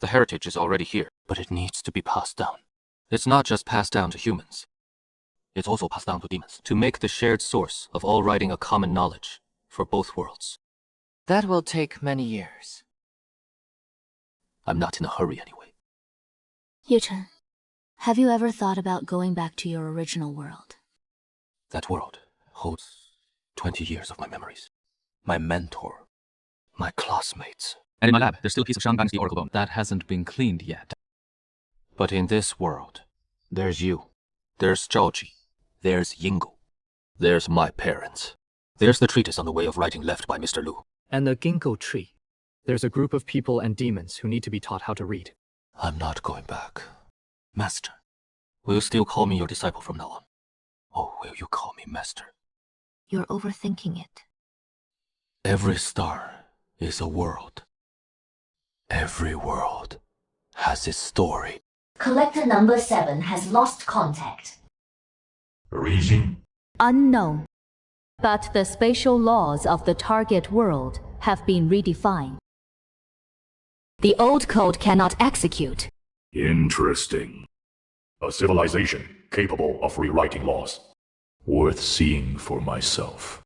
The heritage is already here, but it needs to be passed down. It's not just passed down to humans. It's also passed down to demons, to make the shared source of all writing a common knowledge for both worlds. That will take many years. I'm not in a hurry anyway. Yuchen, have you ever thought about going back to your original world? That world holds 20 years of my memories. My mentor, my classmates. And in my lab, there's still a piece of Shangang's Oracle Bone that hasn't been cleaned yet. But in this world, there's you. There's Zhaoji. There's Yingo. There's my parents. There's the treatise on the way of writing left by Mr. Lu. And the ginkgo tree. There's a group of people and demons who need to be taught how to read. I'm not going back. Master, will you still call me your disciple from now on? Or will you call me Master? You're overthinking it. Every star is a world. Every world has its story. Collector number 7 has lost contact. Reason? Unknown. But the spatial laws of the target world have been redefined. The old code cannot execute. Interesting. A civilization capable of rewriting laws. Worth seeing for myself.